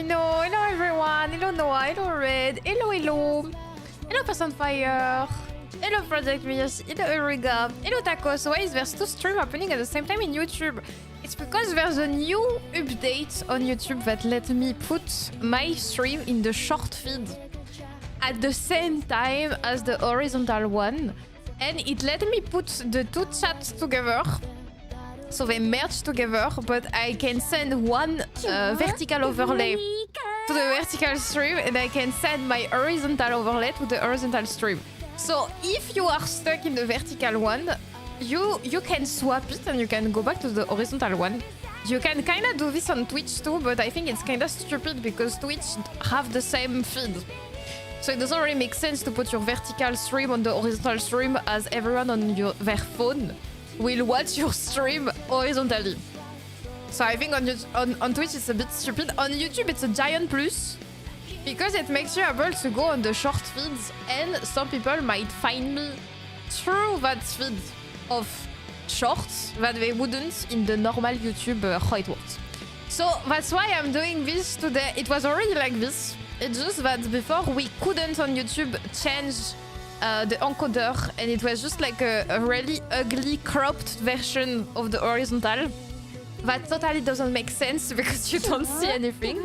Domino. Hello everyone. Hello Noah. Hello Red. Hello hello. Hello Person Fire. Hello Project Miyoshi. Hello Eriga. Hello Tacos. Why is there two streams happening at the same time in YouTube? It's because there's a new update on YouTube that let me put my stream in the short feed at the same time as the horizontal one. And it let me put the two chats together. So they merge together, but I can send one vertical overlay to the vertical stream, and I can send my horizontal overlay to the horizontal stream. So if you are stuck in the vertical one, you can swap it and you can go back to the horizontal one. You can kind of do this on Twitch too, but I think it's kind of stupid because Twitch have the same feed. So it doesn't really make sense to put your vertical stream on the horizontal stream, as everyone on their phone will watch your stream horizontally. So I think on Twitch it's a bit stupid. On YouTube it's a giant plus because it makes you able to go on the short feeds, and some people might find me through that feed of shorts that they wouldn't in the normal YouTube how it works. So that's why I'm doing this today. It was already like this. It's just that before we couldn't on YouTube change the encoder, and it was just like a really ugly cropped version of the horizontal that totally doesn't make sense because you don't see anything.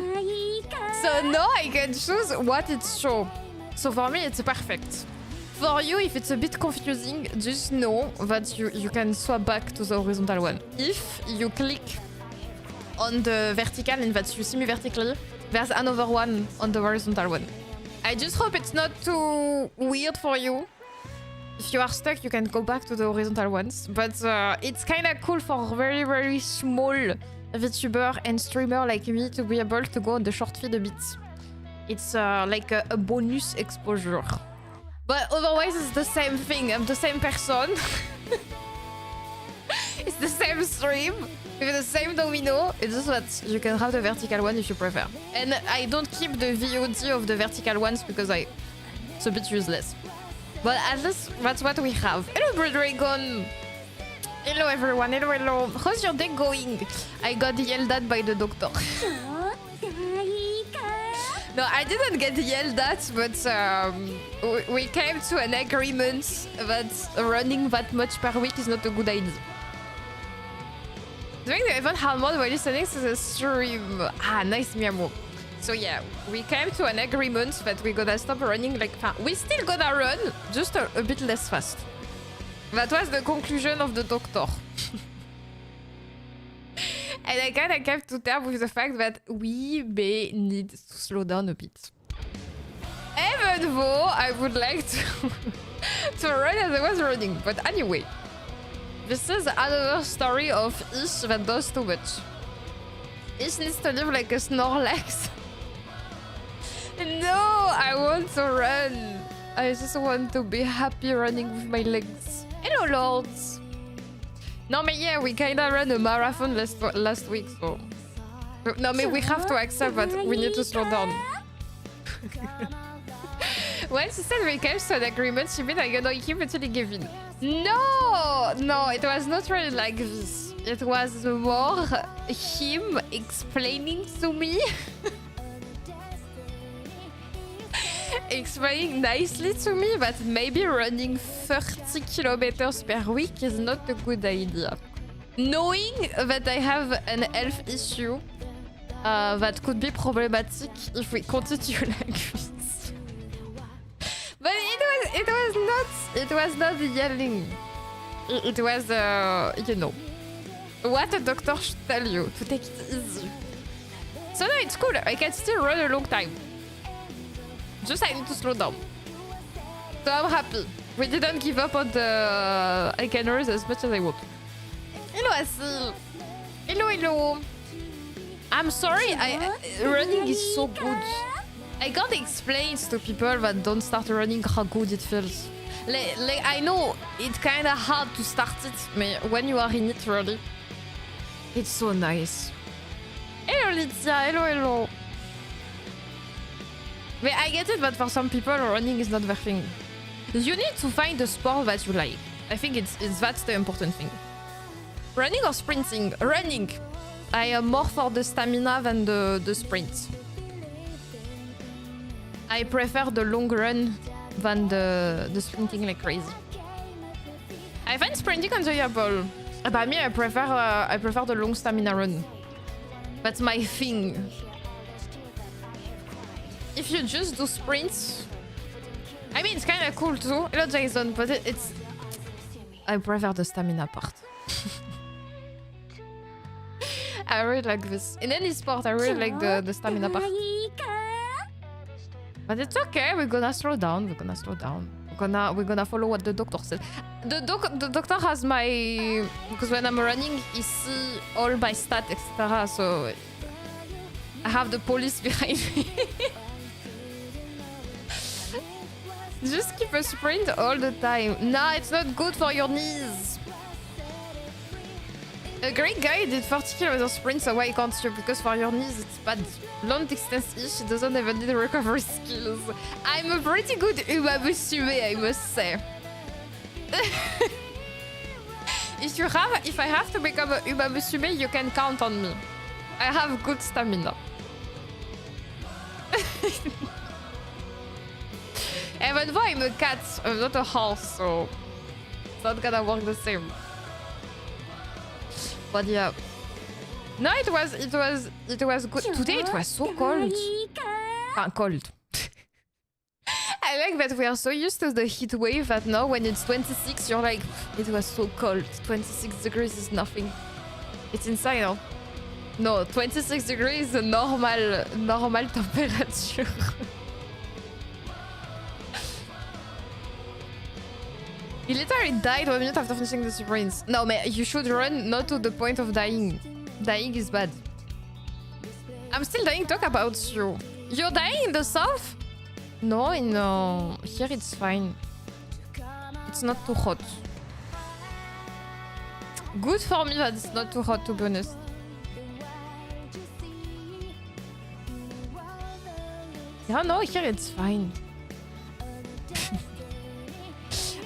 So now I can choose what it shows. So for me it's perfect. For you, if it's a bit confusing, just know that you can swap back to the horizontal one. If you click on the vertical and that you see me vertically, there's another one on the horizontal one. I just hope it's not too weird for you. If you are stuck, you can go back to the horizontal ones. But it's kind of cool for very, very small VTuber and streamer like me to be able to go on the short feed a bit. It's like a bonus exposure. But otherwise, it's the same thing. I'm the same person. It's the same stream with the same domino. It's just that you can have the vertical one if you prefer. And I don't keep the VOD of the vertical ones because it's a bit useless. But at least that's what we have. Hello, Blue Dragon. Hello, everyone. Hello, hello. How's your day going? I got yelled at by the doctor. No, I didn't get yelled at, but we came to an agreement that running that much per week is not a good idea. Doing the event hard mode while listening to the stream. Ah, nice, Miamo. So yeah, we came to an agreement that we're gonna stop running like... we still gonna run, just a bit less fast. That was the conclusion of the doctor. And I kind of came to terms with the fact that we may need to slow down a bit. Even though I would like to run as I was running. But anyway, this is another story of Ish that does too much. Ish needs to live like a Snorlax. No, I want to run. I just want to be happy running with my legs. Hello, lords. No, but yeah, we kind of ran a marathon last week, so... No, but we have to accept that we need to slow down. When she said we came to an agreement, she meant I'm gonna keep until he gave in. No! No, it was not really like this. It was more him explaining to me. Explaining nicely to me that maybe running 30 kilometers per week is not a good idea. Knowing that I have an health issue that could be problematic if we continue like this. But it was not yelling. It was, you know, what a doctor should tell you, to take it easy. So no, it's cool. I can still run a long time. Just I need to slow down. So I'm happy. We didn't give up on the Icaners as much as I want. Hello, Asil. Hello, hello. I'm sorry, running is so good. I can't explain to people that don't start running how good it feels. Like I know it's kind of hard to start it, but when you are in it really, it's so nice. Hello, Lydia. Hello, hello. But I get it, but for some people, running is not their thing. You need to find a sport that you like. I think that's the important thing. Running or sprinting? Running. I am more for the stamina than the sprint. I prefer the long run than the sprinting like crazy. I find sprinting enjoyable. But me, I prefer the long stamina run. That's my thing. If you just do sprints, I mean, it's kind of cool too. Hello, Jason, but it's... I prefer the stamina part. I really like this. In any sport, I really like the stamina part. But it's okay. We're gonna slow down. We're gonna slow down. We're gonna follow what the doctor said. The doctor has my... Because when I'm running, he see all my stats, etc. So I have the police behind me. Just keep a sprint all the time. Nah, it's not good for your knees. A great guy did 40 kilometer sprint, so why can't you? Because for your knees, it's bad. Long distance-ish, it doesn't even need recovery skills. I'm a pretty good umamusume, I must say. If I have to become a umamusume, you can count on me. I have good stamina. Even though I'm a cat, I'm not a horse, so it's not gonna work the same. But yeah. No, it was good. Today it was so cold. Cold. I like that we are so used to the heat wave that now when it's 26, you're like, it was so cold. 26 degrees is nothing. It's insane, huh? No, 26 degrees is a normal temperature. He literally died 1 minute after finishing the sprints. No, man, you should run not to the point of dying. Dying is bad. I'm still dying. Talk about you. You're dying in the south? No, here it's fine. It's not too hot. Good for me that it's not too hot, to be honest. Yeah, no, here it's fine.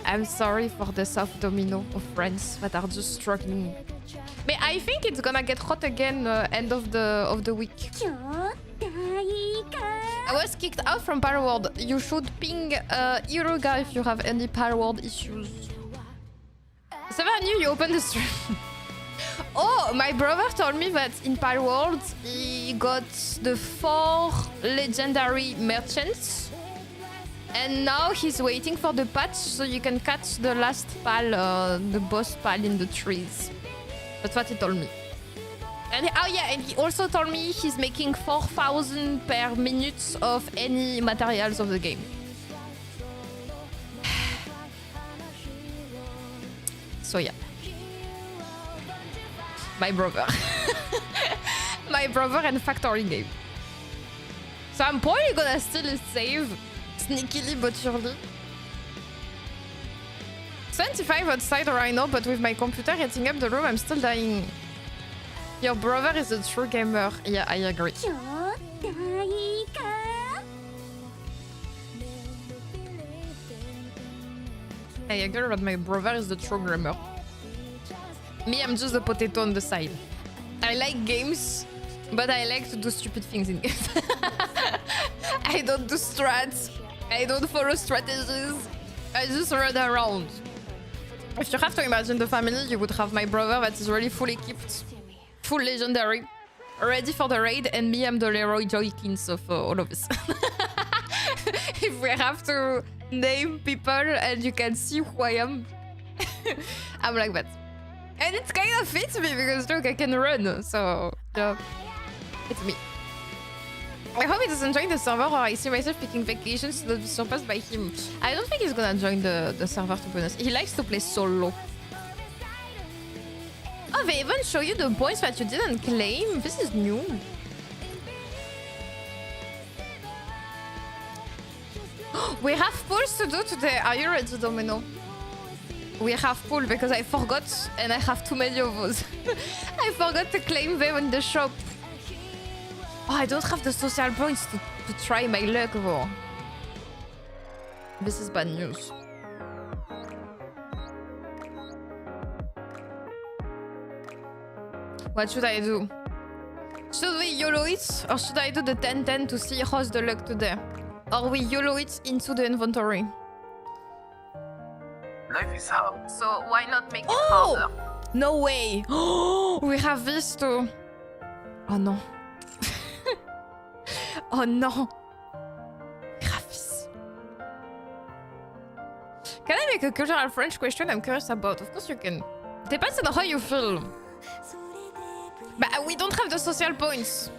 I'm sorry for the South Domino of friends that are just struggling. But I think it's gonna get hot again end of the week. I was kicked out from Power World. You should ping Iruga if you have any Power World issues. Seven knew you opened the stream. Oh, my brother told me that in Power World he got the 4 legendary merchants. And now he's waiting for the patch so you can catch the last pal, the boss pal in the trees. That's what he told me. And oh yeah, and he also told me he's making 4,000 per minute of any materials of the game. So yeah. My brother. My brother and factory game. So I'm probably gonna still save sneakily but surely. 25 outside right now, but with my computer heating up the room, I'm still dying. Your brother is a true gamer. Yeah, I agree. I agree that my brother is the true gamer. Me, I'm just the potato on the side. I like games, but I like to do stupid things in games. I don't do strats. I don't follow strategies. I just run around. If you have to imagine the family, you would have my brother that is really full equipped, full legendary, ready for the raid, and me, I'm the Leroy Jenkins of all of us. If we have to name people and you can see who I am, I'm like that. And it kind of fits me because look, I can run, so yeah, it's me. I hope he doesn't join the server or I see myself picking vacations to not be surpassed by him. I don't think he's gonna join the server, to be honest. He likes to play solo. Oh, they even show you the points that you didn't claim? This is new. We have pulls to do today. Are you ready, Domino? We have pull because I forgot and I have too many of those. I forgot to claim them in the shop. Oh, I don't have the social points to try my luck though. This is bad news. What should I do? Should we YOLO it or should I do the 10-10 to see how's the luck today? Or we YOLO it into the inventory. Life is hard. So why not make it harder? No way! We have this too. Oh no. Oh no. We have this. Can I make a cultural French question I'm curious about? Of course you can. Depends on how you feel. But we don't have the social points.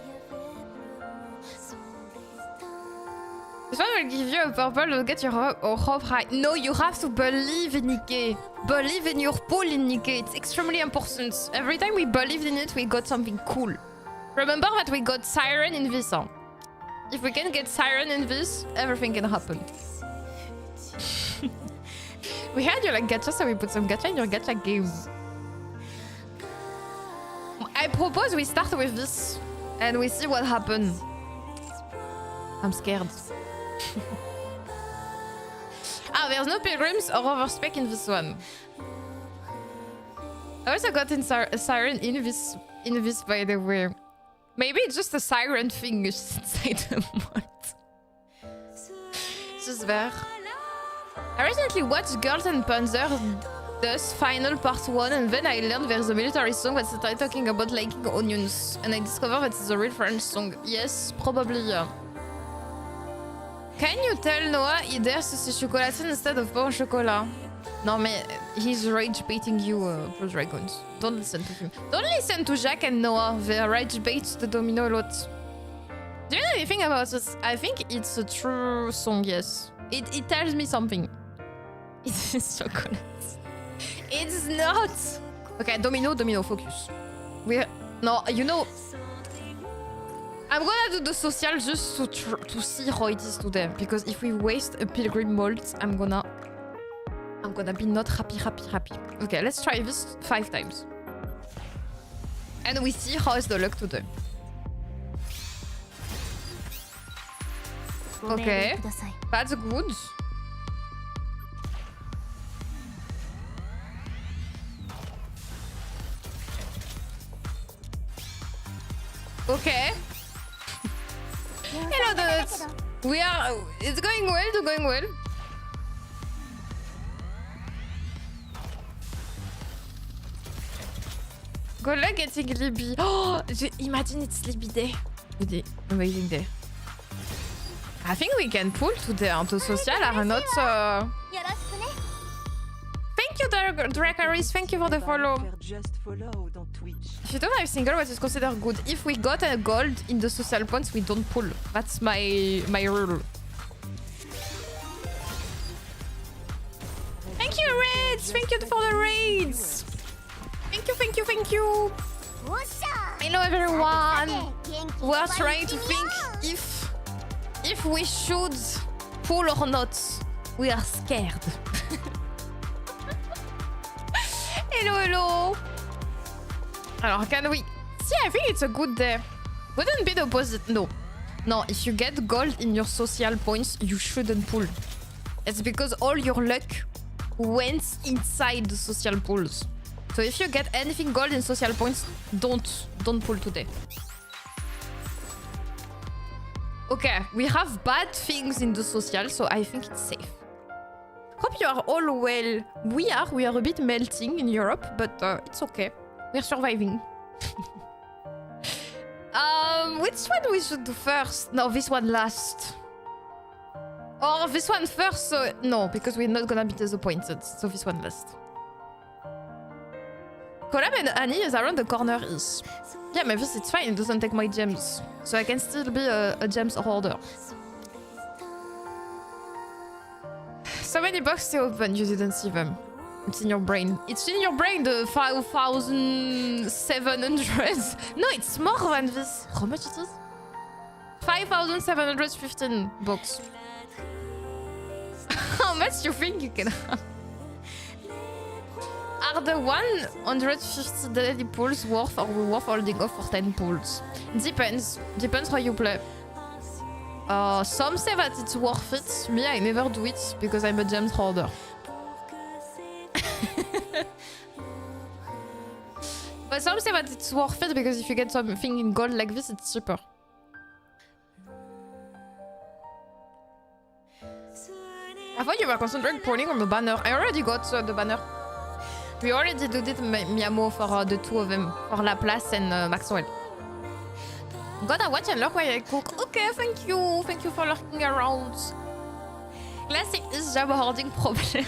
This one will give you a purple to get your hope high. No, you have to believe in Nikke. Believe in your pool in Nikke. It's extremely important. Every time we believed in it, we got something cool. Remember that we got Siren in this. Huh? If we can get Siren in this, everything can happen. We had you like gacha, so we put some gacha in your gacha game. I propose we start with this and we see what happens. I'm scared. There's no pilgrims or overspec in this one. I also got in Siren in this by the way. Maybe it's just a Siren thing inside the mod. Just there. I recently watched Girls and Panzer's final part 1 and then I learned there's a military song that started talking about liking onions and I discovered that it's a real French song. Yes, probably yeah. Can you tell Noah he dares to say chocolatine instead of pain au chocolat? No, mais he's rage baiting you, Pro Dragons. Don't listen to him. Don't listen to Jack and Noah. They rage bait the Domino a lot. Do you know anything about this? I think it's a true song, yes. It tells me something. It is chocolate. It's not! Okay, Domino, focus. No, you know... I'm gonna do the social just to see how it is today. Because if we waste a pilgrim malt, I'm gonna be not happy. Okay, let's try this 5 times. And we see how is the luck today. Okay, that's good. Okay. Hello, donuts. It's going well. Good luck getting Libby. Oh, imagine it's Libby day. Amazing day. I think we can pull today onto social are not. Thank you, Dracaris. Thank you for the follow. If you don't have single, what is considered good? If we got a gold in the social points, we don't pull. That's my rule. Thank you, Raids! Thank you for the raids! Thank you! Hello, everyone! We are trying to think if we should pull or not. We are scared. Hello! Alors, can we... See, I think it's a good day. Wouldn't be the opposite. No, if you get gold in your social points, you shouldn't pull. It's because all your luck went inside the social pools. So if you get anything gold in social points, don't pull today. Okay, we have bad things in the social, so I think it's safe. Hope you are all well. We are a bit melting in Europe, but it's okay. We're surviving. Which one we should do first? No, this one last. Or this one first, so... No, because we're not gonna be disappointed. So this one last. Collab and Annie is around the corner-ish. Yeah, but this it's fine, it doesn't take my gems. So I can still be a gems hoarder. So many boxes to open, you didn't see them. It's in your brain. It's in your brain, the 5,700. No, it's more than this. How much it is? 5,715 bucks. How much you think you can have? Are the 150 daily pulls worth or worth holding off for 10 pulls? Depends. Depends how you play. Some say that it's worth it. Me, I never do it because I'm a gems hoarder. But some say that it's worth it because if you get something in gold like this, it's cheaper. thought you were considering putting on the banner. I already got the banner. We already did it, Miamo, for the two of them. For Laplace and Maxwell. I'm gonna watch and look while I cook. Okay, thank you. Thank you for lurking around. Classic is job hoarding problem.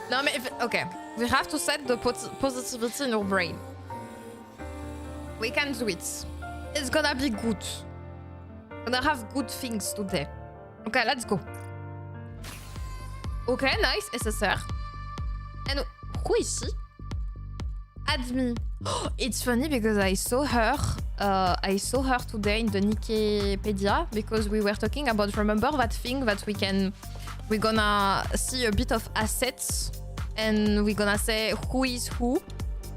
No, okay. We have to set the positivity in your brain. We can do it. It's gonna be good. We're gonna have good things today. Okay, let's go. Okay, nice. SSR. And who is she? Admi. It's funny because I saw her today in the Nikkepedia because we were talking about, remember that thing that we're gonna see a bit of assets and we're gonna say who is who,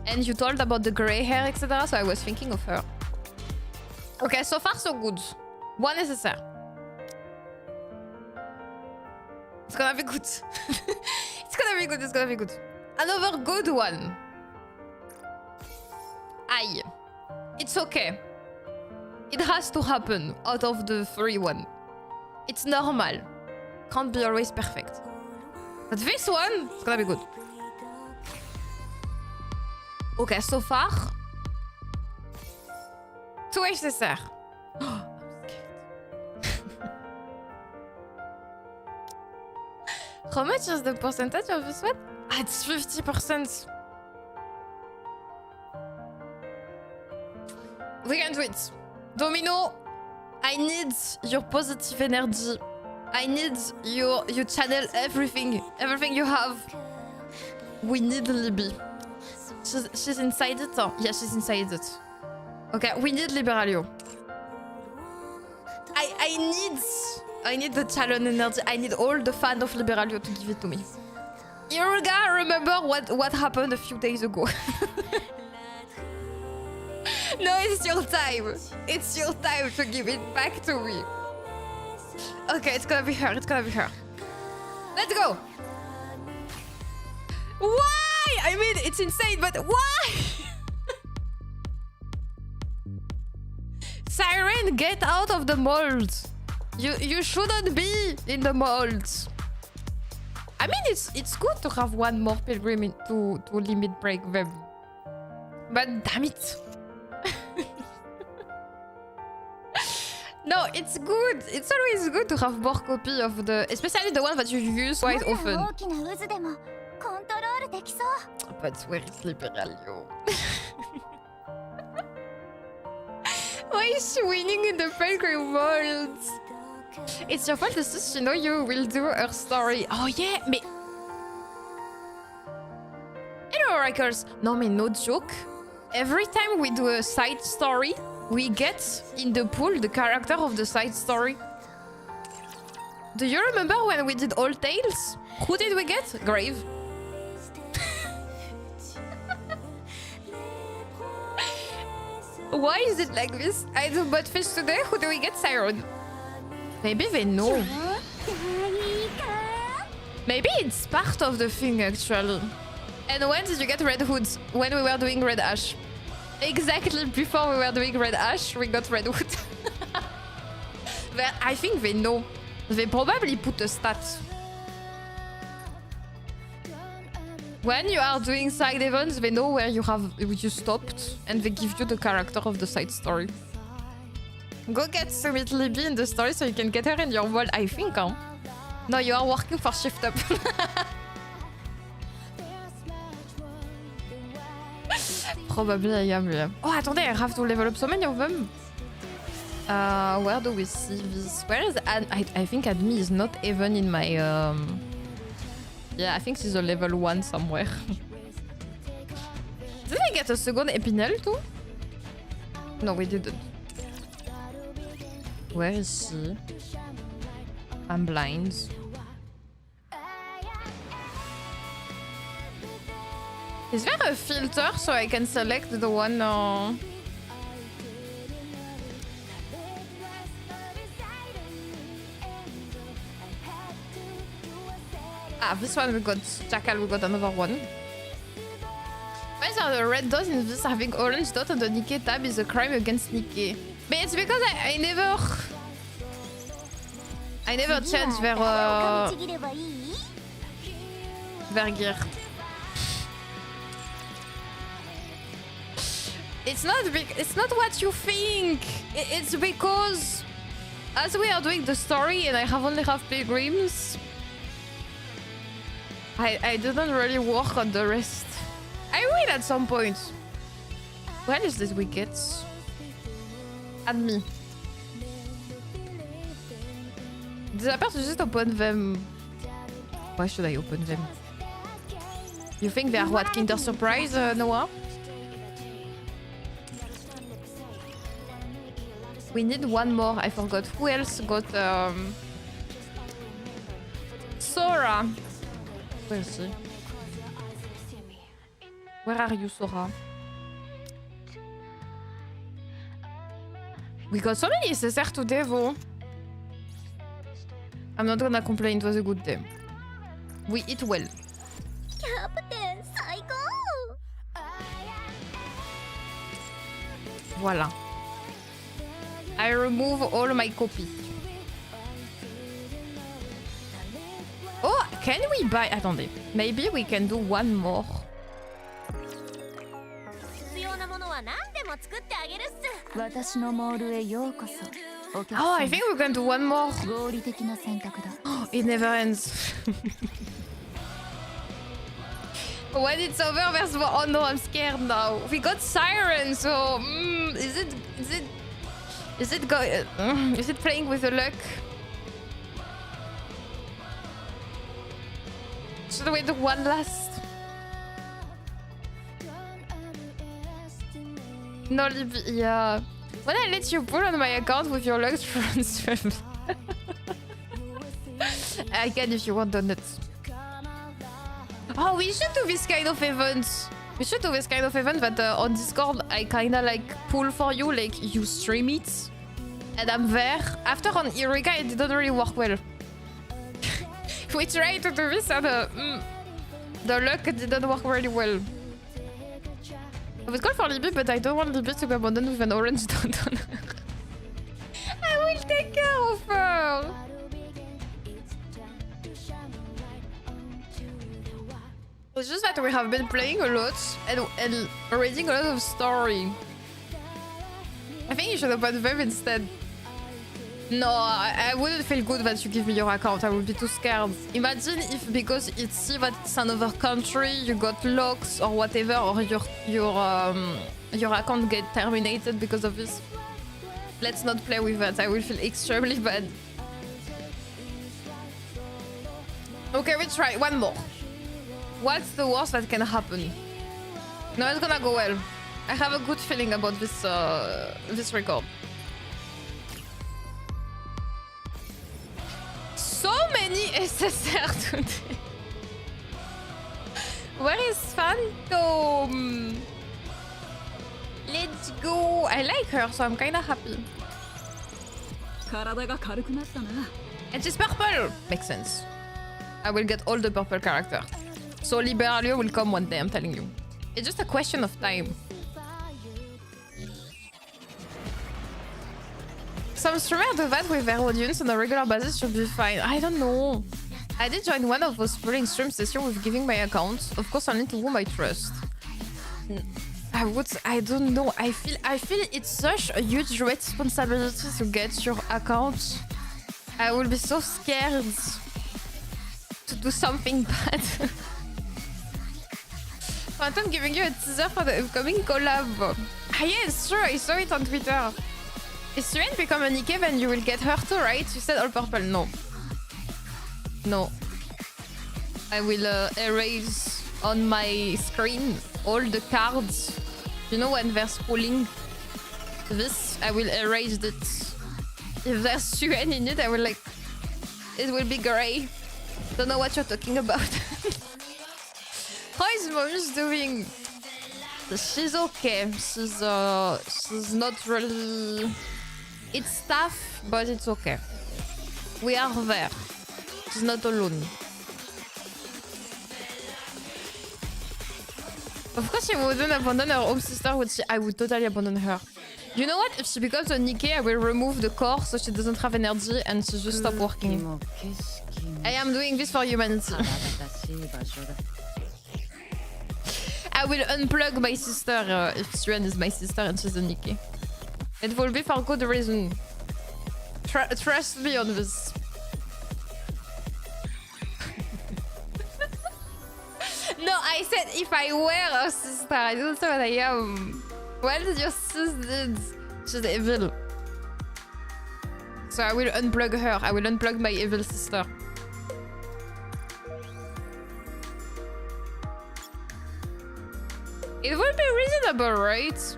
and you told about the gray hair, etc. So I was thinking of her. Okay, so far so good. One SSR. It's gonna be good. It's gonna be good, it's gonna be good. Another good one. Aye. It's okay. It has to happen out of the 3-1. It's normal. Can't be always perfect. But this one, it's gonna be good. Okay, so far. 2 HSR. Oh, I'm scared. How much is the percentage of this one? Ah, it's 50%. We can do it. Domino, I need your positive energy. I need you channel everything you have. We need Libby. She's inside it? Oh, yeah, she's inside it. Okay, we need Liberalio. I need the challenge energy. I need all the fan of Liberalio to give it to me. Irga, remember what happened a few days ago. No, it's your time. It's your time to give it back to me. Okay, it's gonna be her. It's gonna be her. Let's go. Why? I mean, it's insane, but why? Siren, get out of the mold. You shouldn't be in the mold. I mean, it's good to have one more pilgrim to limit break them. But damn it. No, it's good. It's always good to have more copy of the, especially the one that you use quite often. But where is Liberalio? Why is she winning in the Pilgrim World? It's your fault, sis. She know you will do her story. Oh yeah, mais... Hello, Oracles. No, mais no joke. Every time we do a side story, we get in the pool the character of the side story. Do you remember when we did All Tales? Who did we get? Grave. Why is it like this? I do MudFish today. Who do we get? Siren. Maybe they know. Maybe it's part of the thing actually. And when did you get Red Hoods? When we were doing Red Ash. Exactly before we were doing Red Ash, we got Red Hood. But I think they know. They probably put a stat. When you are doing side events, they know where you stopped, and they give you the character of the side story. Go get Summit Libby in the story so you can get her in your world, I think, huh? No, you are working for Shift Up. Probably I am, yeah. Oh, attendez, I have to level up so many of them. Where do we see this? Where is I think Admi is not even in my... Yeah, I think she's a level 1 somewhere. Did I get a second Epinel too? No, we didn't. Where is she? I'm blind. Is there a filter so I can select the one? Ah, this one we got Jackal, we got another one. Why are the red dots in this having orange dot on the Nikke tab is a crime against Nikke? But it's because I never... I never change vers gear. It's not what you think. It's because as we are doing the story and I only have pilgrims, I didn't really work on the rest. I will at some point. Where is this wickets? Add me. Disappear to just open them. Why should I open them? You think they are what? Kinder Surprise, Noah? We need one more. I forgot. Who else got Sora? Where is she? Where are you, Sora? We got so many SSR today, though. I'm not gonna complain, it was a good day. We eat well. Voila. I remove all my copy. Oh, can we buy... Attendez. Maybe we can do one more. Oh, I think we can do one more. It never ends. When it's over, there's more. Oh no, I'm scared now. We got Siren, so is it playing with the luck? Should we do one last? No, Libby, yeah. When I let you pull on my account with your luck transfer, I can if you want donuts. Oh, we should do this kind of event. We should do this kind of event that on Discord I kinda like pull for you, like you stream it and I'm there. After on Eureka it didn't really work well. We tried to do this and the luck didn't work really well. I would call for Libby, but I don't want Libby to be abandoned with an orange donut. I will take care of her. It's just that we have been playing a lot and reading a lot of story. I think you should open them instead. No, I wouldn't feel good that you give me your account. I would be too scared. Imagine if because it see that it's another country, you got locks or whatever, or your account get terminated because of this. Let's not play with that. I will feel extremely bad. Okay, we try one more. What's the worst that can happen? No, it's gonna go well. I have a good feeling about this record. So many SSR today. Where is Phantom? Let's go. I like her, so I'm kinda happy. And she's purple. Makes sense. I will get all the purple characters. So Liberalia will come one day, I'm telling you. It's just a question of time. Some streamers do that with their audience on a regular basis should be fine. I don't know. I did join one of those pulling stream sessions with giving my account. Of course, only to whom I trust. I don't know. I feel it's such a huge responsibility to get your account. I will be so scared to do something bad. Phantom giving you a teaser for the upcoming collab. Ah yeah, it's true. I saw it on Twitter. If Siren become a Nikke, then you will get her too, right? You said all purple. No. No. I will erase on my screen all the cards. You know when they're spooling this, I will erase it. If there's Siren in it, I will like... It will be grey. Don't know what you're talking about. How is Mommy's doing? She's okay. She's not really... It's tough, but it's okay. We are there. She's not alone. Of course, she wouldn't abandon her home sister, which I would totally abandon her. You know what? If she becomes a Nikke, I will remove the core so she doesn't have energy and she just stop working. I am doing this for humanity. I will unplug my sister if Siren is my sister and she's a Nikke. It will be for good reason. Trust me on this. No, I said if I were a sister. I don't know what I am. What did your sis did? She's evil. So I will unplug her. I will unplug my evil sister. It would be reasonable, right?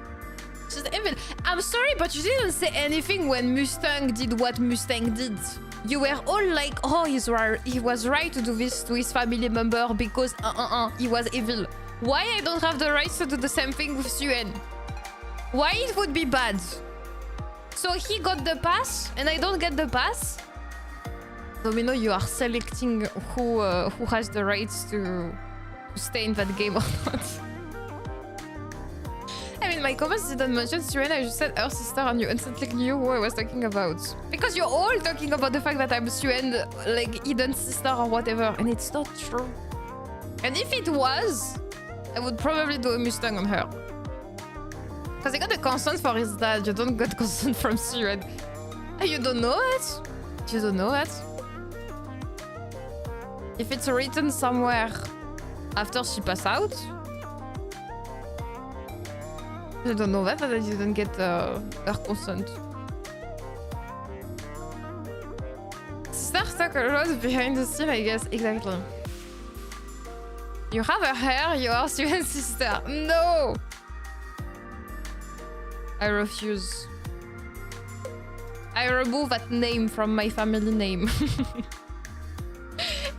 She's evil. I'm sorry, but you didn't say anything when Mustang did what Mustang did. You were all like, oh, he was right to do this to his family member because he was evil. Why I don't have the right to do the same thing with Siren? Why it would be bad? So he got the pass and I don't get the pass? Domino, you are selecting who has the rights to stay in that game or not. I mean, my comments didn't mention Siren, I just said her sister and you instantly knew who I was talking about. Because you're all talking about the fact that I'm Siren, like, hidden sister or whatever, and it's not true. And if it was, I would probably do a Mustang on her. Because he got the consent for his dad, you don't get consent from Siren. You don't know it? You don't know it? If it's written somewhere after she passed out, I don't know that you didn't get her consent. Stars talk a lot behind the scene, I guess. Exactly. You have a hair, you are Siren's sister. No! I refuse. I remove that name from my family name.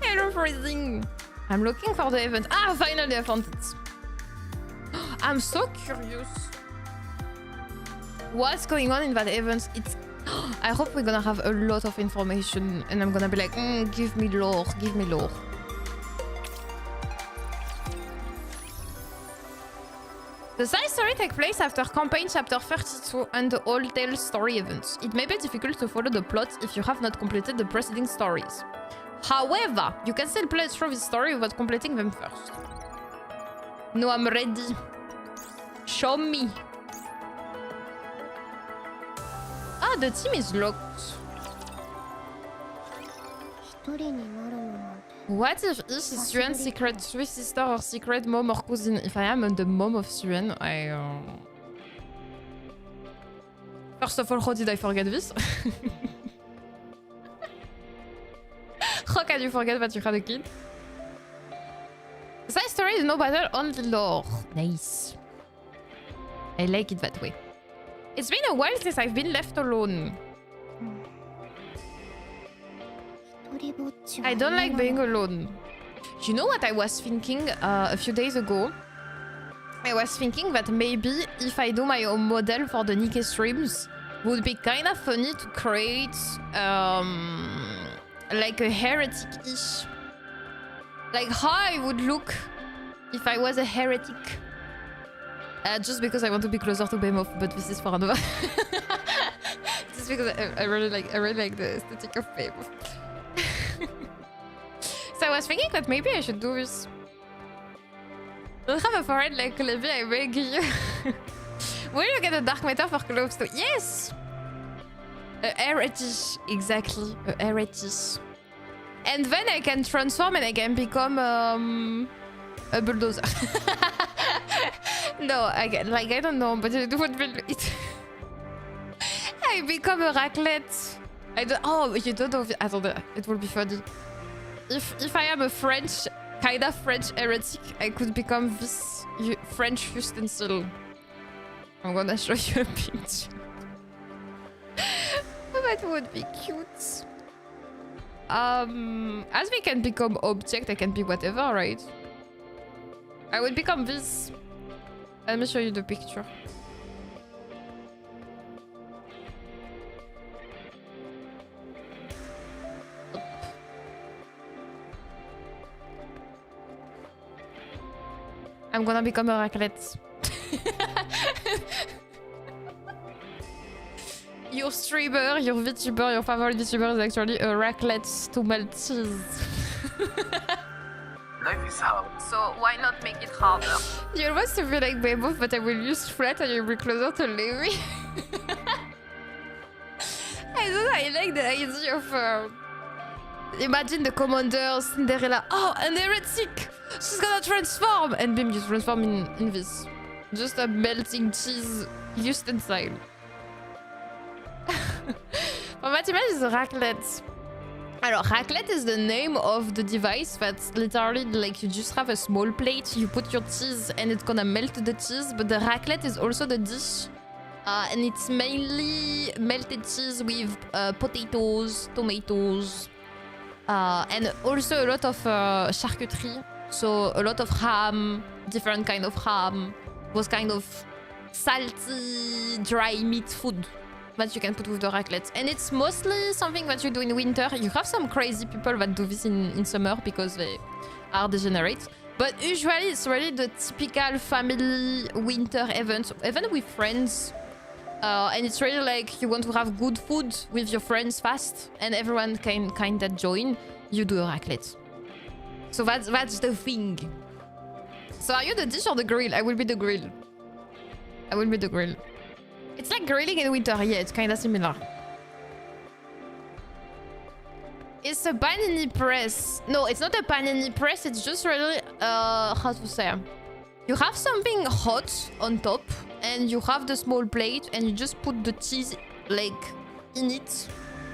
Hello, freezing. I'm looking for the event. Ah, finally I found it. I'm so curious. What's going on in that event? It's. I hope we're gonna have a lot of information and I'm gonna be like, give me lore, give me lore. The side story takes place after campaign chapter 32 and the Old Tale story events. It may be difficult to follow the plot if you have not completed the preceding stories. However, you can still play through this story without completing them first. No, I'm ready. Show me. Ah, the team is locked. What if this is Siren's secret Swiss sister or secret mom or cousin? If I am the mom of Siren, I... First of all, how did I forget this? How can you forget that you had a kid? Side story is no battle, only lore. Nice. I like it that way. It's been a while since I've been left alone. I don't like being alone. You know what I was thinking a few days ago? I was thinking that maybe if I do my own model for the Nikke streams, it would be kind of funny to create like a heretic-ish. Like how I would look if I was a heretic. Just because I want to be closer to Behemoth, but this is for another. Just because I really like the aesthetic of Behemoth. So I was thinking that maybe I should do this. Don't have a forehead like Levi, I beg you. Will you get a dark matter for close to? Yes! A heretic, exactly. A heretic. And then I can transform and I can become a bulldozer. No, I don't know, but it would be it. I become a raclette. I don't. Oh, you don't know. I don't know. It will be funny. If I am a French, kind of French heretic, I could become this French utensil. I'm gonna show you a picture. That would be cute. As we can become object, I can be whatever, right? I would become this. Let me show you the picture. I'm gonna become a raclette. Your streamer, your VTuber, your favorite VTuber is actually a raclette to melt cheese. Life is hard. So why not make it harder? You want to be like Behemoth, but I will use flat and you'll be closer to Lewy. I don't know, I like the idea of... imagine the commander, Cinderella. Oh, an heretic! She's gonna transform! And Bim, you transform in this. Just a melting cheese ustensile. For Fatima is raclette. Alors, raclette is the name of the device that's literally like you just have a small plate, you put your cheese and it's gonna melt the cheese, but the raclette is also the dish. And it's mainly melted cheese with potatoes, tomatoes, and also a lot of charcuterie. So a lot of ham, different kind of ham, those kind of salty, dry meat food that you can put with the raclette. And it's mostly something that you do in winter. You have some crazy people that do this in summer because they are degenerate. But usually it's really the typical family winter event, even with friends. And it's really like you want to have good food with your friends fast and everyone can kind of join. You do a raclette. So that's the thing. So are you the dish or the grill? I will be the grill. I will be the grill. It's like grilling in winter. Yeah, it's kind of similar. It's a panini press. No, it's not a panini press. It's just really, how to say? You have something hot on top and you have the small plate and you just put the cheese like in it.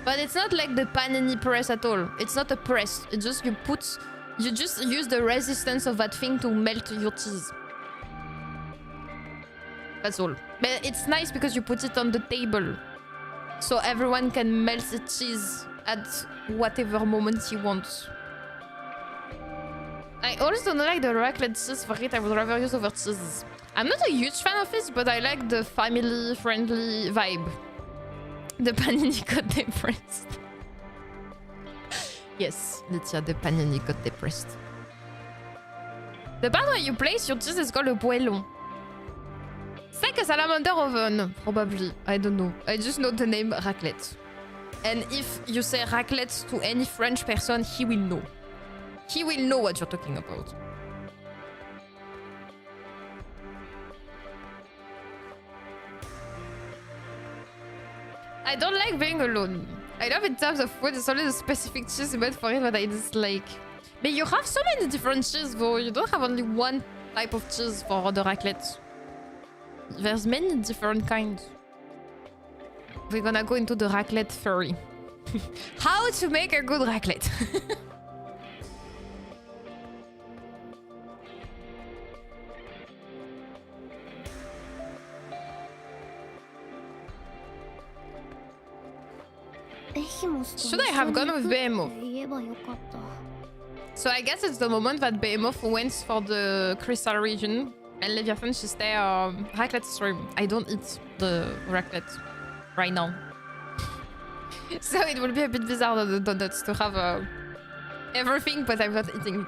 But it's not like the panini press at all. It's not a press. It's just you just use the resistance of that thing to melt your cheese. That's all. But it's nice because you put it on the table. So everyone can melt the cheese at whatever moment he wants. I also don't like the raclette cheese for it. I would rather use over cheese. I'm not a huge fan of it, but I like the family-friendly vibe. The panini got depressed. Yes, Lydia, the panini got depressed. The part where you place your cheese is called a poêlon. It's like a salamander oven, probably. I don't know. I just know the name raclette. And if you say raclette to any French person, he will know. He will know what you're talking about. I don't like being alone. I love in terms of food, it's only the specific cheese made for it that I dislike. But you have so many different cheese though. You don't have only one type of cheese for the raclette. There's many different kinds. We're gonna go into the raclette theory. How to make a good raclette. Should I have gone with Behemoth? So I guess it's the moment that Behemoth went for the crystal region and Leviathan should stay raclette stream. I don't eat the raclette right now. So it will be a bit bizarre the donuts to have everything, but I'm not eating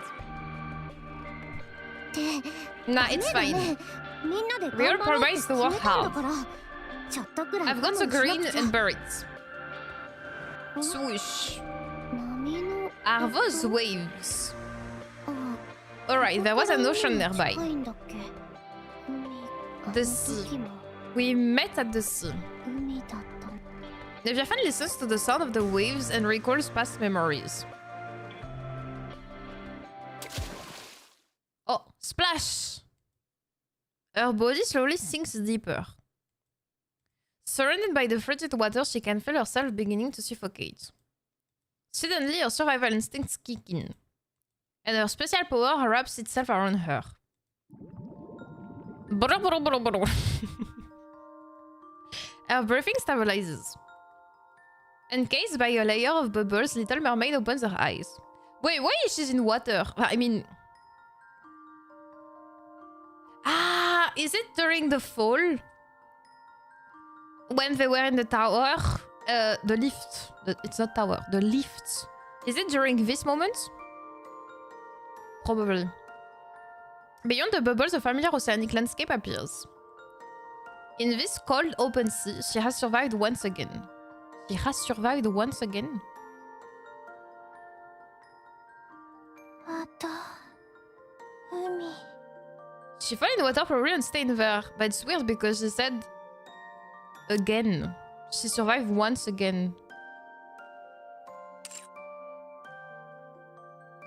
it. Nah, it's fine. We all promise to work hard. I've got the green and berries. Swoosh. Are those waves? Alright, there was an ocean nearby. The sea. We met at the sea. Leviathan listens to the sound of the waves and recalls past memories. Oh, splash! Her body slowly sinks deeper. Surrounded by the frigid water, she can feel herself beginning to suffocate. Suddenly, her survival instincts kick in, and her special power wraps itself around her. Her breathing stabilizes. Encased by a layer of bubbles, Little Mermaid opens her eyes. Wait, why is she in water? I mean... Ah, is it during the fall? When they were in the tower? The lift. It's not tower. The lift. Is it during this moment? Probably. Beyond the bubbles, a familiar oceanic landscape appears. In this cold open sea, she has survived once again. She has survived once again. She fell in the water for real and stayed there. But it's weird because she said again. She survived once again.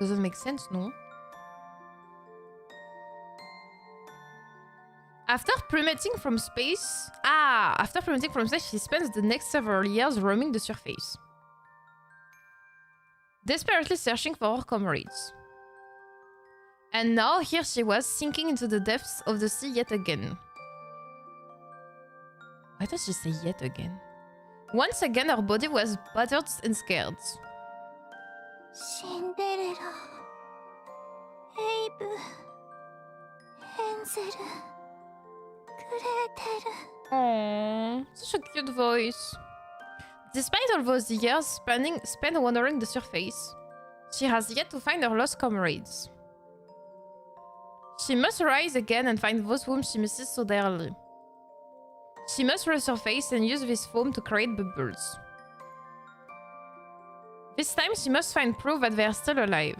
Doesn't make sense, no? After premating from space... after premating from space, she spends the next several years roaming the surface. Desperately searching for her comrades. And now here she was, sinking into the depths of the sea yet again. Why does she say yet again? Once again, her body was battered and scared. Cinderella, Abe, Hansel, Gretel. Aww, such a cute voice. Despite all those years spent wandering the surface, she has yet to find her lost comrades. She must rise again and find those whom she misses so dearly. She must resurface and use this foam to create bubbles. This time she must find proof that they are still alive.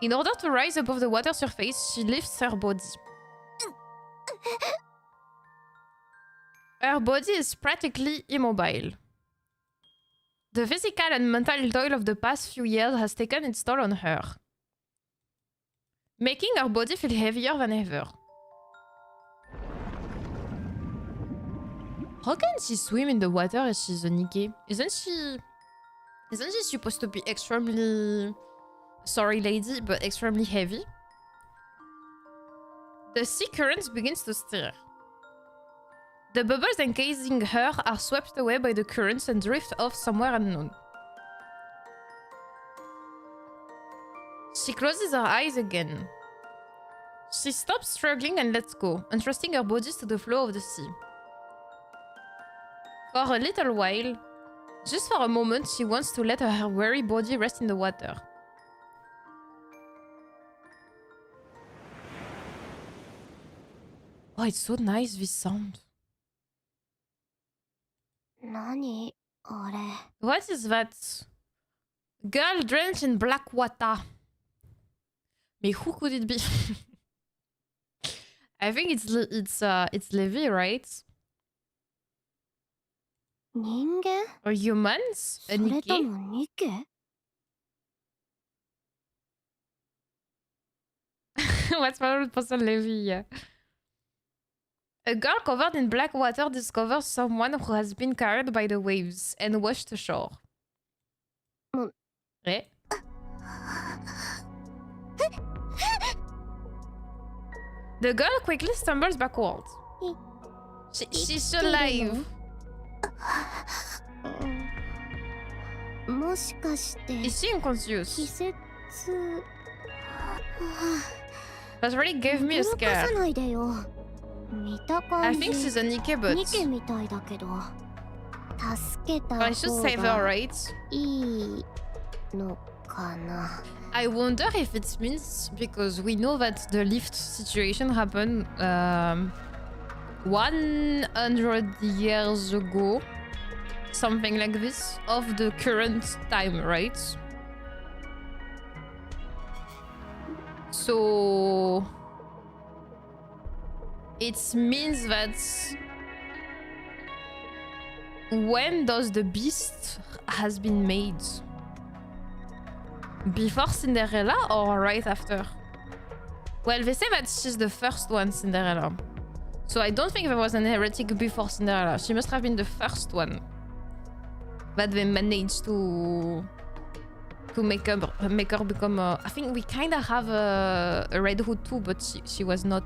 In order to rise above the water surface, she lifts her body. Her body is practically immobile. The physical and mental toil of the past few years has taken its toll on her, making her body feel heavier than ever. How can she swim in the water if she's a Nikke? Isn't she supposed to be extremely... Sorry lady, but extremely heavy? The sea current begins to stir. The bubbles encasing her are swept away by the currents and drift off somewhere unknown. She closes her eyes again. She stops struggling and lets go, entrusting her bodies to the flow of the sea. For a little while, just for a moment, she wants to let her weary body rest in the water. Oh, it's so nice, this sound. What is that? Girl drenched in black water. Mais who could it be? I think it's Levi, right? Or humans? A Nikke? What's 100% Levi? A girl covered in black water discovers someone who has been carried by the waves and washed ashore. Eh? The girl quickly stumbles backwards. She's alive. Is she unconscious? That really gave me a scare. I think she's a Nikke, but I should save her, right? I wonder if it means, because we know that the lift situation happened 100 years ago, something like this, of the current time, right? So it means that when does the beast has been made? Before Cinderella or right after? Well, they say that she's the first one, Cinderella. So I don't think there was an heretic before Cinderella. She must have been the first one that they managed to make her become a... I think we kind of have a Red Hood too, but she was not...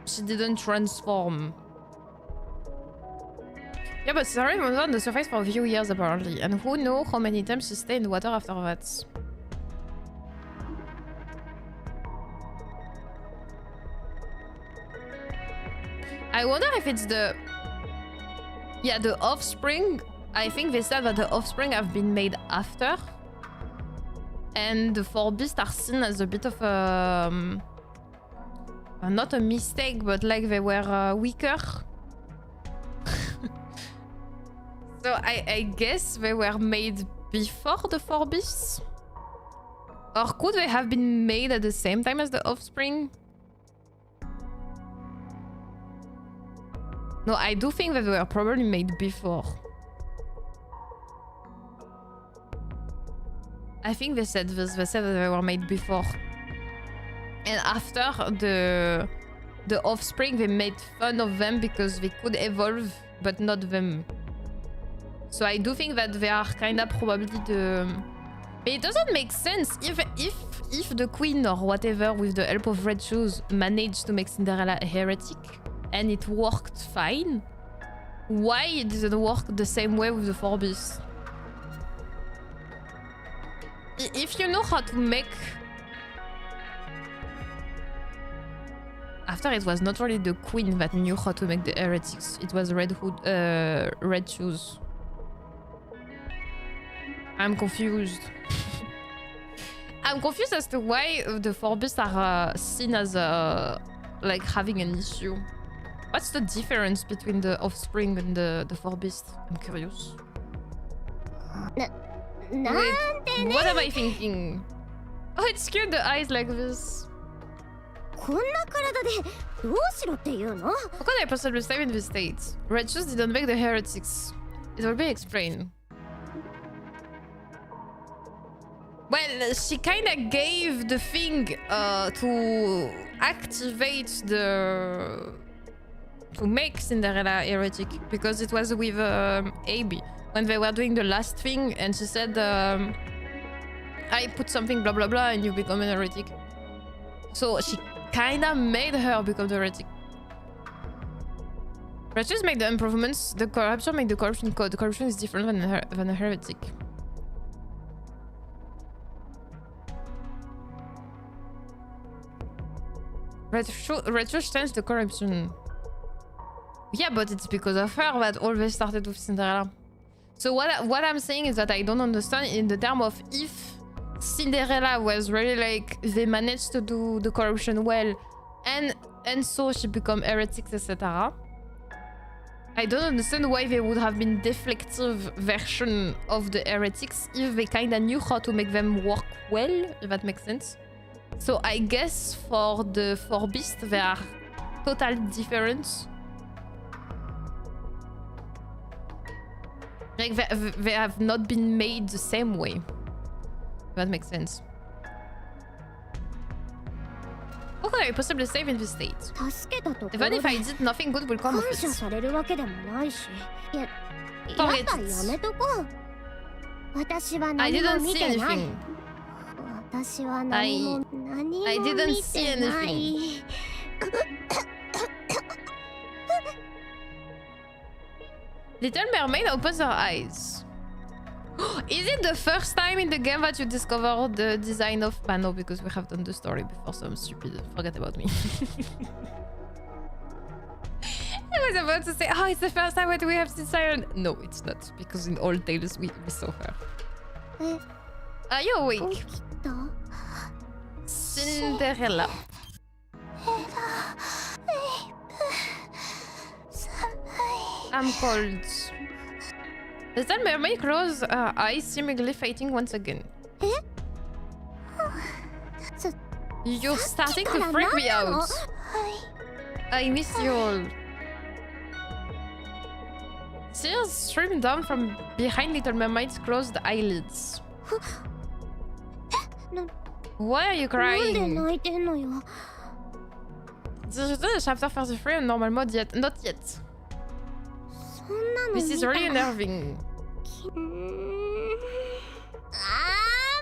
She didn't transform. Yeah, but Siren was on the surface for a few years apparently, and who knows how many times she stayed in the water after that. I wonder if it's the... Yeah, the offspring. I think they said that the offspring have been made after. And the four beasts are seen as a bit of not a mistake, but like they were weaker. So I guess they were made before the 4 beasts? Or could they have been made at the same time as the offspring? No, I do think that they were probably made before. I think they said this. They said that they were made before. And after the offspring, they made fun of them because they could evolve, but not them. So I do think that they are kind of probably the... But it doesn't make sense if the queen or whatever, with the help of Red Shoes, managed to make Cinderella a heretic and it worked fine, why it didn't work the same way with the 4 beasts? If you know how to make... After, it was not really the queen that knew how to make the heretics. It was Red Shoes. I'm confused. I'm confused as to why the 4 beasts are seen as like having an issue. What's the difference between the offspring and the 4 beasts? I'm curious. Wait, what am I thinking? Oh, it's cute, the eyes like this. How could I possibly stay in this state? Red Shoes didn't make the heretics. It will be explained. Well, she kinda gave the thing to activate the... to make Cinderella heretic, because it was with Abby when they were doing the last thing, and she said, I put something blah blah blah and you become an heretic. So she kinda made her become the heretic. Let's just make the improvements. The corruption made the corruption code. The corruption is different than a heretic. Red Shoes changed the corruption. Yeah, but it's because of her that all this started with Cinderella. So what I'm saying is that I don't understand in the term of if Cinderella was really like they managed to do the corruption well and so she become heretics, etc. I don't understand why they would have been deflective version of the heretics if they kinda knew how to make them work well, if that makes sense. So I guess for the 4 beasts they are totally different. Like they have not been made the same way. That makes sense. How could I possibly save in this state? Even if I did, nothing good will come of it. Forget it. I didn't see anything. I didn't see anything. Little Mermaid opens her eyes. Is it the first time in the game that you discover the design of... no, because we have done the story before, so I'm stupid. Forget about me. I was about to say, oh, it's the first time that we have seen Siren. No, it's not, because in all tales we saw her. Are you awake? Cinderella. I'm cold. Little Mermaid closed her eyes, seemingly fighting once again. You're starting to freak me out. I miss you all. Tears streamed down from behind Little Mermaid's closed eyelids. Why are you crying? This is chapter 33 on normal mode yet? Not yet. This is really unnerving.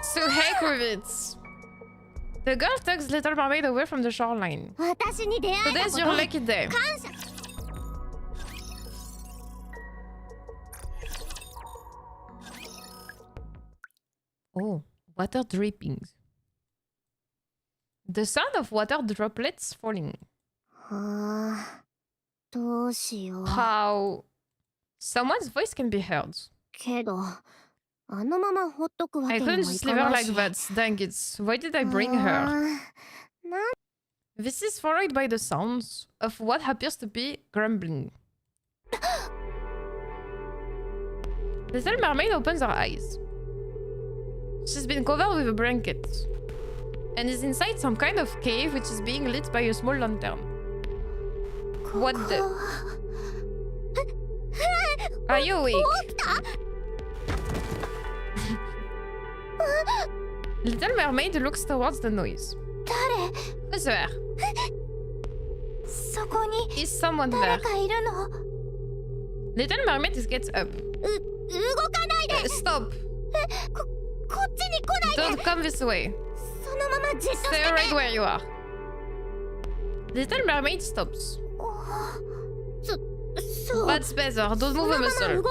So heck with it. The girl tugs Little Mermaid away from the shoreline. Today's your lucky day. Oh, water drippings. The sound of water droplets falling. How someone's voice can be heard. I couldn't just leave her like that. Dang it. Why did I bring her? This is followed by the sounds of what appears to be grumbling. Little Mermaid opens her eyes. She's been covered with a blanket and is inside some kind of cave which is being lit by a small lantern. What the? Are you awake? Little Mermaid looks towards the noise. Who's there? Is someone there? Little Mermaid gets up. Stop! Don't come this way. Stay right where you are. Little Mermaid stops. That's better. Don't move a muscle.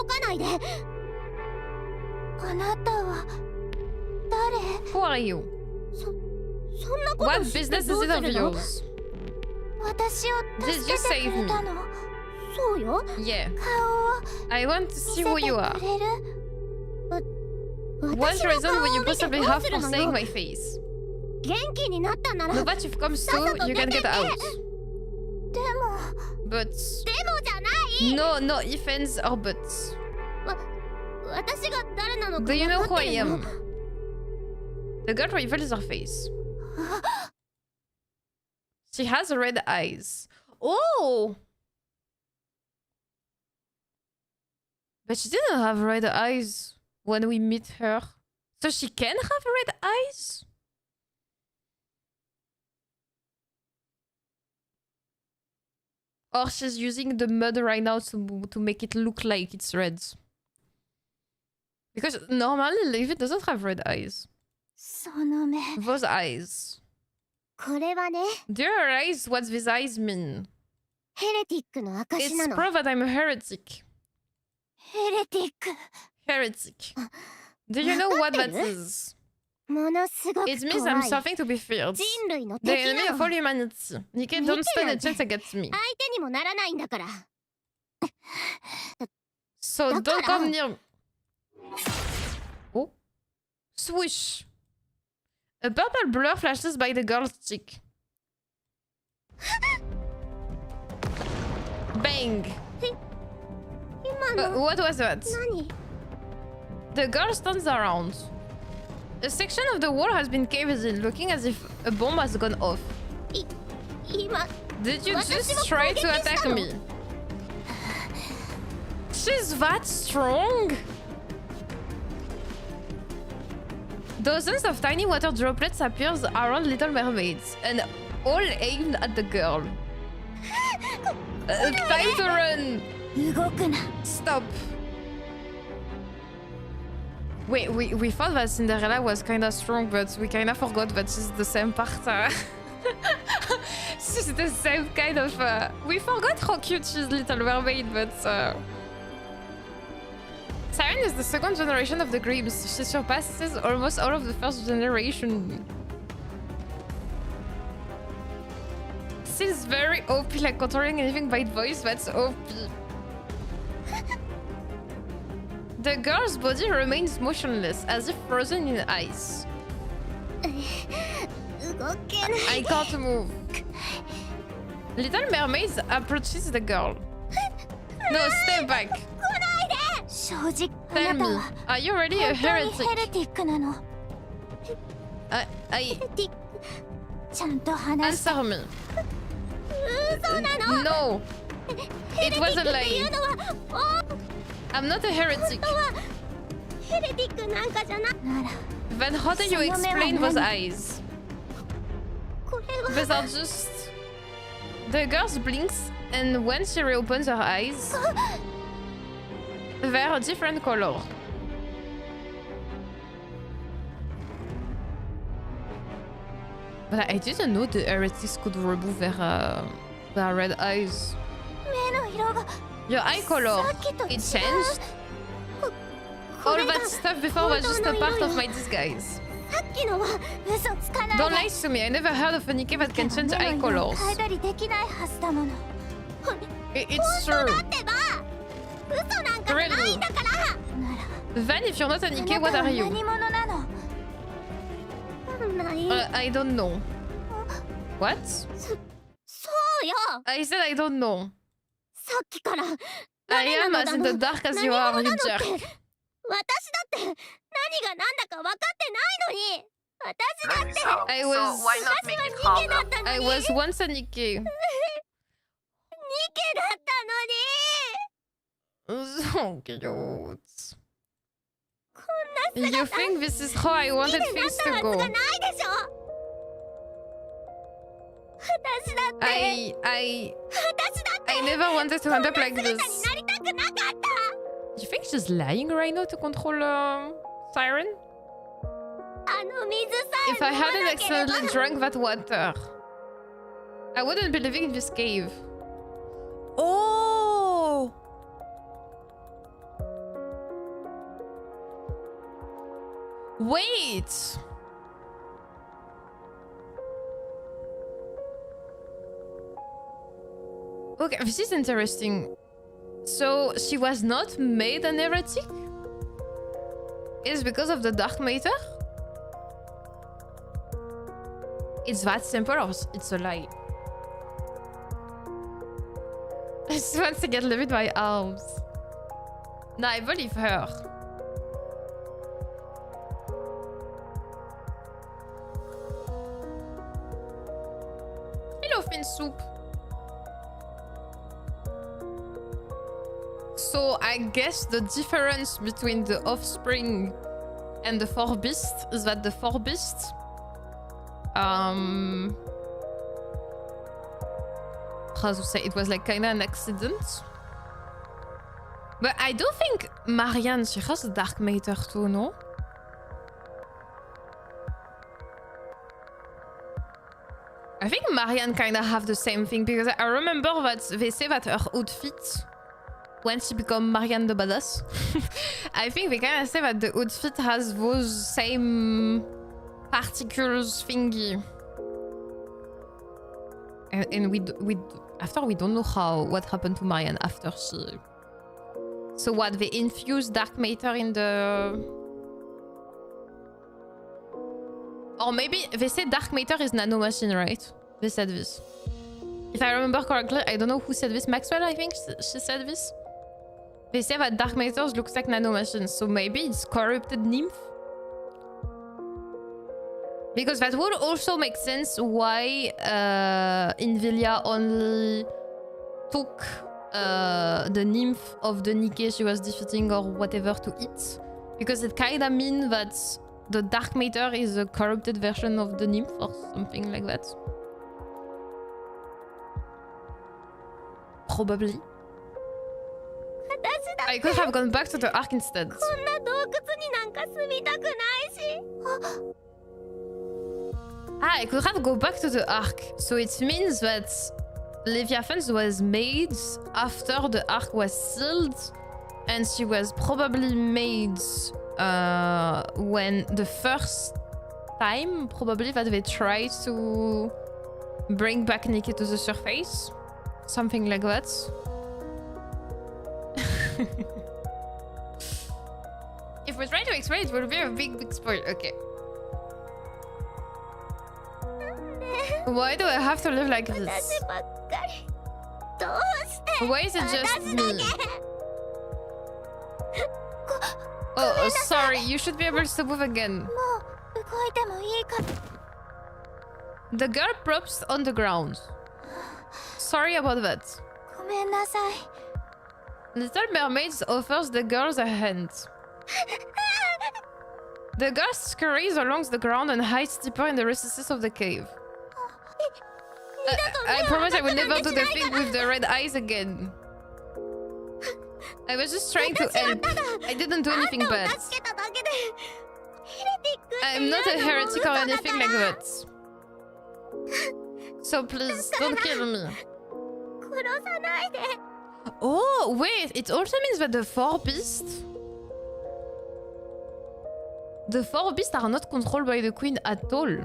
Who are you? What business is it of yours? Did you save me? Yeah. I want to see who you are. What reason would you possibly have for saying my face? Now that you've come so, you can get out. But... No ifs, ands, or buts. Do you know who I am? The girl reveals her face. She has red eyes. Oh! But she didn't have red eyes when we meet her. So she can have red eyes? Or she's using the mud right now to make it look like it's red. Because normally Levi doesn't have red eyes. Those eyes. Do you realize what these eyes mean? It's proof that I'm a heretic. Heretic. Do you know what that is? It means I'm something to be feared. The enemy of all humanity. Nikke, don't stand a chance against me. So don't come near me. Oh. Swoosh. A purple blur flashes by the girl's cheek. Bang. What was that? The girl stands around. A section of the wall has been caved in, looking as if a bomb has gone off. Did you just try to attack me? She's that strong? Dozens of tiny water droplets appear around Little Mermaid, and all aimed at the girl. Time to run! Stop. Wait, we thought that Cinderella was kinda strong, but we kinda forgot that she's the same part. She's the same kind of... We forgot how cute she's Little Mermaid, but... Siren is the second generation of the Grims. She surpasses almost all of the first generation. She's very OP, like controlling anything by voice, that's OP. The girl's body remains motionless, as if frozen in ice. I can't move. Little Mermaid approaches the girl. No, stay back. Tell me, are you really a heretic? Answer me. No, it was a lie. I'm not a heretic. Then how do you explain those eyes? These are just... The girl blinks, and when she reopens her eyes, they're a different color. But I didn't know the heretics could remove their red eyes. Your eye color, it changed? All that stuff before was just a part of my disguise. Don't lie to me, I never heard of a Nikke that can change eye colors. It's true. Really? Then if you're not a Nikke, what are you? I don't know. What? I said I don't know. I am as in the dark as you are, you jerk. I was... So why not make it harder? I was once a Nikke. So cute. You think this is how I wanted things to go? I never wanted to end up like this. You think she's lying right now to control Siren? If I hadn't accidentally drank that water, I wouldn't be living in this cave. Oh! Wait! Okay, this is interesting. So, she was not made an heretic? It's because of the Dark Matter? It's that simple or it's a lie? I just want to get live with my arms. No, I believe her. Hello, fin soup. So I guess the difference between the offspring and the four beasts is that the four beasts how to say, it was like kinda an accident. But I do think Marianne, she has a dark matter too, no? I think Marianne kinda have the same thing because I remember that they say that her outfit, when she become Marianne the Badass, I think they kinda say that the outfit has those same particles thingy. And we don't know what happened to Marianne after she... So what, they infused dark matter in the... Or maybe they said dark matter is nanomachine, right? They said this. If I remember correctly, I don't know who said this. Maxwell, I think she said this. They say that dark matter looks like nanomachines, so maybe it's corrupted nymph? Because that would also make sense why Invilia only took the nymph of the Nikke she was defeating or whatever to eat. Because it kinda means that the dark matter is a corrupted version of the nymph or something like that. Probably. I could have gone back to the Ark instead. I could have gone back to the Ark. So it means that Leviathan was made after the Ark was sealed. And she was probably made when the first time, probably, that they tried to bring back Nikke to the surface. Something like that. If we try to explain it, will be a big spoil. Okay. Why do I have to live like this? Why is it just me? Oh, sorry. You should be able to move again. The girl props on the ground. Sorry about that. Little Mermaid offers the girls a hand. The girl scurries along the ground and hides deeper in the recesses of the cave. I promise I will never do the thing with the red eyes again. I was just trying to help. I didn't do anything bad. I'm not a heretic or anything like that. So please, don't kill me. Oh, wait, it also means that the four beasts are not controlled by the queen at all.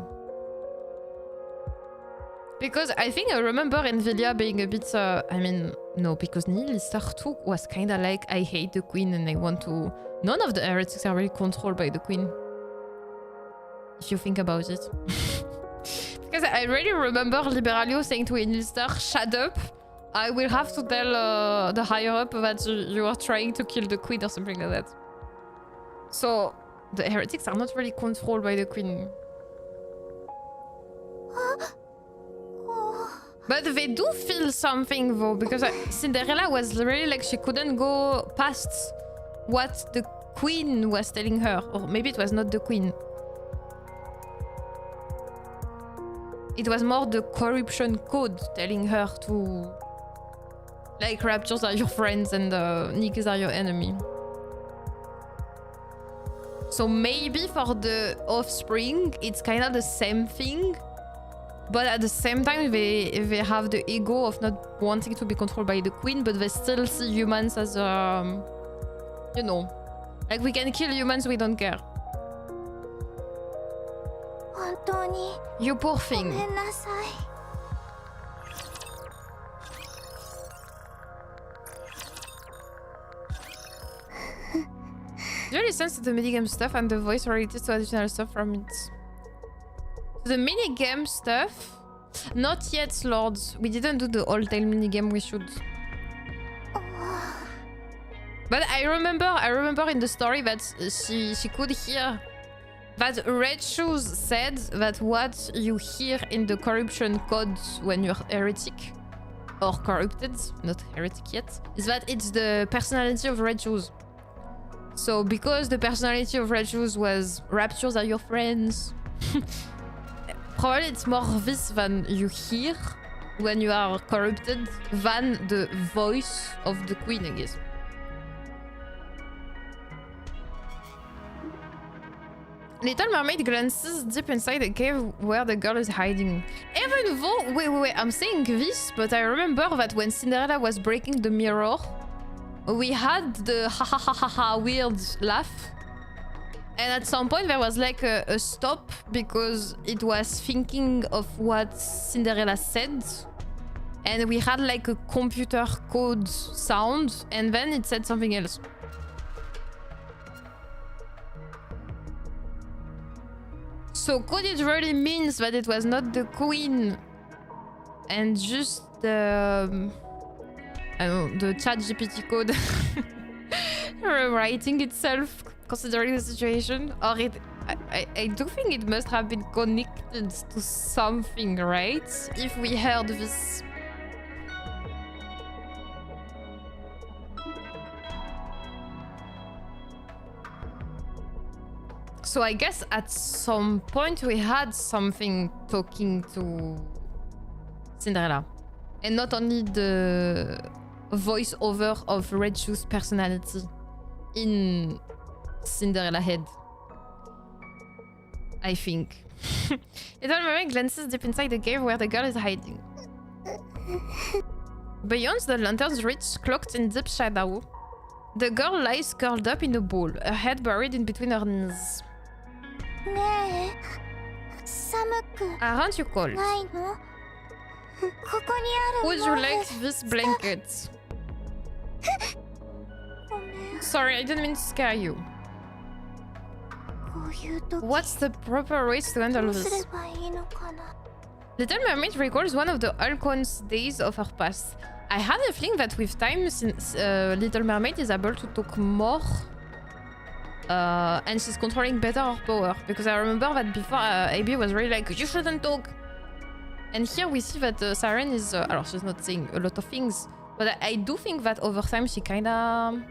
Because I think I remember Envilia being a bit, I mean, no, because Nihilister too was kind of like, I hate the queen and I want to... None of the heretics are really controlled by the queen. If you think about it. Because I really remember Liberalio saying to Inister, shut up. I will have to tell the higher up that you are trying to kill the queen or something like that. So, the heretics are not really controlled by the queen. But they do feel something though, because Cinderella was really like she couldn't go past what the queen was telling her. Or maybe it was not the queen. It was more the corruption code telling her to... Like, raptures are your friends and Nikkes are your enemy. So maybe for the offspring, it's kind of the same thing. But at the same time, they have the ego of not wanting to be controlled by the queen, but they still see humans as, you know, like we can kill humans, we don't care. You poor thing. Do you listen to the minigame stuff and the voice related to additional stuff from it? The minigame stuff? Not yet, Lords. We didn't do the all-tail minigame, we should. But I remember in the story that she could hear that Red Shoes said that what you hear in the corruption code when you're heretic or corrupted, not heretic yet, is that it's the personality of Red Shoes. So because the personality of Red Shoes was raptures are your friends, probably it's more this than you hear when you are corrupted than the voice of the queen, I guess. Little Mermaid glances deep inside the cave where the girl is hiding. Even though... Wait, I'm saying this, but I remember that when Cinderella was breaking the mirror, we had the ha ha ha ha ha weird laugh. And at some point there was like a stop because it was thinking of what Cinderella said. And we had like a computer code sound and then it said something else. So could it really means that it was not the queen and just the... I don't know, the ChatGPT code rewriting itself considering the situation? Or I do think it must have been connected to something, right? If we heard this. So I guess at some point we had something talking to Cinderella. And not only the voiceover of Red Shoes' personality in Cinderella head. I think. Little Mermaid glances deep inside the cave where the girl is hiding. Beyond the lantern's reach, cloaked in deep shadow, the girl lies curled up in a ball, her head buried in between her knees. Aren't you cold? Would you like this blanket? Sorry, I didn't mean to scare you. What's the proper way to handle this? Little Mermaid recalls one of the Halcon's days of her past. I have a feeling that with time, since Little Mermaid is able to talk more, and she's controlling better her power. Because I remember that before, AB was really like, you shouldn't talk. And here we see that Siren is... she's not saying a lot of things, but I do think that over time she kinda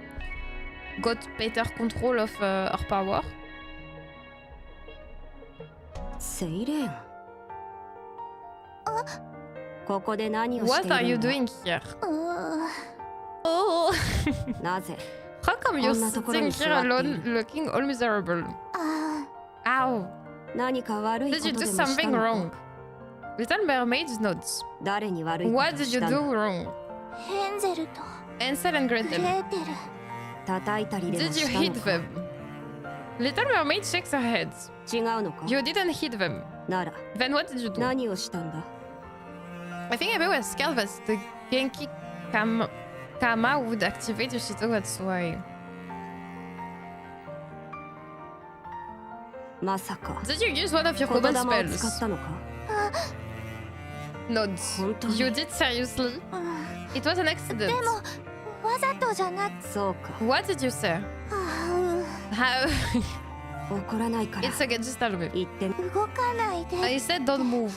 got better control of her power. Siren. What are you doing here? Oh! How come you're sitting here alone, looking all miserable? Ow! Did you do something wrong? Little Mermaid nods. What did you do wrong? Hansel and Gretel. Did you hit them? Little Mermaid shakes her head. You didn't hit them. Then what did you do? I think Abe was scared that the Genki Kama would activate if she thought that's why. Did you use one of your common spells? Nods. You did seriously? It was an accident. What did you say? How? It's again, just tell me. I said don't move.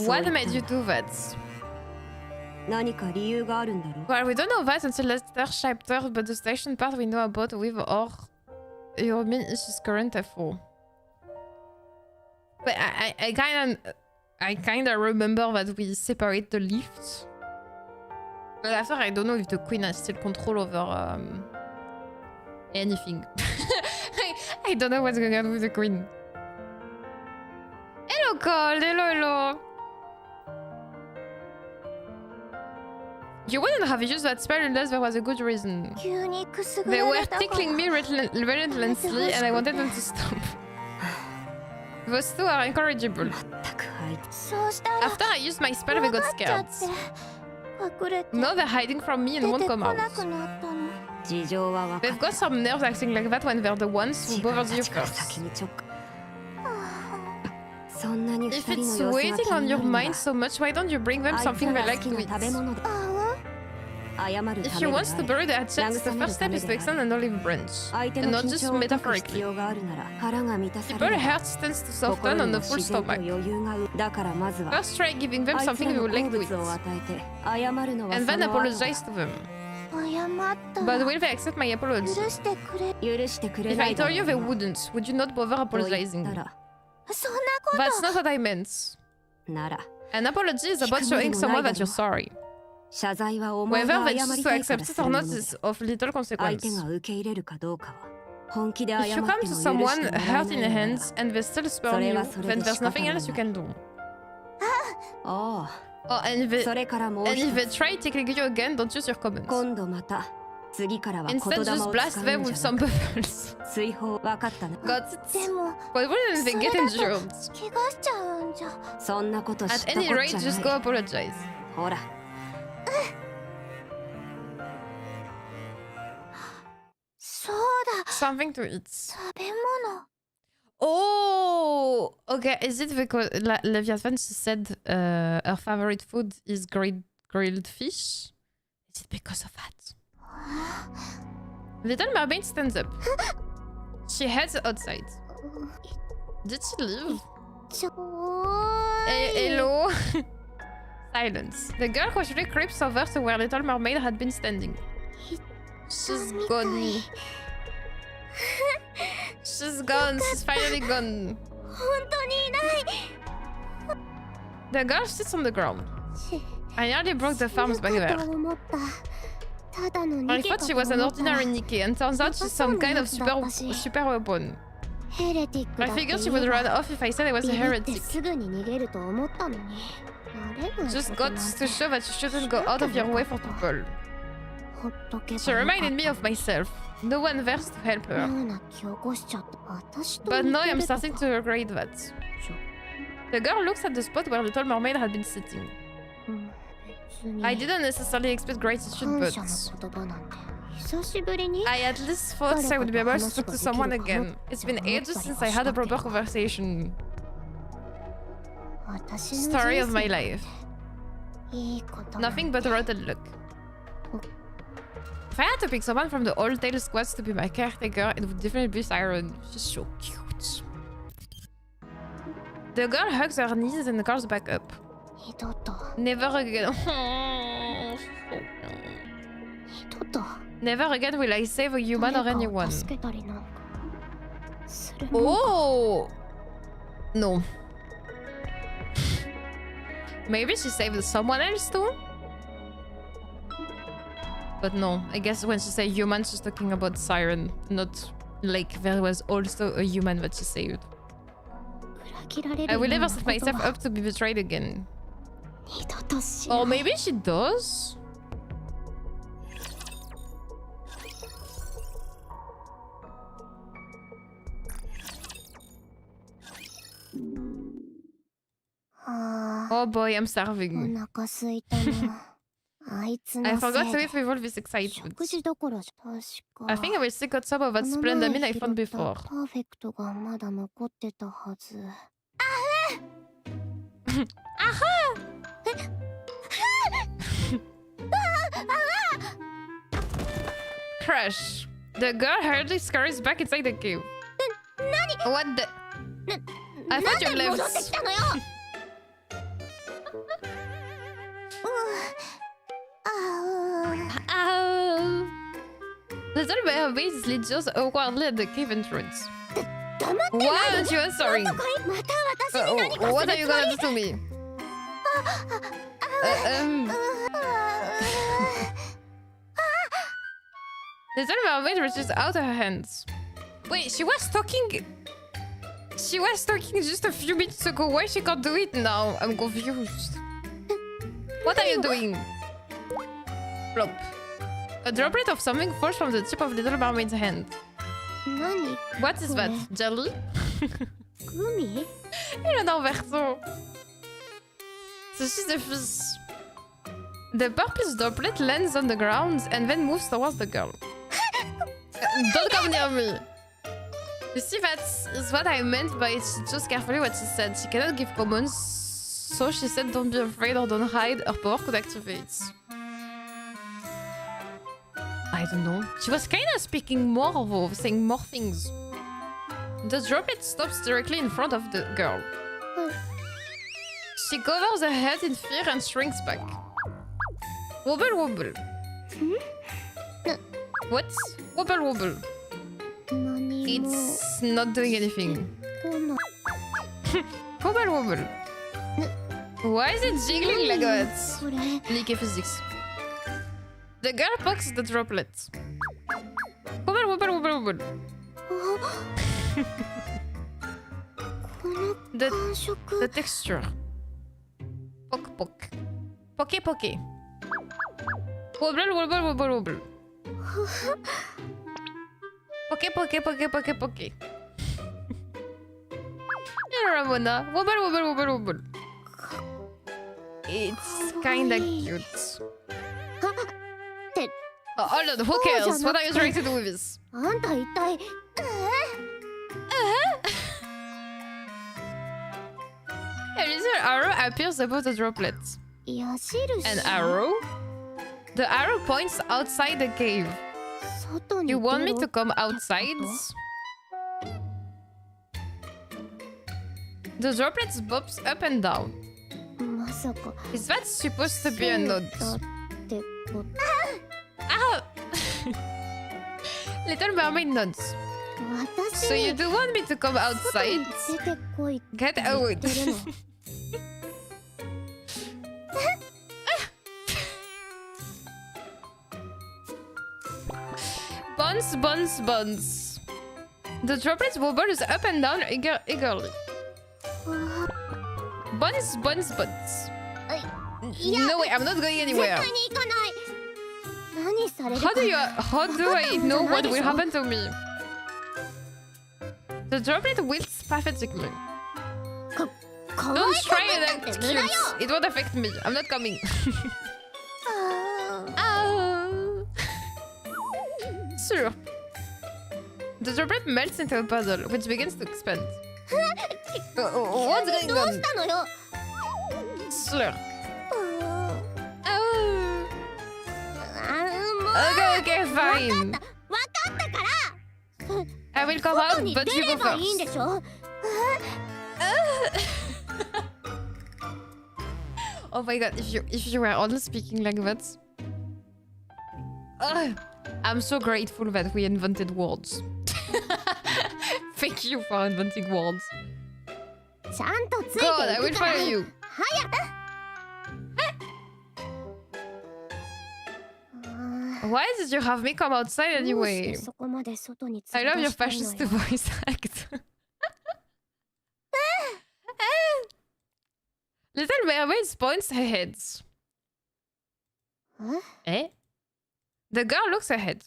What made you do that? Well, we don't know that until later chapter, but the station part we know about with or your mean is his current FO. But I kinda remember that we separate the lift. But after I don't know if the queen has still control over anything. I don't know what's going on with the queen. Hello Cold, hello. You wouldn't have used that spell unless there was a good reason. They were tickling me relentlessly and I wanted them to stop. Those two are incorrigible. After I used my spell, they got scared. Now they're hiding from me and won't come out. They've got some nerves acting like that when they're the ones who bothered you first. If it's waiting on your mind so much, why don't you bring them something they like to eat? If you want to bury the hatchets, the first step is to extend an olive branch, and not just metaphorically. People hearts tends to soften on a full stomach. First try giving them something they would like to eat, and then apologize to them. But will they accept my apology? If I told you they wouldn't, would you not bother apologizing? That's not what I meant. An apology is about showing someone that you're sorry. Whether they choose to accept it or not is of little consequence. If you come to someone hurt in the hands and they still spurn you, then there's nothing else you can do. Oh, and if they try tickling you again, don't use your comments. Instead, just blast them with some bubbles. Got it? But wouldn't they get injured? At any rate, just go apologize. Something to eat. Oh, okay. Is it because Leviathan said her favorite food is grilled fish? Is it because of that? Little Mermaid stands up. She heads outside. Did she leave? Hello? Silence. The girl cautiously creeps over to where Little Mermaid had been standing. She's gone. She's gone. She's finally gone. The girl sits on the ground. I nearly broke the farms back there. I thought she was an ordinary Nikke, and turns out she's some kind of super weapon. I figured she would run off if I said I was a heretic. Just got to show that you shouldn't go out of your way for people. She reminded me of myself. No one there to help her. But now I'm starting to regret that. The girl looks at the spot where Little Mermaid had been sitting. I didn't necessarily expect gratitude, but I at least thought I would be able to talk to someone again. It's been ages since I had a proper conversation. Story of my life. Nothing but rotten luck. If I had to pick someone from the Old Tail squads to be my caretaker, it would definitely be Siren. She's so cute. The girl hugs her knees and curls back up. Never again. Never again will I save a human or anyone. Oh! No. Maybe she saved someone else too? But no, I guess when she said human, she's talking about Siren, not like there was also a human that she saved. I will never set myself up to be betrayed again. Or maybe she does? Oh boy, I'm starving. I forgot to eat with all this excitement. I think I will stick out some of that splendamine I found before. Crush. The girl hurriedly scurries back inside the cave. What the? I thought you left. The little mermaid leads us awkwardly at the cave entrance. Why aren't you answering? What are you gonna do to me? The little mermaid reaches out her hands. Wait, she was talking. She was talking just a few minutes ago. Why she can't do it now? I'm confused. What are you doing? Plop. A droplet of something falls from the tip of Little Mermaid's hand. What is that? Jelly? Il en a ouvert tout. Ceci the fish. The purplish droplet lands on the ground and then moves towards the girl. Don't come near me. You see, that is what I meant by she chose carefully what she said. She cannot give commands, so she said don't be afraid or don't hide. Her power could activate. I don't know. She was kind of speaking more, though, saying more things. The droplet stops directly in front of the girl. She covers her head in fear and shrinks back. Wobble wobble. What? Wobble wobble. It's not doing anything. Wobble wobble. Why is it jiggling like that? Nikke physics. The girl pokes the droplet. Wobble wobble wobble wobble. The texture. Poke poke. Poke poke. Wobble wobble wobble wobble. Poke poke poke poke poke. Ramona. Wobble wobble wobble wobble. It's kinda cute. Oh, hold on, who cares? What are you trying to do with this? A little arrow appears above the droplet. An arrow? The arrow points outside the cave. You want me to come outside? The droplet bobs up and down. Is that supposed to be a nod? Ow! Little Mermaid nods. So you do want me to come outside? Get out. Buns, buns, buns. The droplet wobbles up and down eagerly. Buns, buns, buns. No way, I'm not going anywhere. How do I know what will happen to me? The droplet wilts pathetically. Don't try and act cute. It won't affect me. I'm not coming. Sure. The droplet melts into a puzzle, which begins to expand. What's going on? Slurp. Okay, fine. I will come out, but you go first. Oh my god, if you were only speaking like that. I'm so grateful that we invented words. Thank you for inventing words. God, I will follow you. Why did you have me come outside anyway? I love your fascist voice act. Little Mermaid points her head. Eh? The girl looks ahead.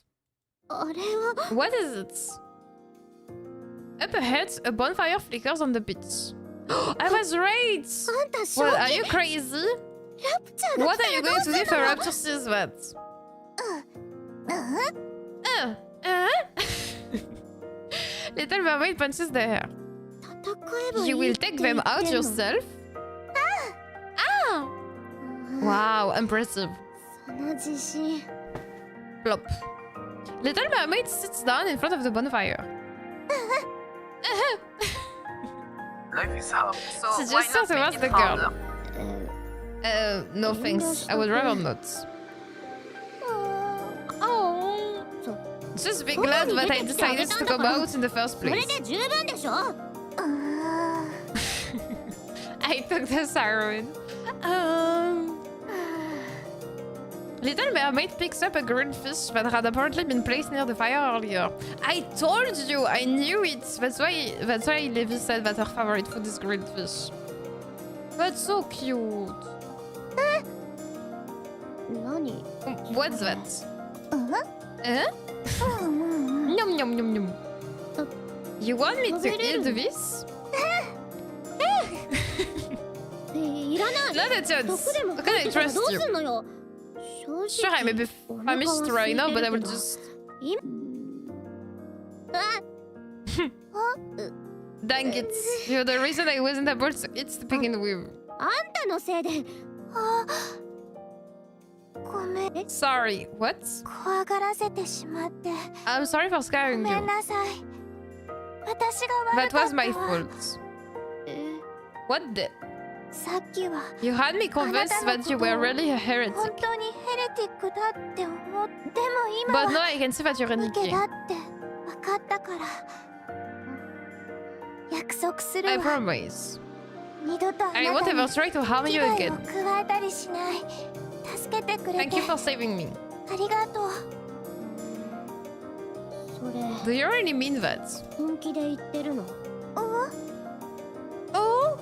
What is it? Up ahead, a bonfire flickers on the beach. I was right! Well, are you crazy? What are you going to do if a rapture sees that? Little Mermaid punches the air. You will take them out yourself? Wow, impressive. その自信 Plop. Little Mermaid sits down in front of the bonfire. Life is hard. She So why just not said to us make the it girl. harder? No thanks. I would rather not. Oh. Just be glad that I decided to come out in the first それ place. で十分でしょ I took the siren. Little Mermaid picks up a green fish that had apparently been placed near the fire earlier. I told you, I knew it. That's why Levi said that her favorite food is green fish. That's so cute. 何 What's that? Huh? Nom nom nom nom. You want me to eat this? いらない Not a 毒 chance. でも How can I 入ってたら trust どう you? すんのよ正 Sure, I may be お腹は famished right now, 空い but I て will るけど just... あ Dang it. You're the reason I wasn't able to eat to begin with. あんたのせいであごめん Sorry, what? 怖がらせてしまって I'm sorry for ご scaring めん you. なさい私が That 悪かっ was た my わ fault. え What the? さっきは You had me convinced that you were really a 本 heretic. 当にヘレティックだって思ってでも今 But は now I can see that you're a ニケ Nikke. だって分かったから約束する I わ promise. 二度とあ I な won't たに ever try to harm 危 you 害を again. 加えたりしない助けてくれ Thank て you for saving me. ありがとうそれ Do you really mean that? 本気で言ってるの Oh?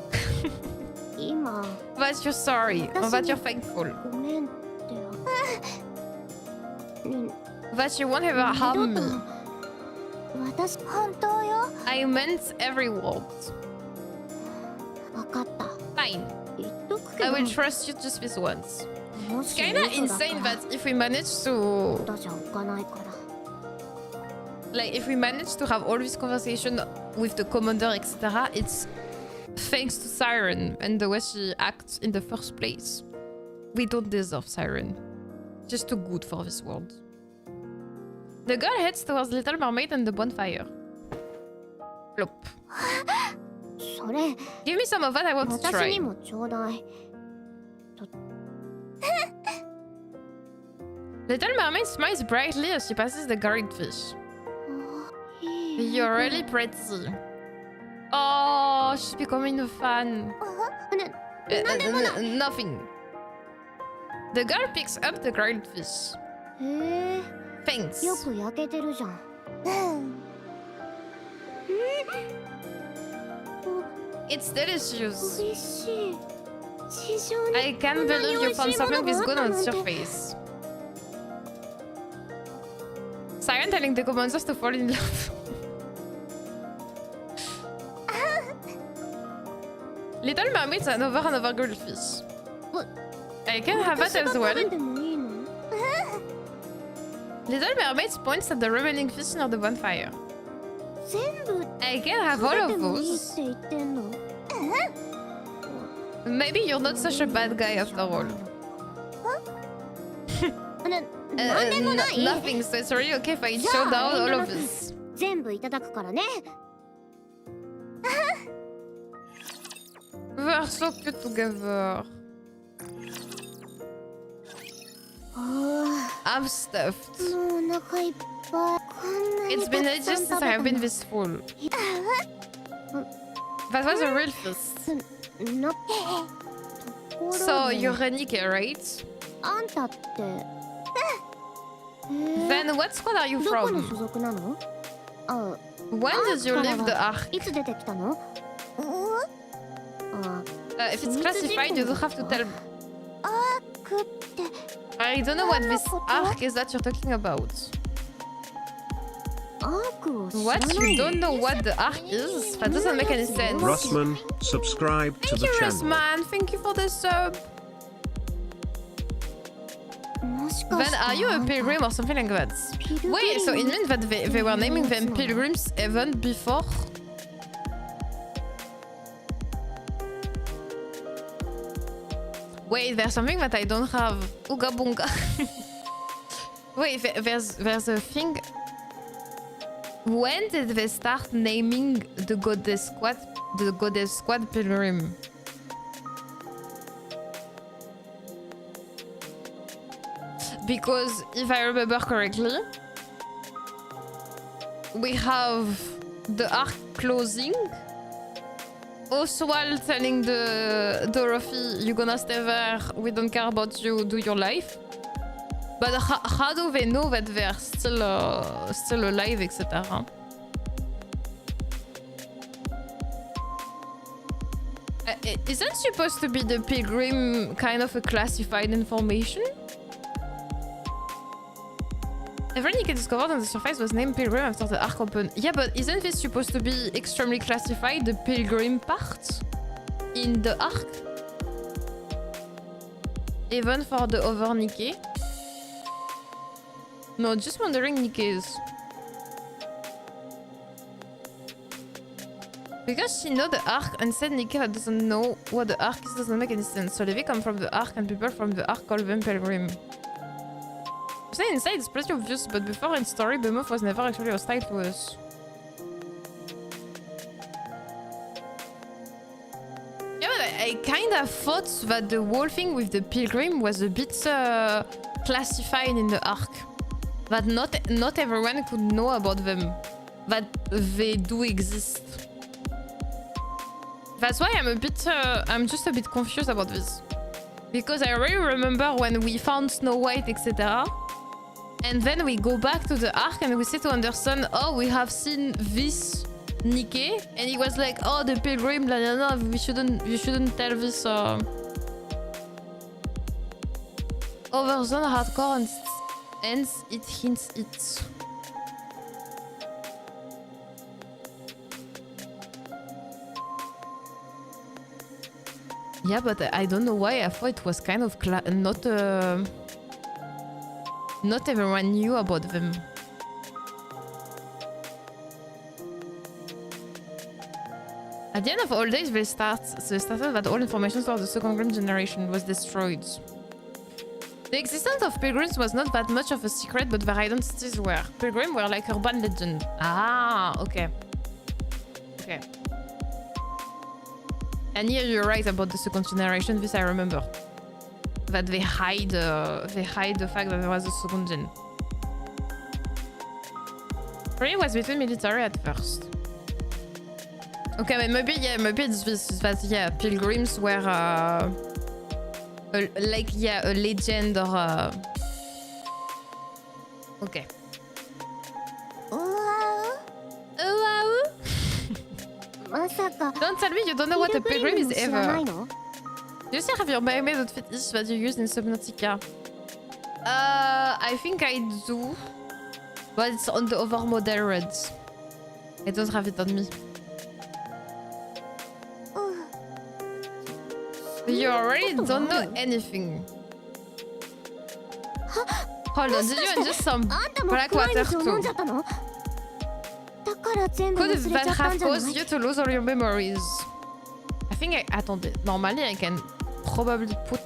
今 That you're sorry. Or that you're thankful. ごめんってね That you won't ever 二 harm 度 me. と私本当よ I meant every word. 分かった Fine. 言っとくけ I ど will trust you just this once. も It's し kinda 嘘だ insane から that if we manage to... ただじゃ置かないから Like, if we manage to have all this conversation with the commander, etc., it's thanks to Siren and the way she acts in the first place. We don't deserve Siren. Just too good for this world. The girl heads towards Little Mermaid and the bonfire. Plop. それ Give me some of that, I want to 私 try. にもちょうだい Little Mermaid smiles brightly as she passes the garlic fish. You're really pretty. Oh, she's becoming a fan. Nothing. The girl picks up the grilled fish. へえ Thanks. よく焼けてるじゃん It's delicious. 美味しい地上に I can't believe you found something this good on your face. Siren telling the commanders to fall in love. Little Mermaid's another grilled fish. I can have that as well. 私が食べてもいいの Little Mermaid points at the remaining fish near the bonfire. 全部 I can have 食 all べて of もいいっ those. て言ってんの Maybe you're not such a bad guy after all. なんでもない Nothing, so it's really okay if I show down all of this. 全部いただくからね We're so cute together. I'm stuffed. もうお腹いっぱいこんなに It's た been くさ ages ん since 食 I べ have た been の this full. That was a real feast. なところで So, you're a Nikke, right? あんたってThen what squad are you どこの from? 所属なのあ When did you leave the arc? いつ出てきたのあ If it's classified, you don't have to tell me. くって I don't know what this arc is that you're talking about. アークを知ら What? ない You don't know what the arc is? That doesn't make any sense. Rossman, subscribe to Thank the you, channel. Rossman. Thank you for the sub. もしか Then して are you a pilgrim or something like that? Wait, so it means that they were naming them pilgrims even before? Wait, there's something that I don't have. Ooga boonga. Wait, there's a thing. When did they start naming the goddess squad pilgrim? Because if I remember correctly, we have the arc closing. Oswald telling the Dorothy, "You're gonna stay there. We don't care about you. Do your life." But how do they know that they're still alive, etc.? Isn't supposed to be the pilgrim kind of a classified information? Every Nikke discovered on the surface was named Pilgrim after the arc open. Yeah, but isn't this supposed to be extremely classified, the Pilgrim part in the arc? Even for the other Nikke? No, just wondering Nikke's. Because she know the arc and said Nikke that doesn't know what the arc is doesn't make any sense. So they come from the arc and people from the arc call them Pilgrim. Inside it's pretty obvious, but before in story, Behemoth was never actually hostile to us. Yeah, but I kind of thought that the whole thing with the pilgrim was a bit classified in the arc. That not everyone could know about them. That they do exist. That's why I'm just a bit confused about this. Because I really remember when we found Snow White, etc. And then we go back to the arc and we say to Anderson, "Oh, we have seen this Nikke," and he was like, "Oh, the pilgrim, blah blah blah. You shouldn't tell this." Overzone hardcore and ends it hints it. Yeah, but I don't know why I thought it was kind of not everyone knew about them. At the end of all days, they started that all information for the second Grim generation was destroyed. The existence of pilgrims was not that much of a secret, but their identities were. Pilgrims were like urban legend. Ah, okay. Okay. And here you're right about the second generation, this I remember. That they hide the fact that there was a second gen. Three was between military at first. Okay, but maybe it's this that pilgrims were a legend or okay. Don't tell me you don't know what a pilgrim is ever. Do you still have your mermaid outfit that you use in Subnautica? I think I do. But it's on the other moderators. I don't have it on me. You already don't know anything. Hold on, did you ingest some black water too? Could that have caused you to lose all your memories? I think attendez, normally I can probably put...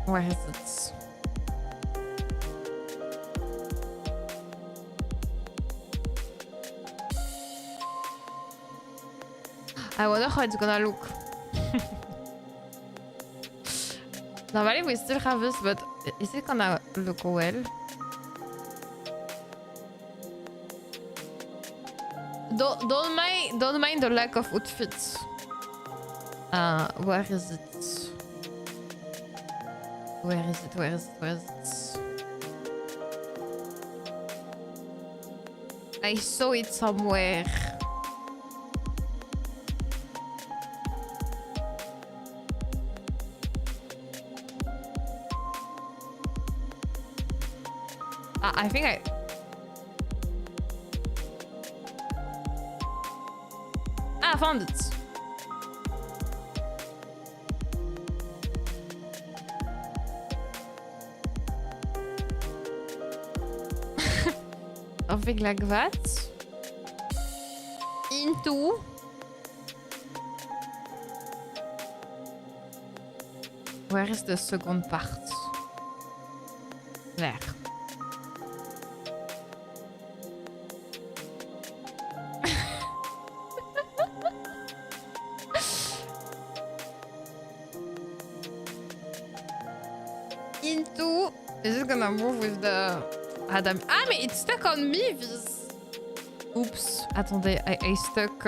Where is it? I wonder how it's gonna look. Normally we still have this, but is it gonna look well? Don't mind the lack of outfits. Where is it? Where is it? I saw it somewhere. I think I found it. something like that. Into... Where is the second part? There. Into... Is it gonna move with the... Adam? Ah, mais it's stuck on me, this... Oops. Attendez, I stuck...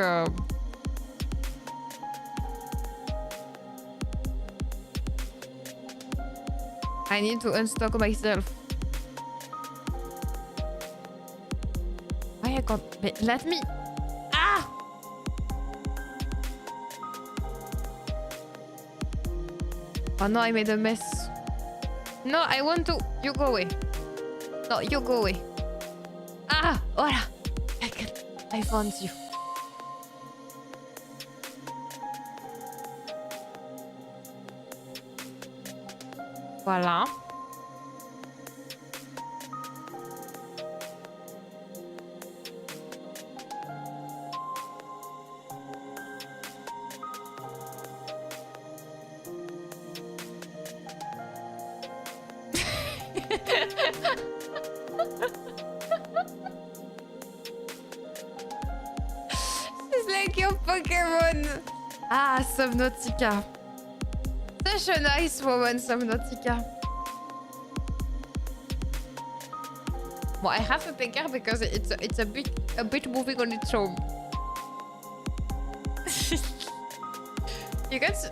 I need to unstuck myself. Why I can't... Wait, let me... Ah! Oh no, I made a mess. No, I want to... You go away. No, you go away. Ah! Voilà! I found you. Voilà. It's like your Pokémon. Ah, Subnautica. Such a nice woman, Subnautica. Well, I have to take care because it's a bit moving on its own. You guys,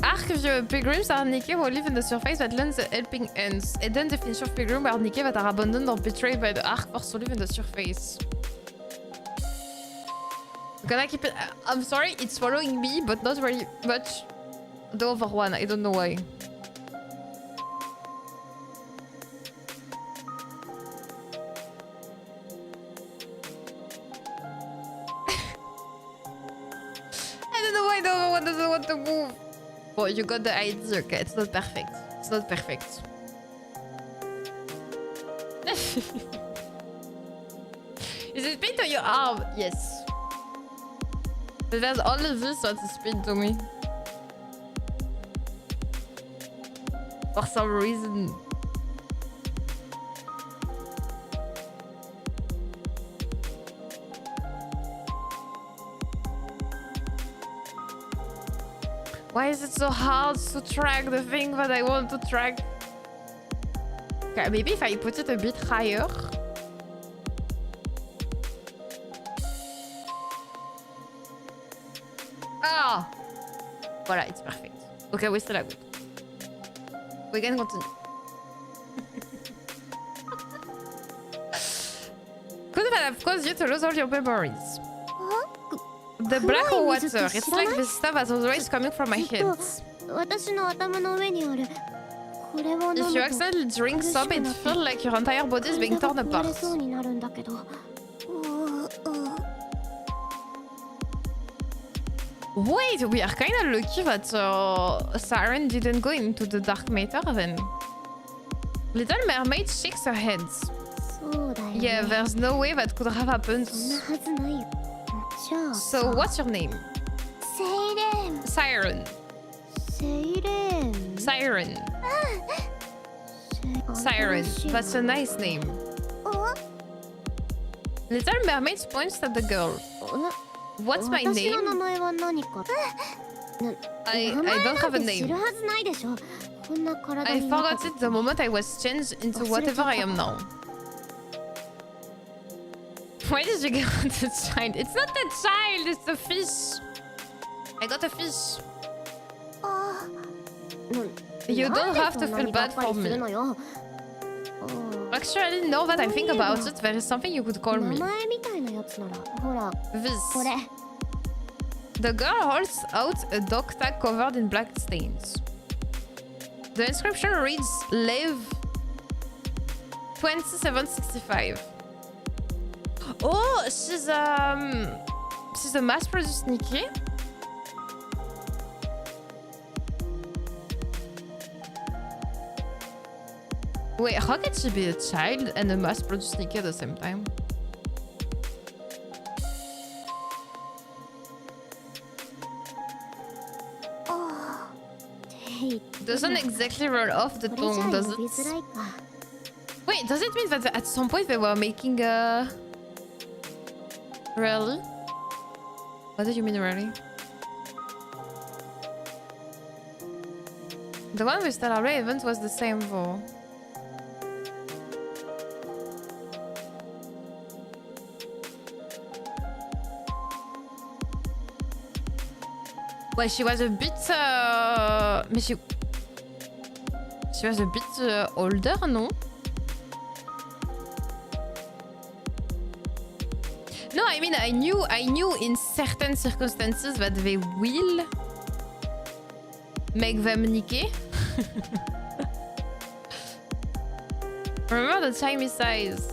Arc vieux pilgrims are Nikke who live in the surface but lends the helping hands. Et then definition of pilgrim are Nikke that are abandoned or betrayed by the Arc forced to live in the surface. Gonna keep it. I'm sorry, it's following me, but not very much. The other one, I don't know why. I don't know why the other one doesn't want to move. Well, you got the idea, okay? It's not perfect. It's not perfect. Is it pinned to your arm? Yes. But there's only this that is pinned to me. For some reason. Why is it so hard to track the thing that I want to track? Okay, maybe if I put it a bit higher. Ah! Voilà, it's perfect. Okay, we're still good. We can continue. Could have caused you to lose all your memories. The black water, it's like this stuff that's always coming from my hands. If you accidentally drink some, it feels like your entire body is being torn apart. Wait, we are kind of lucky that Siren didn't go into the dark matter then. Little Mermaid shakes her head. Yeah, there's no way that could have happened. So, what's your name? Siren. Siren. Siren. That's a nice name. Little Mermaid points at the girl. What's my name? I don't have a name. I forgot it the moment I was changed into whatever I am now. Why did you get the child? It's not the child, it's the fish. I got a fish. You don't have to feel bad for me. Actually, now that I think about it, there is something you could call me. This. The girl holds out a dog tag covered in black stains. The inscription reads, Live 2765. Oh, she's a mass-produced Nikke. Wait, how can she be a child and a mass-produced Nikke at the same time? Doesn't exactly roll off the tongue, does it? Wait, does it mean that at some point they were making a... Really? What did you mean really? The one with Stellar Ravens was the same though. Well, she was a bit... but she was a bit older, no? No, I mean, I knew in certain circumstances that they will make them Nikke. Remember the tiny size?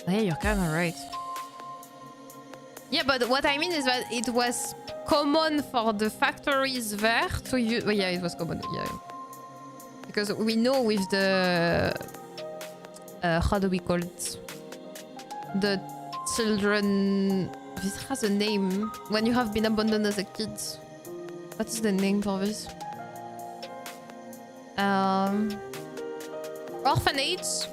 Yeah, you're kind of right. Yeah, but what I mean is that it was common for the factories there to use... Well, yeah, it was common, yeah. Because we know with the... how do we call it? The children... This has a name. When you have been abandoned as a kid. What is the name for this? Orphanage.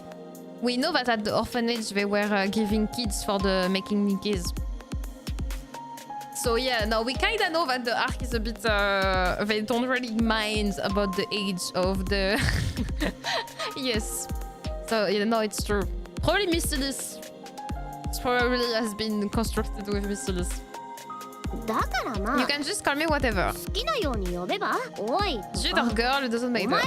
We know that at the orphanage they were giving kids for the making Nikkes. So yeah, now we kinda know that the arc is a bit... they don't really mind about the age of the... Yes. So yeah, no, it's true. Probably Missilis. It probably has been constructed with Missilis. You can just call me whatever. Dude or girl, it doesn't matter.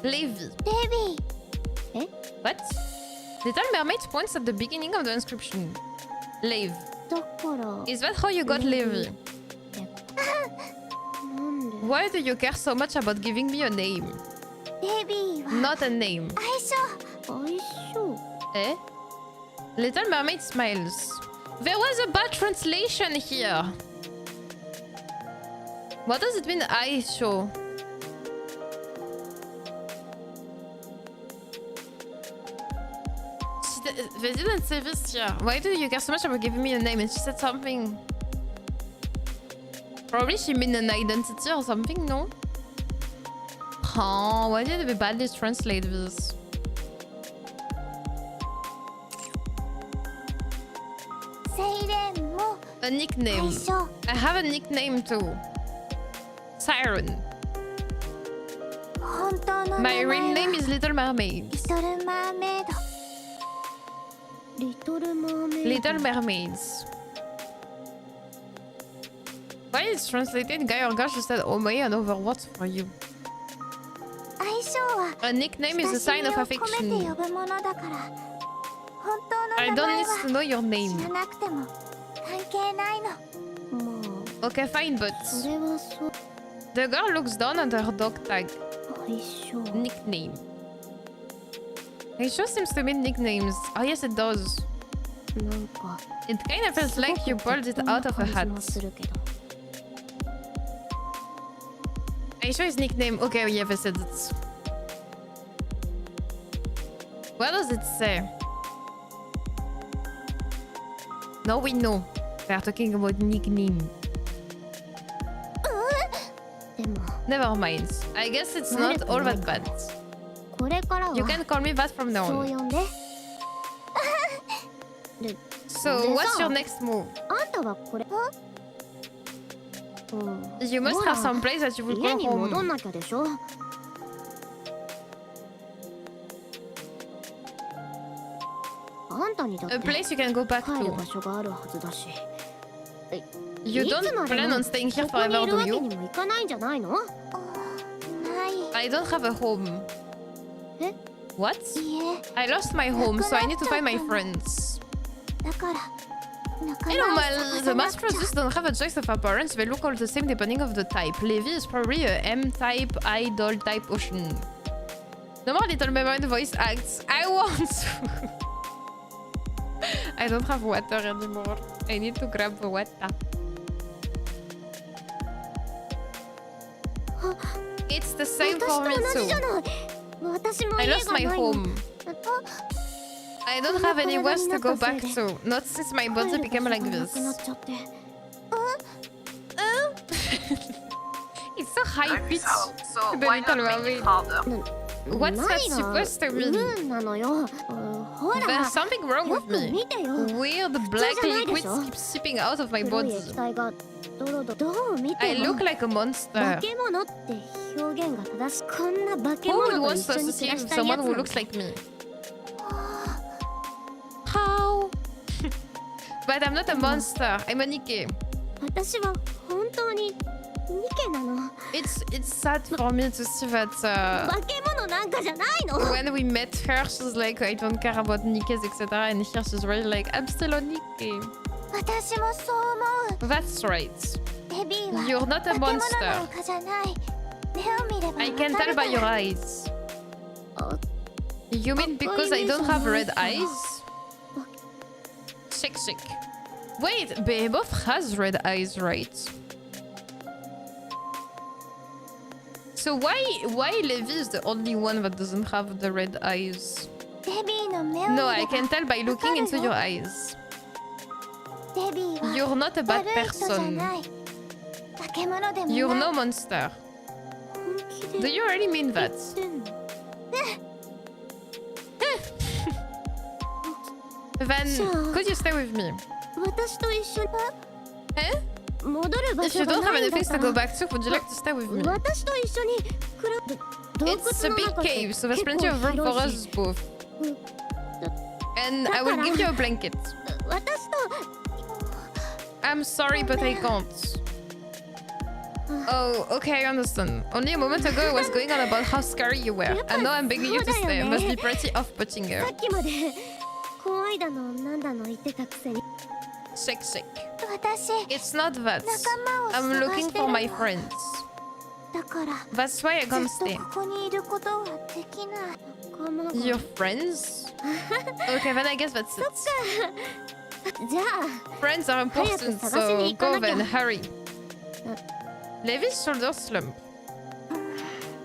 Levi. Eh? What? Little Mermaid points at the beginning of the inscription. Lev. Is that how you got Levi? Why do you care so much about giving me a name? Not a name. Eh? Little Mermaid smiles. There was a bad translation here. What does it mean, I show? They didn't say this here. Why do you care so much about giving me a name? And she said something. Probably she meant an identity or something, no? Oh, why did they badly translate this? A nickname. I have a nickname too. Siren. My real name is Little Mermaid. Little Mermaids. Why is translated guy or girl? She said oh my and over what for you? A nickname is a sign of affection. I don't need to know your name. Okay, fine, but the girl looks down at her dog tag. Nickname. It sure seems to mean nicknames. Oh yes, it does. It kind of feels like you pulled it out of a hat. Are you sure it's nickname? Okay, yeah, I said it. What does it say? Now we know. They are talking about nickname. Never mind. I guess it's not all that bad. You can call me that from now on. So, what's your next move? You must have some place that you will go home. A place you can go back to. You don't plan on staying here forever, do you? I don't have a home. What? I lost my home, so I need to find my friends. You know, well, the Masters just don't have a choice of appearance. They look all the same depending on the type. Levi is probably a M-type, idol-type ocean. No more Little Mermaid voice acts. I want to. I don't have water anymore. I need to grab the water. It's the same for me 私と同じじゃ too. ない。私も I 家 lost が my ないの。 home. I don't have any west to go back to. Not since my body became like this. It's so high Life is pitch. hard, so The why little not make Maid. it harder? What's that supposed to mean? 運なのよ。ほら、 There's something wrong よ with く me. 見てよ。 Weird black 普通じゃないでし liquids ょ keep seeping out of my 黒い body. 液体がドロドロ。どう見 I ても look like a 化 monster. け物って表現が正しい。こんな化け Who would 物と want 一 to 緒に暮ら associate したい with や someone つ who なん looks て。 like me? How? But I'm not a monster. I'm a Nikke. 私は本当にニケなの。 It's sad for me to see that 化け物なんかじゃないの。 when we met her, she's like, I don't care about Nikkes, etc. And here she's really like, I'm still a Nikke. 私もそう思う。 That's right. デビーは You're not a 化け物 monster. なんかじゃない。目を見れば I わ can か tell る by か your ら。 eyes. あ You mean because I don't have red eyes? Shake, shake. Wait, Behemoth has red eyes, right? So why Levi is the only one that doesn't have the red eyes? デビーの目を No, 見 I れば can tell by looking into your eyes. デビーは You're not a bad 悪い人じゃ person. ない。化け物でも You're ない。 no monster. 本気 Do で you really mean 言 that? ってんの。 Then, Sure. could you stay with me? 私と一緒に Eh? 戻る場 If 所 you が don't な have いんだ anything か to go ら。 back to, would you like to stay with me? 私と一緒に洞 It's 窟 a の big 中って cave, so there's 結 plenty 構 of room for 広い us し。 both. うん And I will give you a blanket. 私と I'm sorry, but I can't. Oh, okay, I understand. Only a moment ago I was going on about how scary you were. And now I'm begging you to stay. It must be pretty off-putting here. さっきまで怖いだのなんだの言ってたくせに。 Shake, shake. 私 It's not that. 仲間を I'm 探 looking して for る my の。 friends. だから That's why I ず can't っと stay. ここにいることはできない。仲間が Your friends? Okay, then I guess that's it. じゃあ Friends are important, so go then, hurry. Levi's shoulders slump.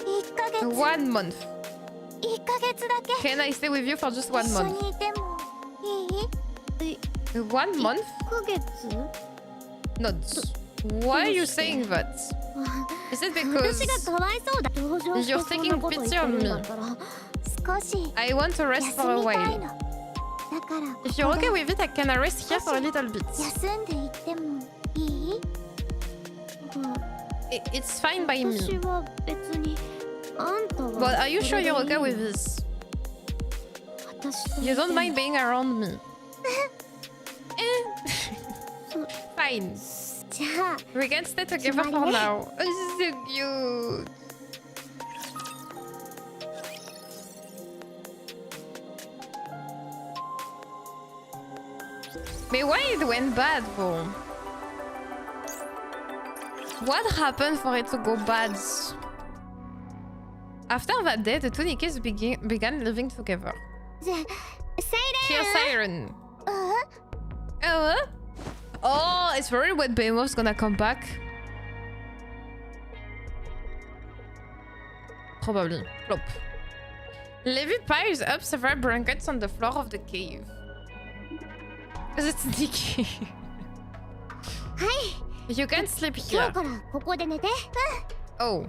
1ヶ月 1 month. 1ヶ月だけ Can I stay with you for just 1一緒 month? にいてもいい 1 month? 1ヶ月 Nods. Why are you saying that? Is it because 私がかわいそうだ同情して You're そん taking なこと言ってるんだから少し I want to rest 休 for a みたい while? のだから If you're okay with it, I can rest here for a little bit. 休んでいってもいい It's fine by 私 me. は別にあんたは But are you sure you're okay with this? 私と You don't mind いて being around me? So- Fine. もじゃあ We can stay together for now. Oh, this is so cute. But why it went bad though? What happened for it to go bad? After that day, the two Nikkes began living together. じゃあ Here, セイレ Siren. ン Oh, it's worried when Behemoth's gonna come back. Probably. Plop. Levi piles up several blankets on the floor of the cave. Because it's Nikke. はい You can sleep 今 here. 日からここで寝て Oh.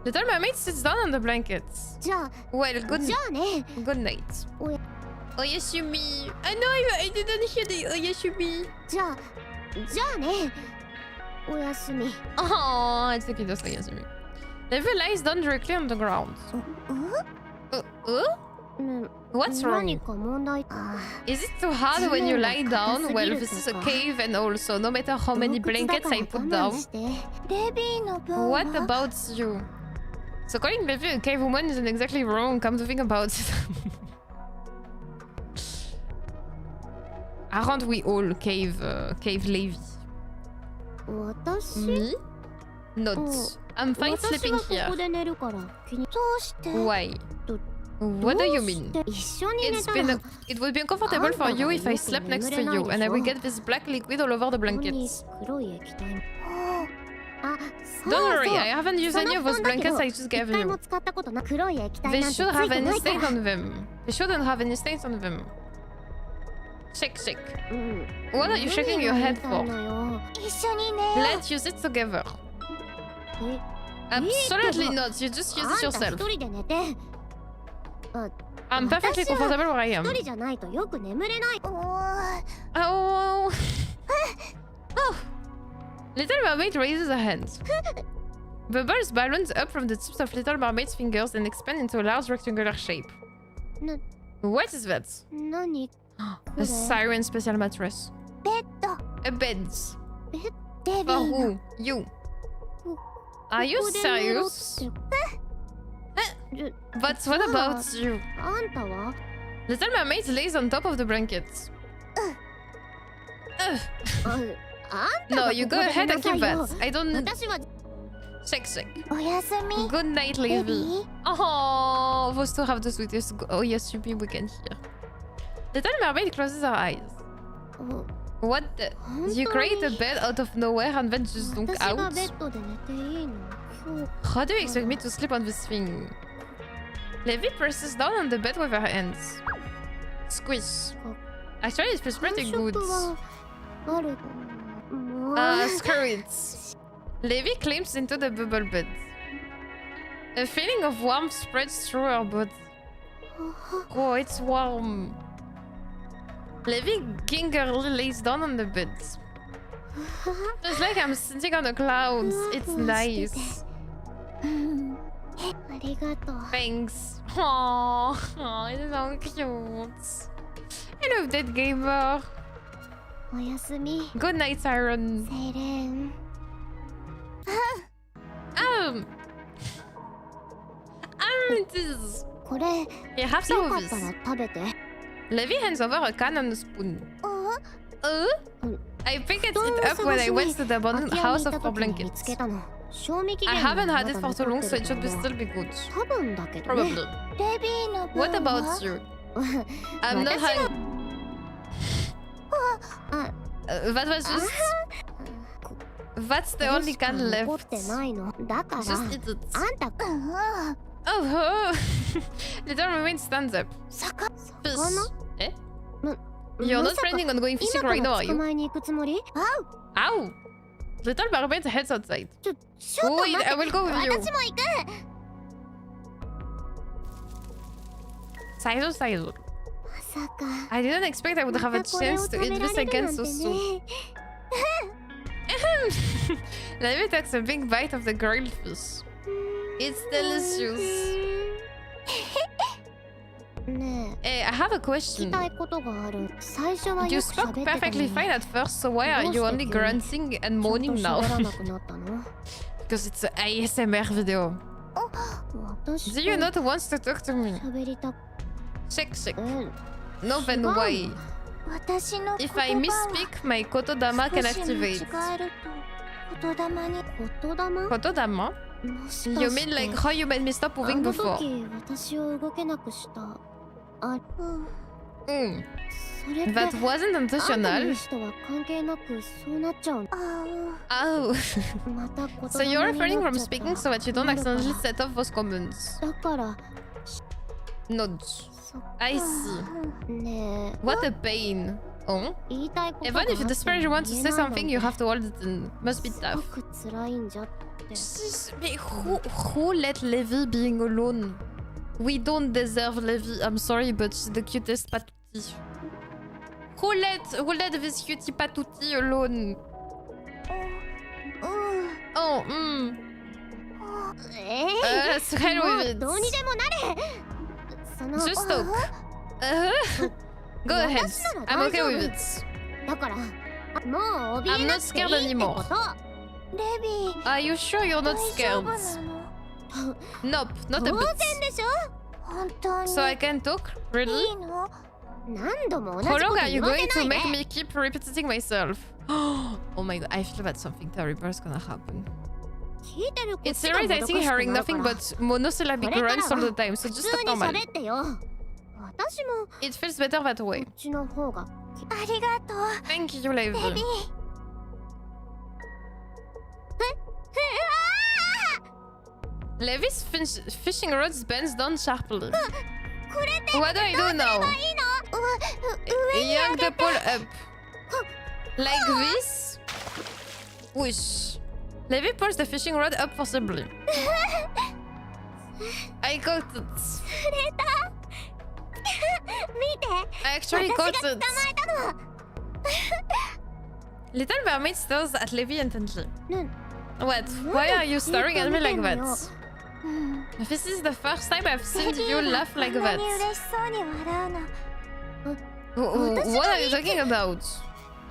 Little mermaid sits down on the blankets. じゃあ Well, good じゃあね night. おや Oyasumi. I know I didn't hear the Oyasumi. じゃあねおやすみ Oh, it's the cutest Oyasumi. Levi lies down directly on the ground. うん What's 何 wrong? か問題あ Is it too hard when you lie down? Well, this is a cave and also no matter how many blankets I put down. デビーの分 What は about you? So calling Levi a cave woman isn't exactly wrong, come to think about it. Aren't we all cave Levi? 私 Me? Not. I'm fine 私 sleeping はここ here. で寝るから気にどうして Why? ど What do you どうし mean? て一緒に寝 It's た been ら it would be uncomfortable for you if I slept next to you and I would get this black liquid all over the ここに blankets. 黒い液体 Don't worry, I haven't used any of those blankets I just gave you. They should have any stains on them. They shouldn't have any stains on them. Shake. What are you shaking your head for? Let's use it together. Absolutely not. You just use it yourself. I'm perfectly comfortable where I am. Oh. Oh. Little Mermaid raises a hand. Bubbles balloons up from the tips of Little Mermaid's fingers and expand into a large rectangular shape. What is that? A Siren special mattress. A bed. For who? You. Are you serious? But what about you? Little Mermaid lays on top of the blankets. No, you go ahead and keep that. I don't... Shake. Good night, Levi. Oh, those two have the sweetest... Oh, yes, we can hear. Little Mermaid closes her eyes. What the... Did you create a bed out of nowhere and then just dunk out? How do you expect me to sleep on this thing? Levi presses down on the bed with her hands. Squish. Actually, it feels pretty good. Screw it. Levi climbs into the bubble bed. A feeling of warmth spreads through her body. Oh, it's warm. Levi gingerly lays down on the bed. It's like I'm sitting on the clouds. It's nice. Thanks. Aww, it's so cute. I love that gamer. Good night, Siren. This. Here, have some of this. Levi hands over a can and a spoon. I picked it up when I went to the abandoned house of our blankets. I haven't had it for so long, so it should still be good. Probably. What about you? I'm not hungry. That was just... That's the only can left. Just eat it. Oh! Little Mermaid stands up. Fish. Eh? You're not planning on going fishing right now, are you? Ow! Little Mermaid heads outside. Wait, I will go with you. Saizo. I didn't expect I would have a chance to eat this again so soon. Levi takes a big bite of the grilled fish. It's delicious. Hey, I have a question. You spoke perfectly fine at first, so why are you only grunting and moaning now? Because it's an ASMR video. Do you not want to talk to me? Shake. No, then why? If I misspeak, my Kotodama can activate. Kotodama? You mean like how you made me stop moving before? That wasn't intentional. Oh. So you're refraining from speaking so that you don't accidentally set off those comments. Nods. I see. What a pain. Oh? Even if you desperately want to say something, you have to hold it in. Must be tough. Who let Levi being alone? We don't deserve Levi. I'm sorry, but she's the cutest patootie. Who let this cutie patootie alone? Hell with it. Just talk. Go ahead. I'm okay with it. I'm not scared anymore. Are you sure you're not scared? Nope, not a bit. So I can talk? Really? How long are you going to make me keep repeating myself? Oh my god, I feel that something terrible is gonna happen. It's irritating hearing nothing but monosyllabic grunts all the time, so just talk normal. It feels better that way. Thank you, Levi. Levy's fishing rods bends down sharply. What do I do now? Yank the pole up. Like this? Whoosh. Levy pulls the fishing rod up forcibly. I caught it. I actually caught it. Little mermaid stares at Levy intently. What? Why are you staring at me like that? This is the first time I've seen you laugh like that. What are you talking about?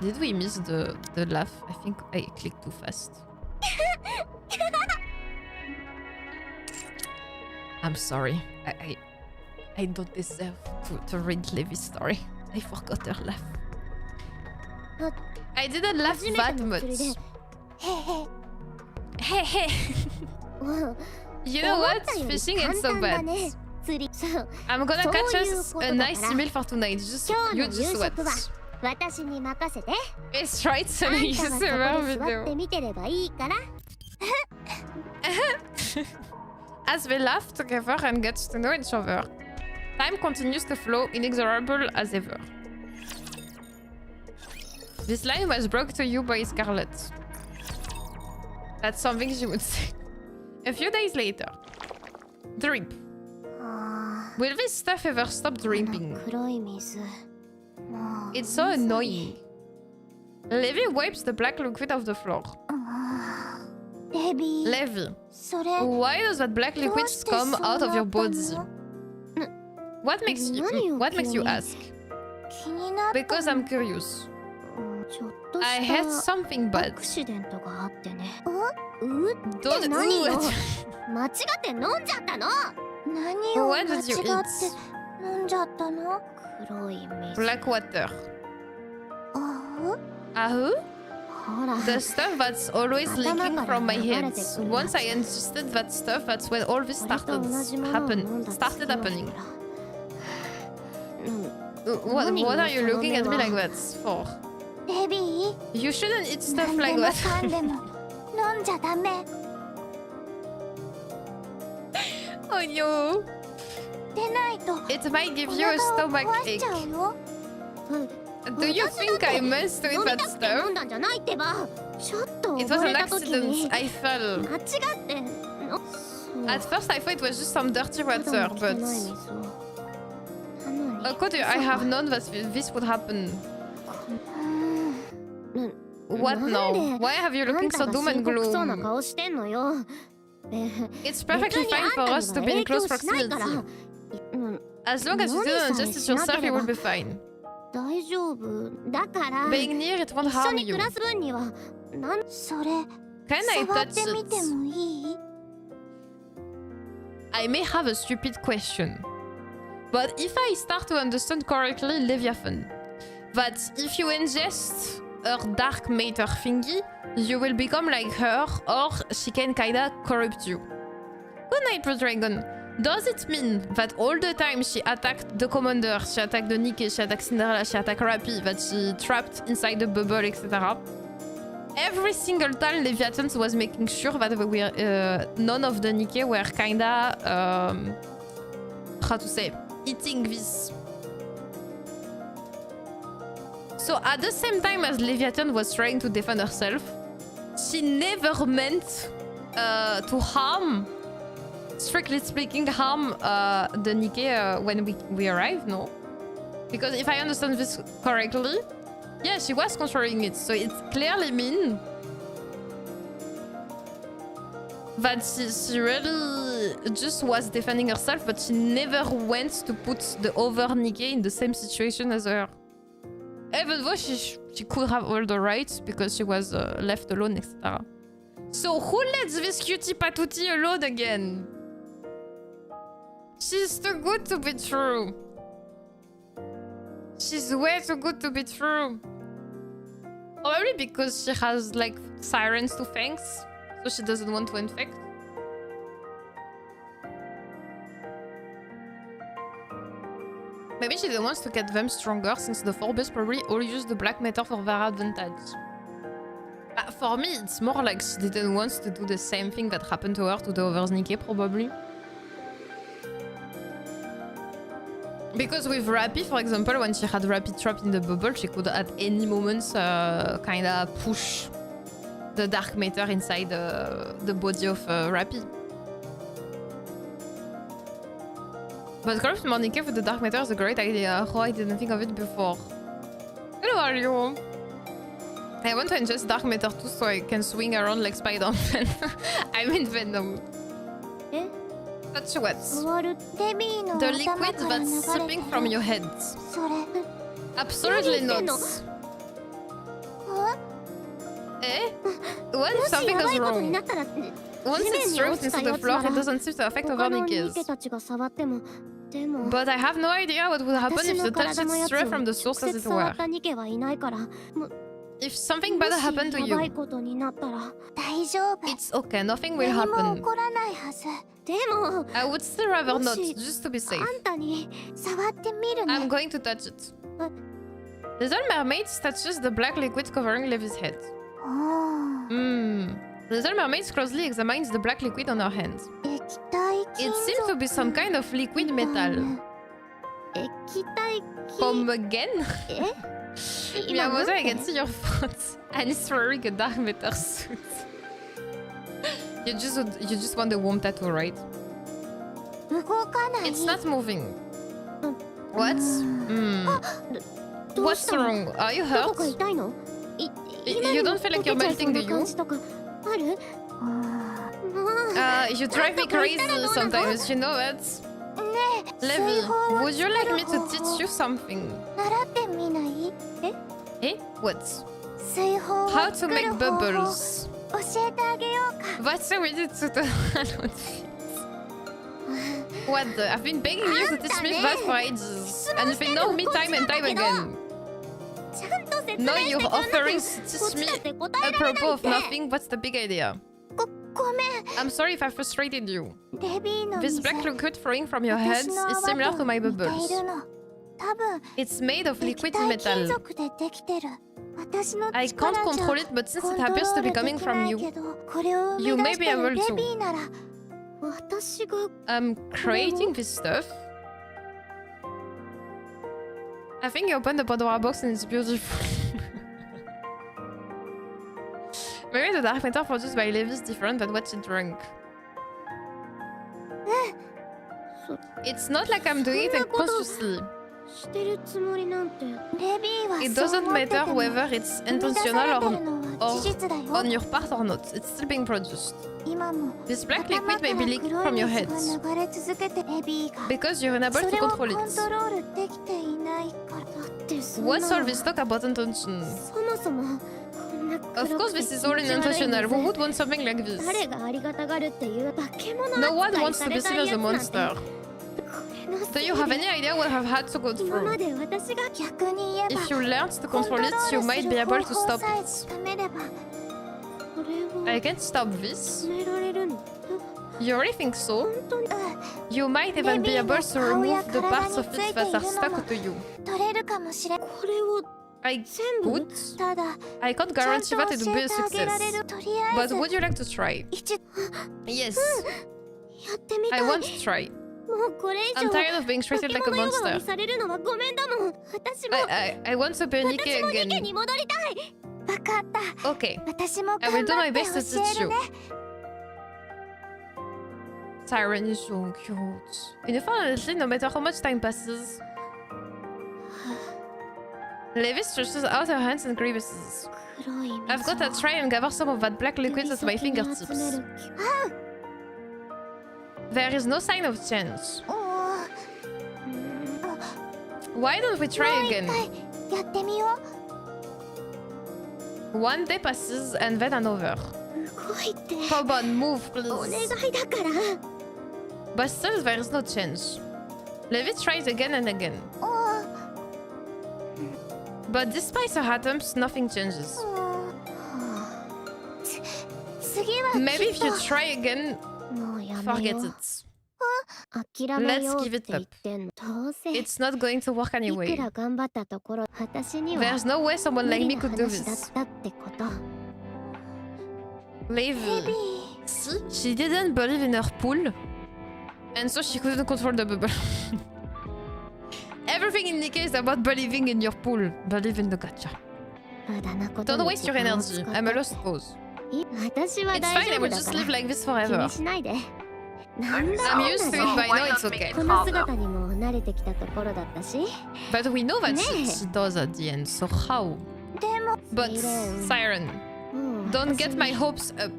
Did we miss the laugh? I think I clicked too fast. I'm sorry. I don't deserve to read Levy's story. I forgot her laugh. I didn't laugh that much. Hey. You know what? Fishing ain't so bad. I'm gonna catch us a nice meal for tonight. You just watch. It's right, so you video. As we laugh together and get to know each other, time continues to flow inexorable as ever. This line was brought to you by Scarlett. That's something she would say. A few days later. Drip. Will this stuff ever stop dripping? It's so annoying. Levy wipes the black liquid off the floor. Levy, why does that black liquid come out of your body? What makes you ask? Because I'm curious. I had something bad. Don't do it. What did you eat? Black water. The stuff that's always leaking from my head. Once I ingested that stuff, that's when all this started happening. What are you looking at me like that for? You shouldn't eat stuff like that. Oh no. It might give you a stomach ache. Do you think I must eat that stuff? It was an accident. I fell. At first I thought it was just some dirty water, but... How could I have known that this would happen? What now? Why have you looking so doom and gloom? It's perfectly fine for us to be in close proximity. As long as you didn't ingest it yourself, you will be fine. Being near it won't harm you. Can I touch it? I may have a stupid question. But if I start to understand correctly Leviathan, that if you ingest her dark matter thingy, you will become like her, or she can kinda corrupt you. Good night, Blue Dragon. Does it mean that all the time she attacked the commander, she attacked the Nikke, she attacked Cinderella, she attacked Rappy, that she trapped inside the bubble, etc. Every single time Leviathan was making sure that we none of the Nikke were kinda... how to say? Eating this. So at the same time as Leviathan was trying to defend herself, she never meant to harm, strictly speaking, harm the Nikke when we arrived, no? Because if I understand this correctly, yeah, she was controlling it, so it clearly means that she really just was defending herself, but she never went to put the other Nikke in the same situation as her. Even though she could have all the rights because she was left alone, etc. So who lets this cutie patootie alone again? She's too good to be true. She's way too good to be true. Probably because she has like sirens to thanks, so she doesn't want to infect. Maybe she wants to get them stronger since the Forbes probably all use the black matter for their advantage. For me, it's more like she didn't want to do the same thing that happened to her to the others Nikke, probably. Because with Rappy, for example, when she had Rappy trapped in the bubble, she could at any moment kinda push the dark matter inside the body of Rappy. But corrupt Nikke with the dark matter is a great idea. Oh, I didn't think of it before. Hello, are you? I want to ingest dark matter too so I can swing around like Spider-Man. I mean Venom. Eh? Touch what? 終わるデビーの The 頭 liquid から流 that's れて sipping from your head. それ Absolutely What? not. あ Eh? What も if し something やば goes いことに wrong? なったら Once 地面 it's に dripped 落ち into た the やつ floor, な it ら doesn't seem to affect 他 other の Nikkes. ニケたちが触ってもでも But I have no idea what would happen if 私 you の touch 体 it のやつ straight を from the 直 source as 接 it 触 were. ったニケはいないからも If something も bad し happened to やばい you, ことになったら大丈夫 it's okay, nothing will 何も happen. 起こらないはずでも I would still rather not, Moshi- just to be あ safe. んたに触ってみるね I'm going to touch it. Uh. Little Mermaid touches the black liquid covering Levy's head. おー Hmm. Little Mermaid closely examines the black liquid on her hand. 液体金 It seems to be some kind of liquid metal. 液体 Come again? え今の Miyamoto, I can see your front. And it's wearing a dark matter suit. You just want the warm tattoo, right? 動かない It's not moving. Um, What? Hmm. どうし What's たの wrong? Are you どこか hurt? 痛いのい You don't feel like you're melting, do 溶けちゃいそうな感 you? じとかあるあもう You drive me crazy sometimes, you know that? ーねえ Levy, 水泡を would you like me 作る to 方 teach 法 you something? 習ってみない Eh? What? 水泡を How to 作る make 方法 bubbles. 教えてあげようか What's so weird to the What the? I've been begging you to teach me that for ages. And you've ignored me time and time again. ちゃんと説明 No, して you're くんな offering きゃ to こっ teach ち me だって答えられ apropos ないっ of て nothing. What's the big idea? ごめん I'm sorry if I frustrated you. デビーの This 水 black liquid flowing from your heads 私の is 泡 similar to と my 似てい bubbles. るの多分 It's made of 液 liquid 体金 metal. 属でできてる私の I 力 can't じゃ control it, but since コン it トロ appears to ー be ルで coming き from ない you, けどこれを生 you み出 may し be てる able デ to. ビーなら私が Creating this stuff. I think you opened the Pandora box and it's beautiful. Maybe the dark matter produced by Levi is different than what she drank. It's not like I'm doing it consciously. してるつもりなんてデビーは It そう doesn't 思ってて matter も whether it's 生み出され intentional て or るのは事実だよ on your part or not. It's still being produced. 今も This black 頭 liquid か may ら be leaked 黒 from い your 水 heads が流れ続けてデビーが because you're unable そ to れを control コン it. トロールできていないからだってそんな What's all this talk about intention? そもそもこんな Of 黒 course, くて this is all 気持ち悪い intentional. 水 Who would want something like this? 誰がありがたがるっていう化け物 No one 扱い wants さ to be れた seen い as や a つなんて monster. これの Do せい you で have any idea what I've had to go 今 through? まで私が逆に言えば If you learned to コント control ロ it, ー you ル might す be る able 方 to 法 stop さえ it. つかめればこれを I can't stop this. 止められるの You really think so? 本当に You might even be able to remove the parts of it that are stuck to you. 取れるかもしれんこれを I 全部 could. ただ I can't ちゃん guarantee と that it 教 will be え a てあげられ success. るとりあえ But ず would you like to try? 一 Yes, やってみた I い want to try. もうこれ以 I'm 上 tired of being 化 treated け like a 物呼ばわり monster. されるのはごめんだもん私も I want to be a 私 Nikke もニケ again. に戻りたいわかった Okay, 私も I 頑 will do 張 my って best to 教 teach える you. ね Siren is so cute. Unfortunately, no matter how much time passes, Levi stretches out her hands and crevices. 黒い I've got to try and gather some of that black liquid at my fingertips. There is no sign of change. おー Why don't we も try う一 again? 回やってみよう One day passes and then another. 動いて Come on, move, お願 please. いだから But still, there is no change. Levi tries again and again. おー But despite her attempts, nothing changes. 次は Maybe き if っ you と try again, もうやめ forget よう it. 諦めよう Let's っ give て it 言 up. ってんのどうせ It's not going to work いく anyway. ら頑張ったところ私には There's no way someone 無 like 理 me な could do 話だっ this. たってこと Leave. See, she didn't believe in her pool, and so she couldn't control the bubble. Everything in Nikke is about believing in your pool. Believe in the gacha. Don't waste your energy. I'm a lost cause. It's fine, I will just live like this forever. I'm used to it by now, it's okay. But we know that she does at the end, so how? But, Siren, don't get my hopes up.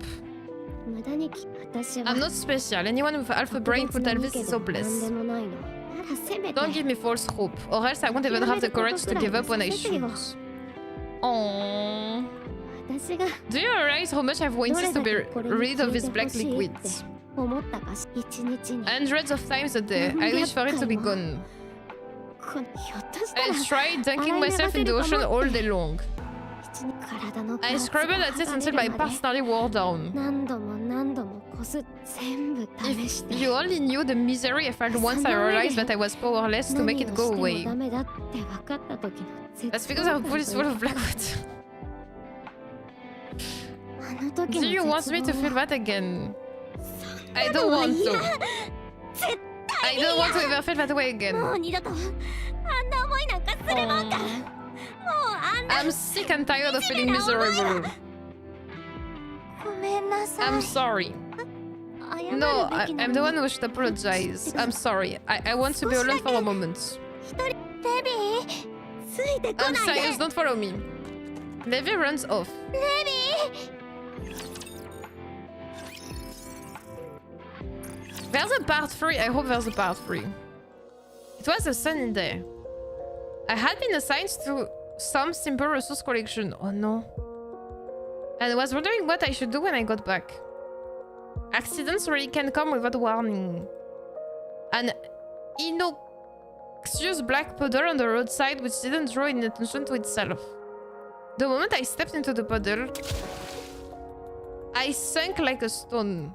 I'm not special. Anyone with half a brain could tell this is hopeless. Don't give me false hope, or else I won't even have the courage to give up when I should. Aww. Do you realize how much I've wanted to be rid of these black liquids? Hundreds of times a day, I wish for it to be gone. I tried dunking myself in the ocean all day long. I scrubbed at it until my parts nearly wore down. If you only knew the misery I felt once I realized that I was powerless to make it go away. That's because our pool is full of black water. Do you want me to feel that again? I don't want to. I don't want to ever feel that way again. I'm sick and tired of feeling miserable. I'm sorry. No, I'm the one who should apologize. I'm sorry. I want to be alone for a moment. I'm serious, don't follow me. Levi runs off. There's a part 3. I hope there's a part 3. It was a sunny day. I had been assigned to some simple resource collection. Oh no. And I was wondering what I should do when I got back. Accidents really can come without warning. An innocuous black puddle on the roadside which didn't draw any attention to itself. The moment I stepped into the puddle, I sank like a stone.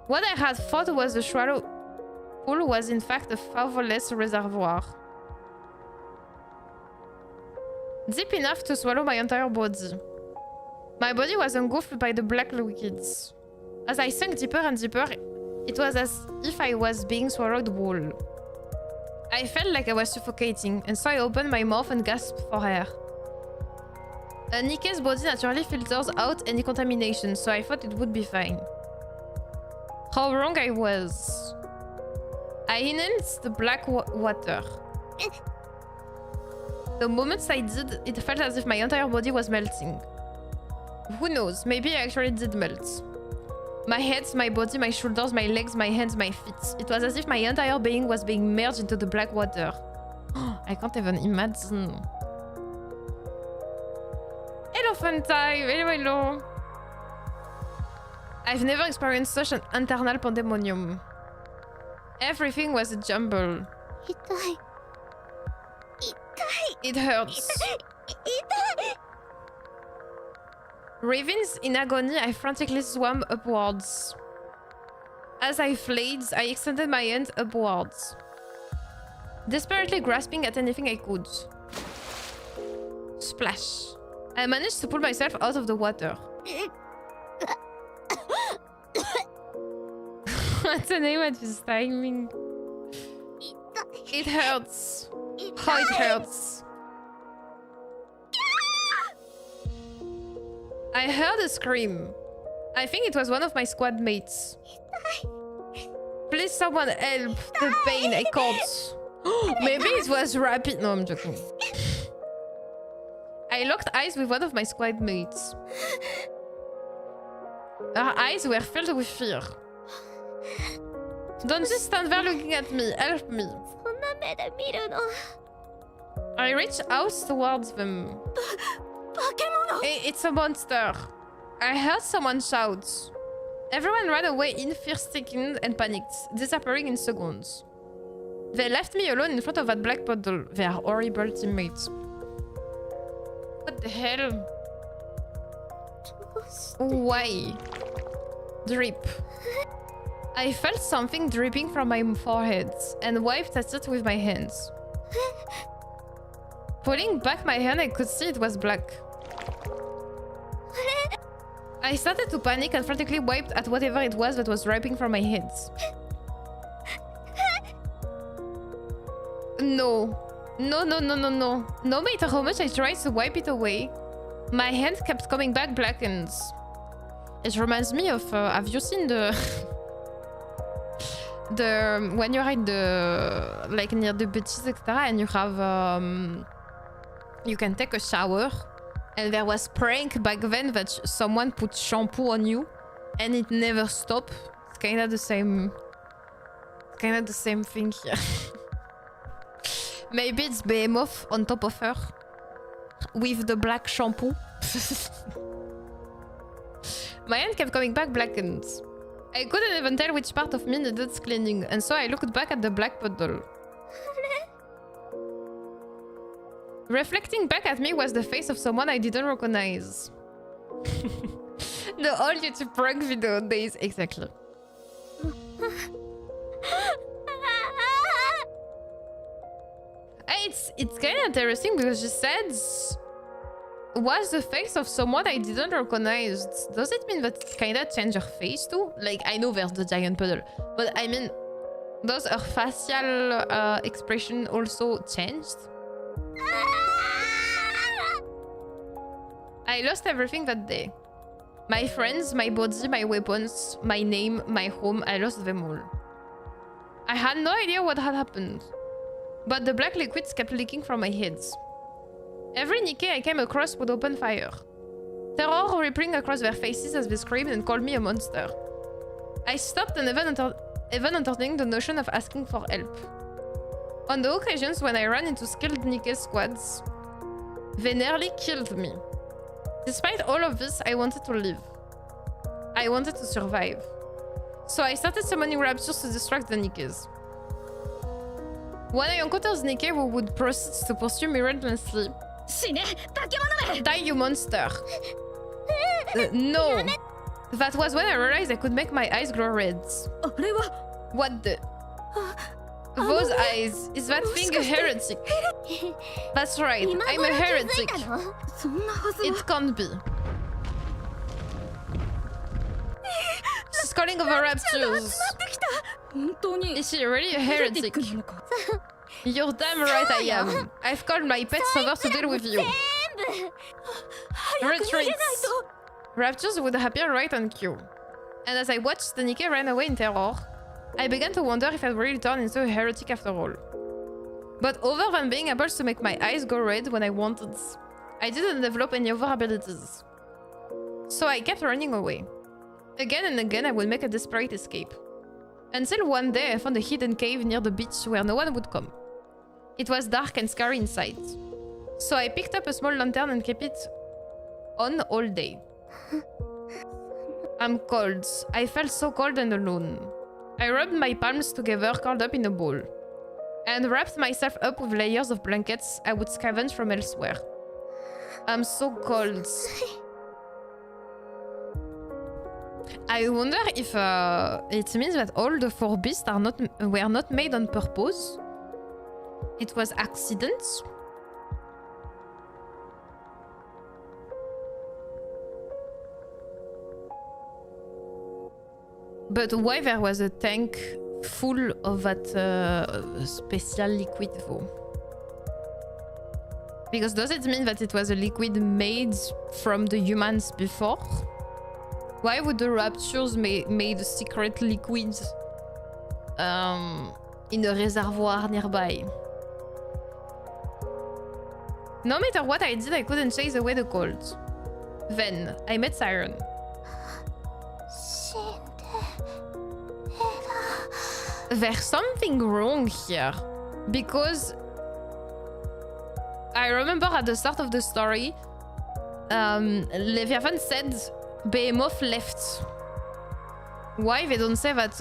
What I had thought was a shallow pool was in fact a fatherless reservoir. Deep enough to swallow my entire body. My body was engulfed by the black liquids. As I sank deeper and deeper, it was as if I was being swallowed whole. I felt like I was suffocating, and so I opened my mouth and gasped for air. Nikke's body naturally filters out any contamination, so I thought it would be fine. How wrong I was. I inhaled the black water. The moment I did, it felt as if my entire body was melting. Who knows, maybe I actually did melt. My head, my body, my shoulders, my legs, my hands, my feet. It was as if my entire being was being merged into the black water. I can't even imagine. Hello, fun time. Hello, hello. I've never experienced such an internal pandemonium. Everything was a jumble. It hurts. Ravens in agony, I frantically swam upwards. As I flayed, I extended my hand upwards, desperately grasping at anything I could. Splash. I managed to pull myself out of the water. What's the name of this timing? It hurts. How it hurts. I heard a scream. I think it was one of my squad mates. Please someone help. The pain, I can't. Maybe it was rapid. No, I'm joking. I locked eyes with one of my squad mates. Her eyes were filled with fear. Don't just stand there looking at me. Help me. I reached out towards them. It's a monster. I heard someone shout. Everyone ran away in fear-stricken and panicked, disappearing in seconds. They left me alone in front of that black puddle. They are horrible teammates. What the hell? Why? Drip. I felt something dripping from my forehead and wiped at it with my hands. Pulling back my hand, I could see it was black. I started to panic and frantically wiped at whatever it was that was dripping from my hands. No. No, no, no, no, no. No matter how much I tried to wipe it away, my hand kept coming back blackened. It reminds me of, have you seen the... when you're in the... like near the beaches, etc. and you have... you can take a shower. And there was prank back then that someone put shampoo on you. And it never stopped. It's kinda the same... kinda the same thing here. Maybe it's Behemoth on top of her. With the black shampoo. My hand kept coming back blackened. I couldn't even tell which part of me needed cleaning, and so I looked back at the black puddle. Reflecting back at me was the face of someone I didn't recognize. The old YouTube prank video days, exactly. It's kind of interesting because she said was the face of someone I didn't recognize. Does it mean that it kind of changed her face too? Like, I know there's the giant puddle, but I mean, does her facial expression also changed? I lost everything that day. My friends, my body, my weapons, my name, my home, I lost them all. I had no idea what had happened. But the black liquids kept leaking from my head. Every Nikke I came across would open fire. Terror rippling across their faces as they screamed and called me a monster. I stopped and even entertaining the notion of asking for help. On the occasions when I ran into skilled Nikke squads, they nearly killed me. Despite all of this, I wanted to live. I wanted to survive. So I started summoning raptures to distract the Nikkes. When I encountered Nikke who would proceed to pursue me relentlessly. Die, you monster! No! That was when I realized I could make my eyes glow red. What the? Those eyes. Is that thing a heretic? That's right, I'm a heretic. It can't be. She's calling over raptures. Is she really a heretic? You're damn right I am. I've called my pets over to deal with you. Retreat. Raptures would appear right on cue. And as I watched the Nikke run away in terror, I began to wonder if I'd really turned into a heretic after all. But other than being able to make my eyes go red when I wanted, I didn't develop any other abilities. So I kept running away. Again and again I would make a desperate escape. Until one day I found a hidden cave near the beach where no one would come. It was dark and scary inside. So I picked up a small lantern and kept it on all day. I'm cold. I felt so cold and alone. I rubbed my palms together, curled up in a ball, and wrapped myself up with layers of blankets I would scavenge from elsewhere. I'm so cold. I wonder if it means that all the 4 beasts were not made on purpose. It was accidents. But why there was a tank full of that special liquid though? Because does it mean that it was a liquid made from the humans before? Why would the raptures made a secret liquid in a reservoir nearby? No matter what I did, I couldn't chase away the cold. Then I met Siren. There's something wrong here, because I remember at the start of the story, Leviathan said Behemoth left. Why they don't say that?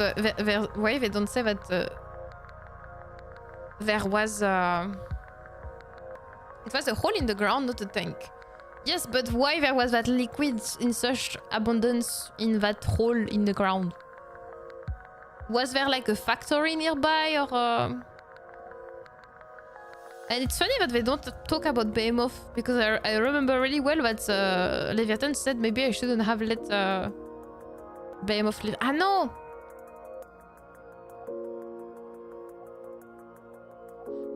Why they don't say that there was it was a hole in the ground, not a tank. Yes, but why there was that liquid in such abundance in that hole in the ground? Was there like a factory nearby, or And it's funny that they don't talk about Behemoth because I remember really well that Leviathan said maybe I shouldn't have let Behemoth live. Ah no!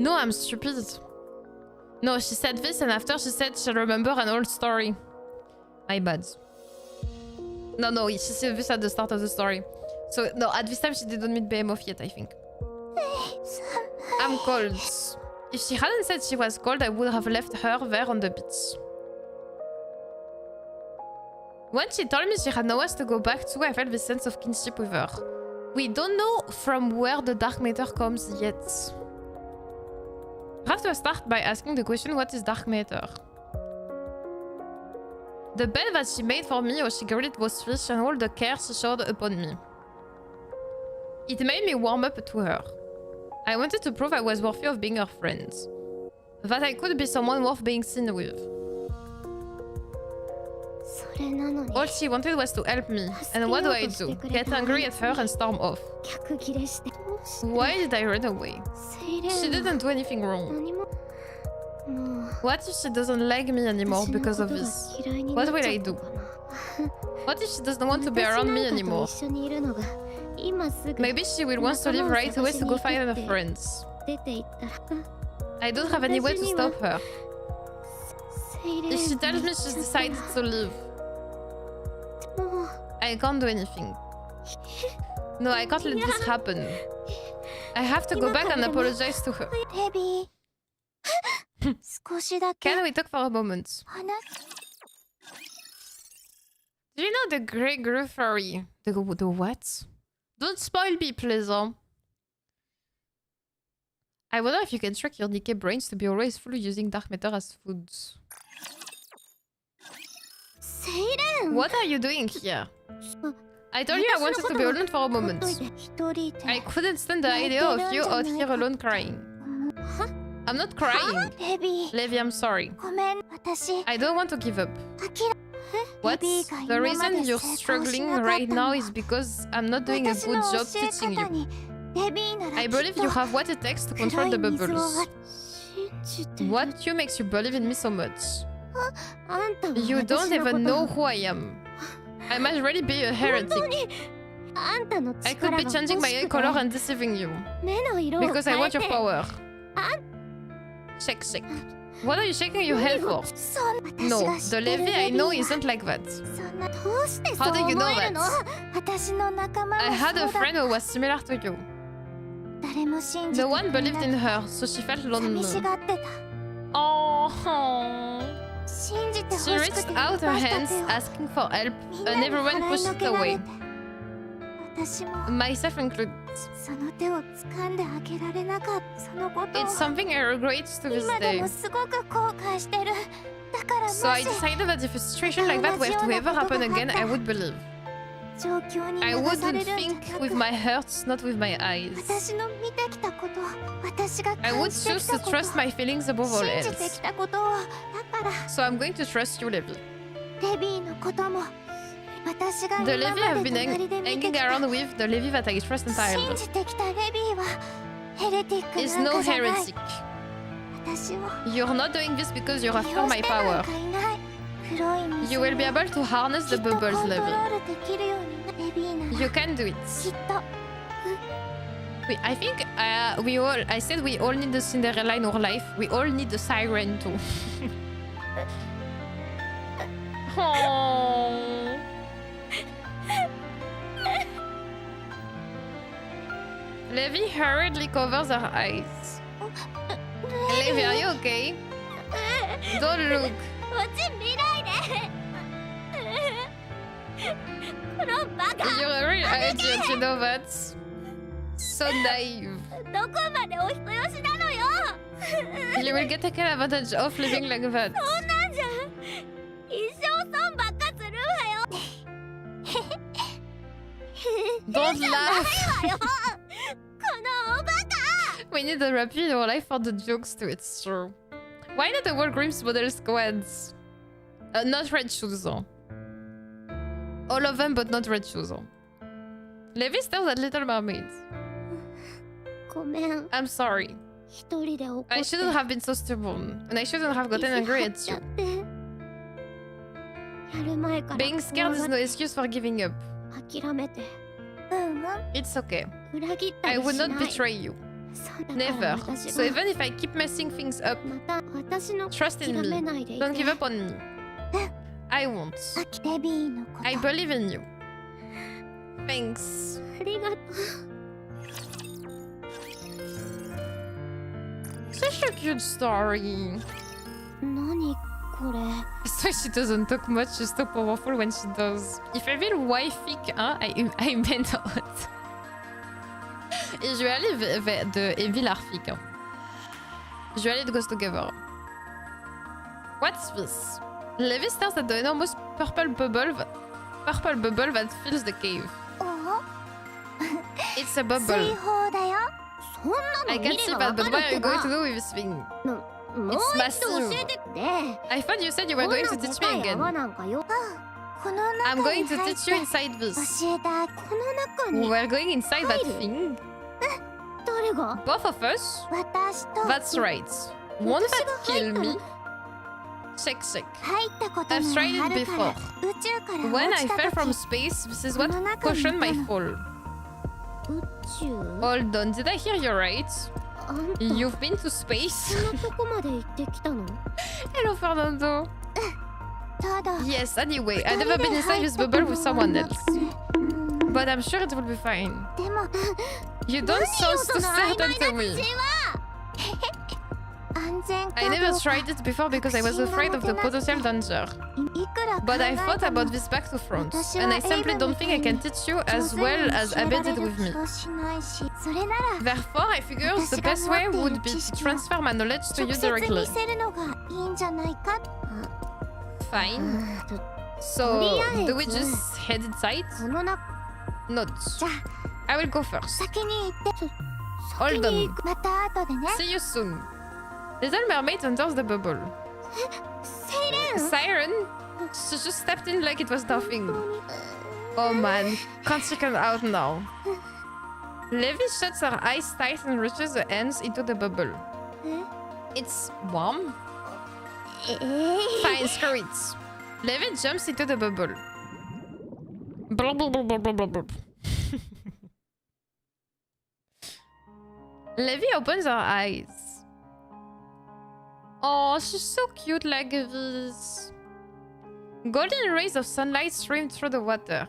No, I'm stupid. No, she said this and after she said she'll remember an old story. My bad. No, she said this at the start of the story. So, no, at this time she didn't meet Behemoth yet, I think. I'm cold. If she hadn't said she was cold, I would have left her there on the beach. When she told me she had nowhere to go back to, I felt this sense of kinship with her. We don't know from where the dark matter comes yet. I have to start by asking the question, what is dark matter? The bed that she made for me, or she grilled those fish and all the care she showed upon me. It made me warm up to her. I wanted to prove I was worthy of being her friend. That I could be someone worth being seen with. All she wanted was to help me. And what do? Get angry at her and storm off. Why did I run away? She didn't do anything wrong. What if she doesn't like me anymore because of this? What will I do? What if she doesn't want to be around me anymore? Maybe she will want to leave right away to go find her friends. I don't have any way to stop her. If she tells me she's decided to leave, I can't do anything. No, I can't let this happen. I have to go back and apologize to her. Can we talk for a moment? Do you know the Grey Groove Fairy? The what? Don't spoil me, please. I wonder if you can trick your Nikke brains to be always full using dark matter as food. Siren! What are you doing here? I told you I wanted to be alone for a moment. I couldn't stand the idea of you out here alone crying. I'm not crying. Levi, I'm sorry. I don't want to give up. What? The reason you're struggling right now is because I'm not doing a good job teaching you. I believe you have what it takes to control the bubbles. What makes you believe in me so much? You don't even know who I am. I might really be a heretic. I could be changing my eye color and deceiving you. Because I want your power. Shake. What are you shaking your head for? No, the Levi I know isn't like that. How do you know that? I had a friend who was similar to you. No one believed in her, so she felt lonely. Oh. She reached out her hands asking for help, and everyone pushed it away. Myself included. It's something I regret to this day. So I decided that if a situation like that were to ever happen again, I would believe. I wouldn't think with my heart, not with my eyes. I would choose to trust my feelings above all else. So I'm going to trust you, Levi. The Levi I've been hanging around with, the Levi that I trust entirely, is no heretic. You're not doing this because you're after my power. You will be able to harness the bubbles, Levi. You can do it. Wait, I think I said we all need the Cinderella in our life. We all need the Siren too. Oh. Levi hurriedly covers her eyes. Levi, are you okay? Don't look. You're a real idiot, you know that? So naive. You will get taken advantage of living like that. Don't laugh. We need a rapid in our life for the jokes too, it's true. Why not the World Grimm's model squads? Not red shoes though. All of them, but not red shoes though. Levi still that Little Mermaid. I'm sorry. I shouldn't have been so stubborn, and I shouldn't have gotten angry at you. Being scared is no excuse for giving up. It's okay. I would not betray you. Never. So even if I keep messing things up, trust in me. Don't give up on me. I won't. I believe in you. Thanks. Such a cute story. So she doesn't talk much, she's so powerful when she does. If I feel wifey, I meant what? Et je vais aller de Evil Arfik. Je vais aller de Ghost Together. What's this? Levi stares at the enormous purple bubble that fills the cave. It's a bubble. I can see that, but what are you going to do with this thing? It's massive. I thought you said you were going to teach me again. I'm going to teach you inside this. We're going inside that thing? Both of us? That's right. Won't that kill me? Check. I've tried it before. When I fell from space, this is what cushioned my fall. Hold on, did I hear you right? You've been to space? Hello, Fernando. Yes, anyway, I've never been inside this bubble with someone else. But I'm sure it will be fine. You don't sound so certain to me. I never tried it before because I was afraid of the potential danger. But I thought about this back to front, and I simply don't think I can teach you as well as Abe did with me. Therefore, I figured the best way would be to transfer my knowledge to you directly. Fine. So, do we just head inside? Not. I will go first. Hold on. See you soon. Little Mermaid enters the bubble. Siren? She just stepped in like it was nothing. Oh man, can't chicken out now. Levi shuts her eyes tight and reaches her hands into the bubble. It's warm? Fine, screw it. Levi jumps into the bubble. Blub, blub, blub, blub, blub, blub. Levi opens her eyes. Oh, she's so cute like this. Golden rays of sunlight stream through the water.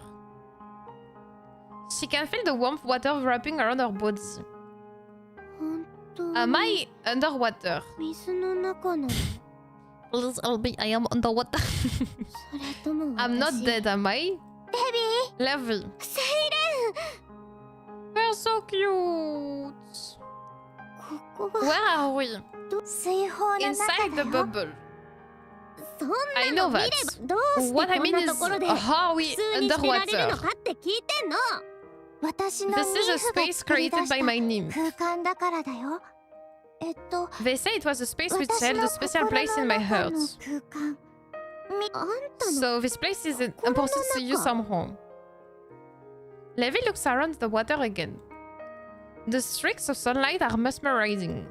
She can feel the warm water wrapping around her body. Am I underwater? Please help me, I am underwater. I'm not dead, am I? Levi. They're so cute. Where are we? Inside the bubble. I know that. What I mean is, how are we underwater? This is a space created by my nymph. They say it was a space which held a special place in my heart. So this place is important to you somehow. Levi looks around the water again. The streaks of sunlight are mesmerizing.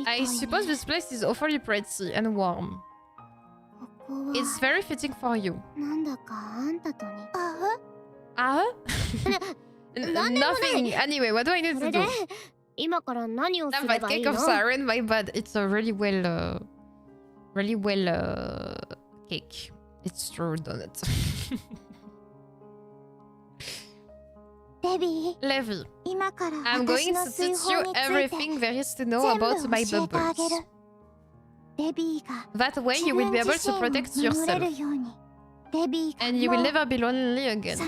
I suppose this place is awfully pretty and warm. It's very fitting for you. Nothing. Anyway, what do I need to do? Damn, that cake of Siren, my bad. It's a really well cake. It's true, donut. Levi, I'm going to teach you everything there is to know about my bubbles. That way you will be able to protect yourself. And you will never be lonely again.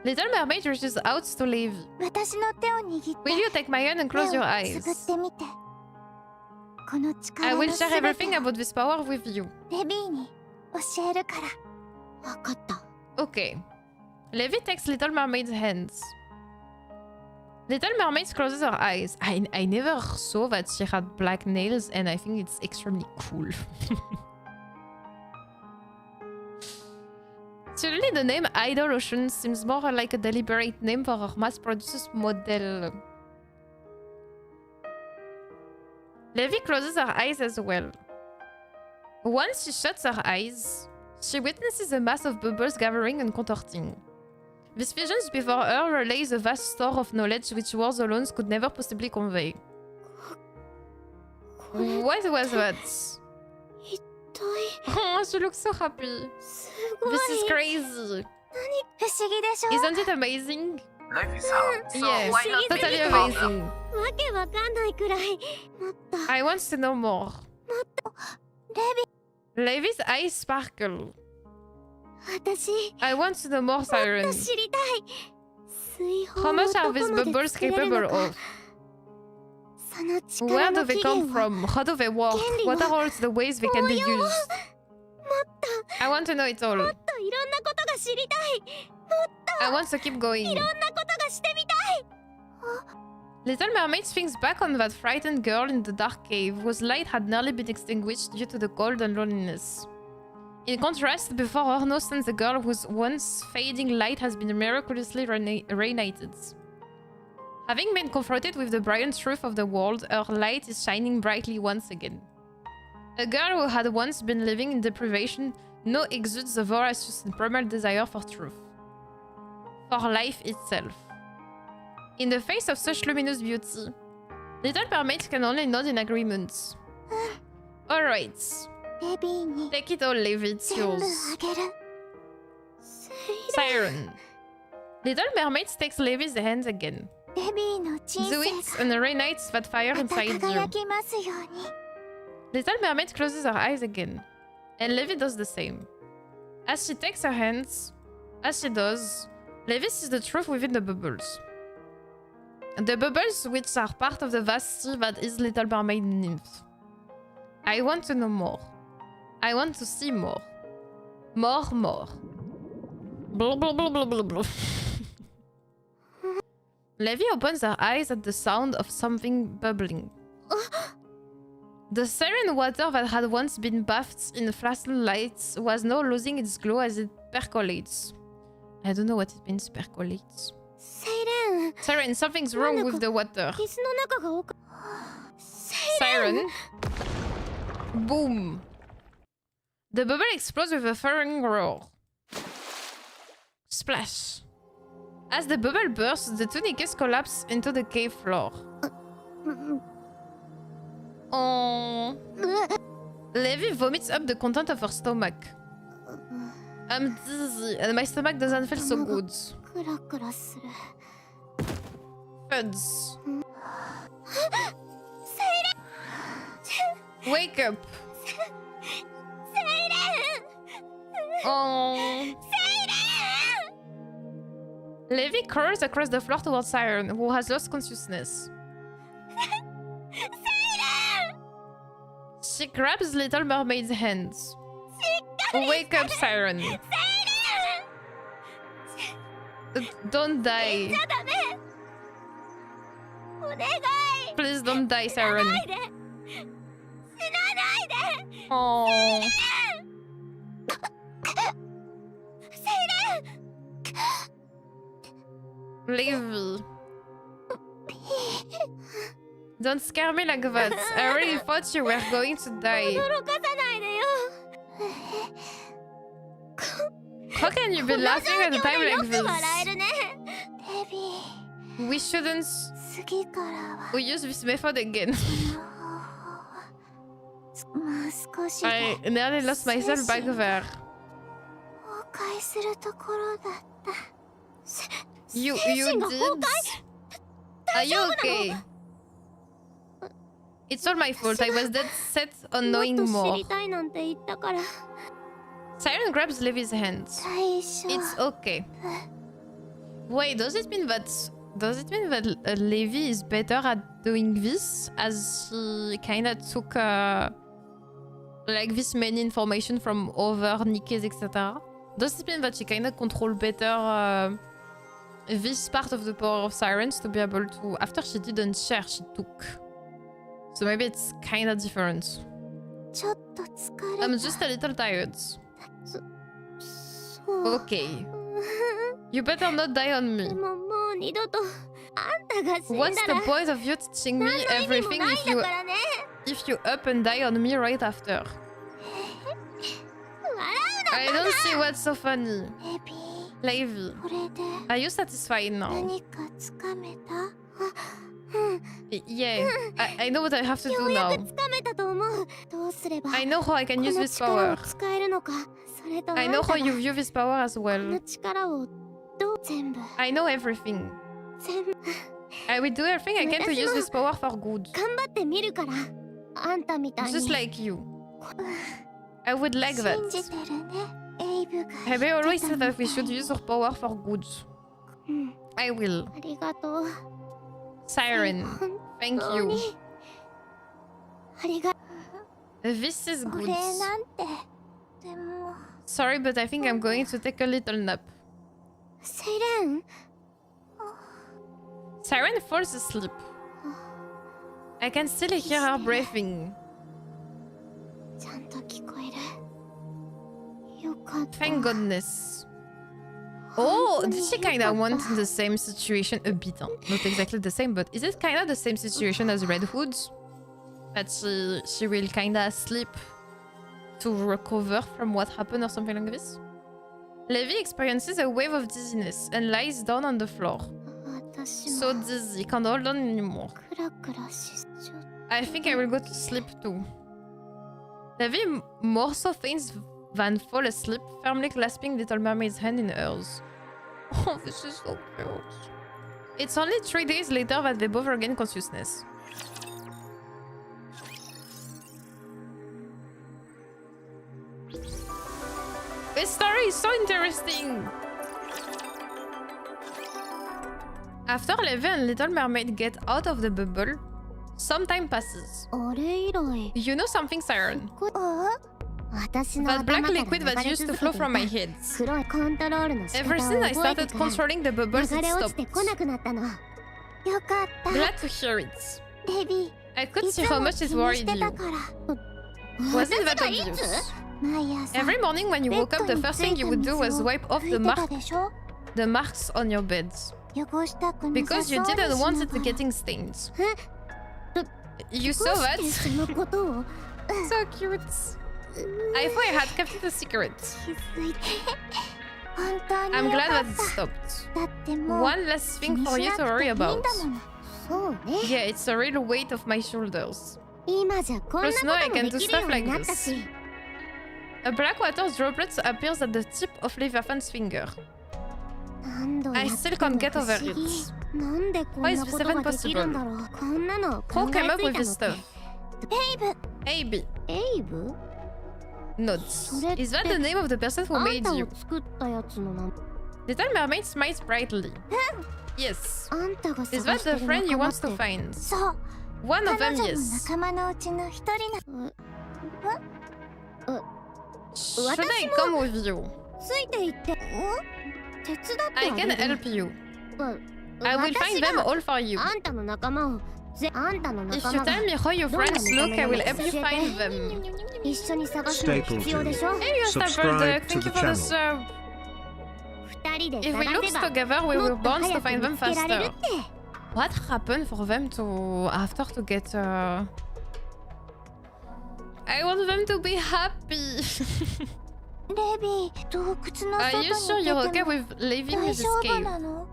Little Mermaid reaches out to Levi. Will you take my hand and close your eyes? I will share everything about this power with you. Okay. Levi takes Little Mermaid's hands. Little Mermaid closes her eyes. I never saw that she had black nails, and I think it's extremely cool. Suddenly, the name Idol Ocean seems more like a deliberate name for her mass-produced model. Levi closes her eyes as well. Once she shuts her eyes, she witnesses a mass of bubbles gathering and contorting. These visions before her relays a vast store of knowledge which words alone could never possibly convey. What was that? Oh, she looks so happy. This is crazy. Isn't it amazing? Life is hard, so Yes, why not make totally it harder? amazing. わけわかんないくらいもっと I want to know more. レ Levi's eyes sparkle. ビ私 I want to know more, もっ Siren. と知りたい水泡 How を much ど are こ these まで bubbles 作れる capable のか of? その Where 力 do の they 起 come 源は from? How do they work? What are all the ways they can be used? I want to know it all. もっといろんなことが知りたい I want to keep going. いろんなことがしてみたい Little Mermaid thinks back on that frightened girl in the dark cave whose light had nearly been extinguished due to the cold and loneliness. In contrast, before her now stands a girl whose once fading light has been miraculously reignited. Having been confronted with the brilliant truth of the world, her light is shining brightly once again. A girl who had once been living in deprivation now exudes a voracious and primal desire for truth. For life itself. In the face of such luminous beauty, Little Mermaid can only nod in agreement. Alright. レビーに Take it all, Levi, it's 全部 yours. あげる Siren. Little Mermaid takes Levi's hand again. レビーの人 Do 生 it and reignites that fire がまた inside 輝 you. きますように Little Mermaid closes her eyes again. And Levi does the same. As she takes her hands, as she does, Levi sees the truth within the bubbles. The bubbles which are part of the vast sea that is Little Mermaid nymph. I want to know more. I want to see more. More. Blah blah blah blah blah blah. Levi opens her eyes at the sound of something bubbling. The Siren water that had once been bathed in flashing lights was now losing its glow as it percolates. I don't know what it means, percolates. セイレン Siren, something's wrong with the water. 水の中がSiren. Boom. The bubble explodes with a thundering roar. Splash. As the bubble bursts, the two Nikkes collapse into the cave floor. Oh. Levi vomits up the content of her stomach. I'm dizzy and my stomach doesn't feel so good. クラクラする Thuds. Wake up. Oh. Levi crawls across the floor towards Siren, who has lost consciousness. She grabs Little Mermaid's hands. Wake up, Siren. Don't die. ダメお願い Please don't die, Siren. 死なないで Oh. セイレン Levi. Don't scare me like that. I really thought you were going to die. 驚かさないでよ How can you be laughing at a time よ like く笑え this? るねレビ We shouldn't 次からは use this method again. もう少しで I nearly lost myself back there. 崩壊するところだった You 精神が did? 崩壊 Are you okay? It's all my fault. I was dead set on もっ knowing と知 more. りたいなんて言ったから Siren grabs Levi's hands. 最初 It's okay. Wait, does it mean that Levi is better at doing this, as he kinda took like this many information from other Nikkes, etc. Does it mean that she kinda control better this part of the power of Sirens to be able to, after she didn't share, she took. So maybe it's kinda different. ちょっと疲れ I'm just a little tired. そう Okay. You better not die on me. でももう二度とあんたが死ん What's だ the ら point of you teaching me 何の意味も everything ない if んだ you からね if you up and die on me right after. I don't see what's so funny. レビー Levi, これで are you satisfied now? 何かつかめた？あ、Yeah, I know what I have to よ do うや now. くつかめたと思う。どうすれば I know how I can こ use の this 力 power. を使えるのか、それと I あん know た how が you view this power as この well. 力をどう全部 I know everything. 全部 I will do everything I can to use this power for good. 頑張ってみるから。あんたみたいに Just like you. I would like that. 信じてるね。エイブが Have I 言 always ってた said んだ that we should use our power for good? うん、 I will. ありがとう。 Siren, 本 thank 当 you. にありが This is お good. 礼なんて。でも Sorry, but I think I'm going to take a little nap. セレン Siren falls asleep. I can still hear her breathing. ちゃんと聞こえる。よかった。 Thank goodness. Oh, did she kinda want the same situation a bit? Huh? Not exactly the same, but is it kinda the same situation as Red Hood's? That she will kinda sleep to recover from what happened or something like this? Levi experiences a wave of dizziness and lies down on the floor. 私 So も dizzy, can't hold on anymore. クラクラしちゃっ I think I will go to sleep too. Levi more so faints than fall asleep, firmly clasping Little Mermaid's hand in hers. Oh, this is so cute. It's only 3 days later that they both regain consciousness. This story is so interesting! After Levi and Little Mermaid get out of the bubble, some time passes. あれ以来 You know something, Siren? 私の That black 頭から liquid 流 that れ used to 続け flow て from my いた head. 黒いコントロールの仕 Ever 方 since を I 覚えて started から controlling the bubbles, 流 it れ落ち stopped. てこなくなったの。よかった Glad to hear it. レビ I ー could い see つ how も much 気 it に worried してた you. から Wasn't 私 that がいつ obvious? 毎朝 Every morning when you ベッ woke ド up, the に first つい thing you た would do 水 was を wipe off 拭い the てたでしょ marks on your beds. 汚したくなさ Because そう you にし didn't な want が it ら getting stained. ど You ど saw うし that? てそのことを So cute. I thought I had kept it a secret. 気づいて本当に I'm よ glad か that っ it た stopped. だってもう One less 気 thing に for し you な to くていい worry んだ about. ものそうね Yeah, it's a real weight off my shoulders. 今じゃこんなこ Plus, now I と can も do できるよ stuff うに like なった this. し A black water droplet appears at the tip of Leviathan's finger. 何度や I って still も can't get 不 over 思議 it. なんでこん Why な is こ this と even ができるん possible? だろうこんなの Who 考 came え up つい with た this のっ stuff? てエイブ AB. エイブ Notes. それって Is that the name of the person who あん made たを you? 作ったやつの名前 Little Mermaid smiles brightly. Yes. あんたが Is 探 that して the る friend 仲 you 間っ want to て find? そう One of 彼 them, 女の yes. 仲間のうちの一人な Should I come with you? ついていって手伝って I あ can げる help you. わ I will find 私 them が all for you. あんたの仲間をあんたの If 仲 you 間が tell me how your friends look, I will help you find them. 一緒に探すのが必要でしょ Hey, you Subscribe Stapleduck, to thank you the for the channel. sub. 二人で If we 探 look せば together, we も will っと bounce to 早く find them 見つけられる faster. って What happened for them to after to get I want them to be happy. レビー洞窟の Are 外 you sure に you're 出て okay も with leaving 大 this 丈夫 cave? なの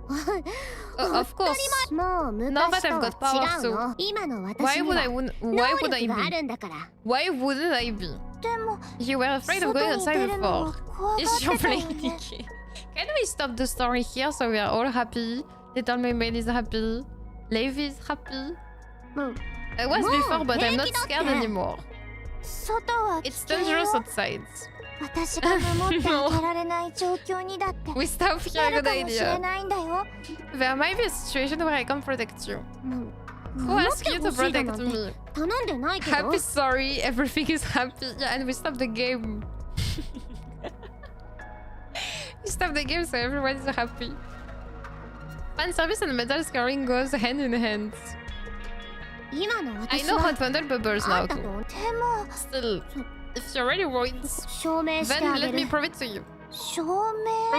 Of course. もう Now 昔 that と I've は got power 違うの今の Why 私に would I は why 能 would I 力があ be? るんだから Why wouldn't I be? でも You were afraid of 外 going に outside 出るのは before. 怖がっ Is て your たよ playing ね Nikke? Can we stop the story here so we are all happy? Little Mermaid is happy. Levi is happy. もう I was before, but I'm not 平気だって scared anymore. 外は危 It's 険 dangerous よ outside. 私が守ってあげられない状況にだって We stop な here, る good かもしれ idea. ないんだよ There might be a situation where I can protect you. もう Who 守っ asked て you ほ to しいだな protect んて me? 頼んでないけど Happy, sorry, everything is happy. Yeah, and we stop the game. We stop the game so everyone is happy. Fan service and metal scarring goes hand in hand. 今の I 私 know how は to handle bubbles あ now んたと too. でも Still, if you're really worried, 証明して then あげ let me る prove it to you. 証明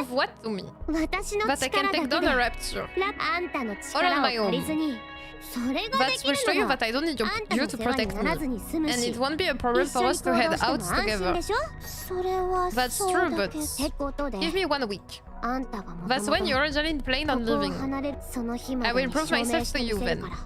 Prove what to me? 私の That I 力 can だ take けで down a rapture. あんたの All on 力 my を own. 借りずにそれがで That き will る show you のが that I don't need あんた you の to 世話 protect になら me. ずに済む And し it won't be a problem 一 for 緒に us to 行 head 動して out も安心 together. でしょそれは That's そう true, だ but けどってことで give me 1 week. あんたがもとも That's と when you originally planned on ここを leaving. 離れるその日ま I で will に prove 証明 myself して to み you せる then. から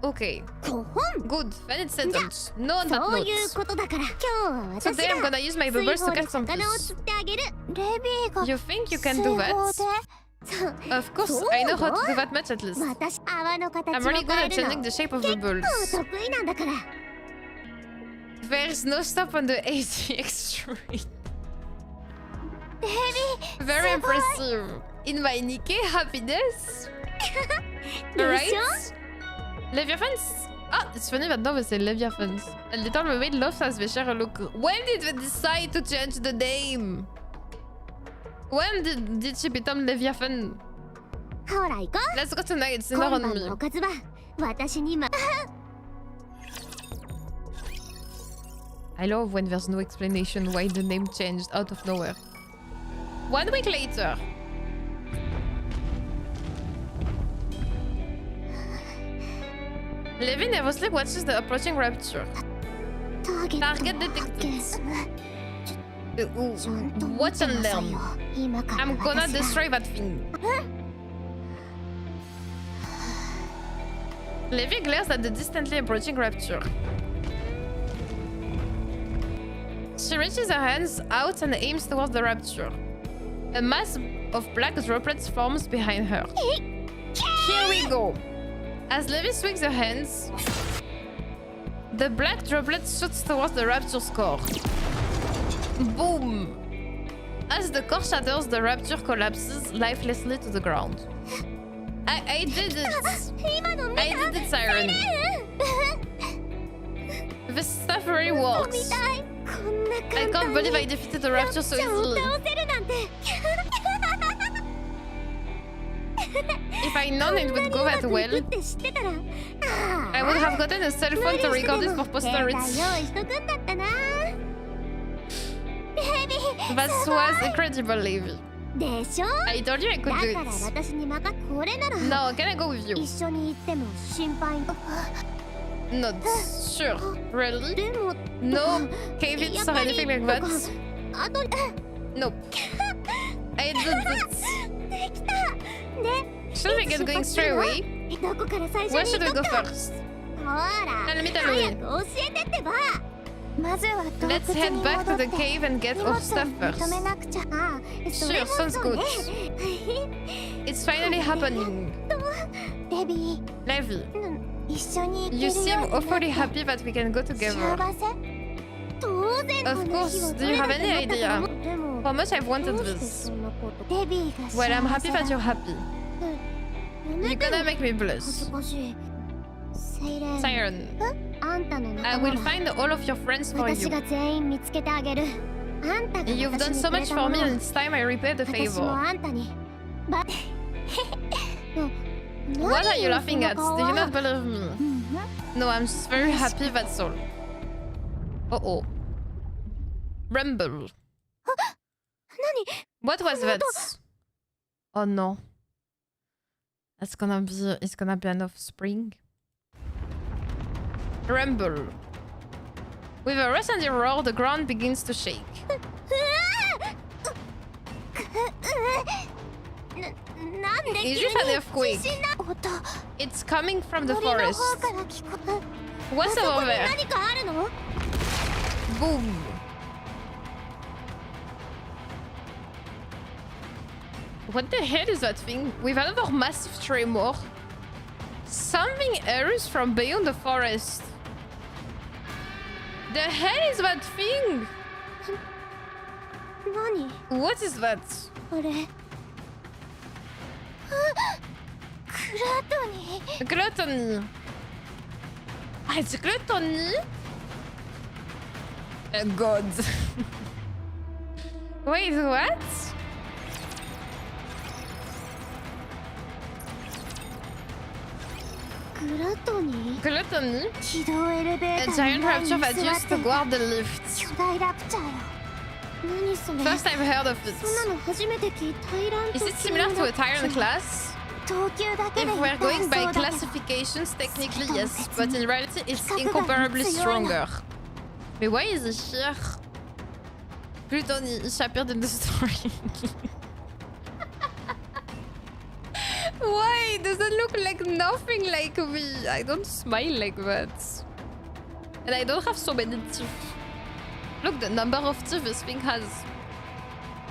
Okay, 5本 good. Then it's settled. No on that そういう note. ことだから今日は私 Today I'm が gonna use my 水 bubbles 泡 to で catch some 魚を fish. 釣ってあげるレビーが You think you 水 can do 泡 that? そう Of course, I know how to do that much at least. 私泡の形 I'm を really good 変え at る changing の the shape of the 結 balls. 構得意なんだから There's no stop on the ATX train. Very impressive. In my Nikke happiness. で Right? しょ Leviathans? Ah, it's funny that now we say Leviathans. A little mermaid loves us Vesher look. When did we decide to change the name? When did she become Leviathan? ほら行こう Let's go tonight. It's not 今 on 晩 me. のおかずは私にま I love when there's no explanation why the name changed out of nowhere. 1 week later. Levi nervously watches the approaching rapture. ターゲッ Target トを発見 detected. ちゃんと Watch and 見てなさい learn. よ今から I'm gonna 私が destroy that thing. Levi glares at the distantly approaching rapture. She reaches her hands out and aims towards the rapture. A mass of black droplets forms behind her. Here we go. As Levi swings her hands, the black droplet shoots towards the rapture's core. Boom! As the core shatters, the rapture collapses lifelessly to the ground. I did it! 今の見 I did it, Siren. This stuff really た works. みたいこんな I 簡 can't 単 believe に I defeated the rapture so ちゃんを easily. 倒せるなんて If I'd known it would go that こんなにうまくいく well, って知ってたら I would have gotten a cell 無 phone 理 to してで record it も for 携帯 posterity. 用意しとくんだったなベビー That was incredible, Levi. でしょ I told you I だ could do から it. 私に任これなら No, can I go with you? 一緒に行っても心配 Not sure. Really? でも No, Kevin やっ saw ぱり anything like なんか that. あと Nope. I did it. できたで Should we get going straight away? どこから最 Where 初 should に we 行 go こうか first? ほら Tell me, tell 早 me. く教えてってばまずは洞 Let's 窟 head に back 戻 to って the cave and get 荷 our 物を stuff 認め first. なくちゃそれ Sure, も sounds そうね It's finally happening. レビ Levi, ー一緒に行け you るよ seem うになった awfully happy that we can go 幸 together. せ当然 Of この日 course, を do ど you れ have だけ any 待ったか idea もでも How much I've ど wanted うして this? そんなことレビーが幸 Well, I'm せ happy that だ you're happy. やめ You're てよ gonna make me 恥ず blush. かしいセイレン Siren, あんたの I 仲間 will は find all of your friends for 私 you. が全員見つけてあげるあんたが You've 私 done に so くれ much た for も me の and it's time I repay the 私も favor. あんたにば What are you laughing at? Do you not believe me? うん No, I'm just very happy, that's all. Uh-oh. Rumble. 何 What was that? Oh no. It's gonna be an offspring. Rumble. With a resounding roar, the ground begins to shake. なんで Is 急 this an に earthquake? 地震な音 It's coming from the 森の forest. 方から聞こえ What's あそこ over に there? 何かあるの Boom. What the hell is that thing? With another massive tremor. Something errs from beyond the forest. The hell is that thing? 何 What is that? あれ クラトニー Gluttony. Ah, it's gluttony? God. Wait, what? グラトニー Gluttony? 軌道エレベ A ーター giant の前に rapture 座 that って used to guard the lift. 巨大ラプチャーよ何それ First I've heard of そんな it. の初めて聞いた。イラン Is it similar to a Tyrant class? 等級だけで If 言 we're ったら going そう by だけど classifications, technically yes, but in reality it's incomparably stronger. Mais why is he here? Gluttony, he appeared in the story. Why? It doesn't look like nothing like me. I don't smile like that. And I don't have so many teeth. Look, the number of teeth this thing has.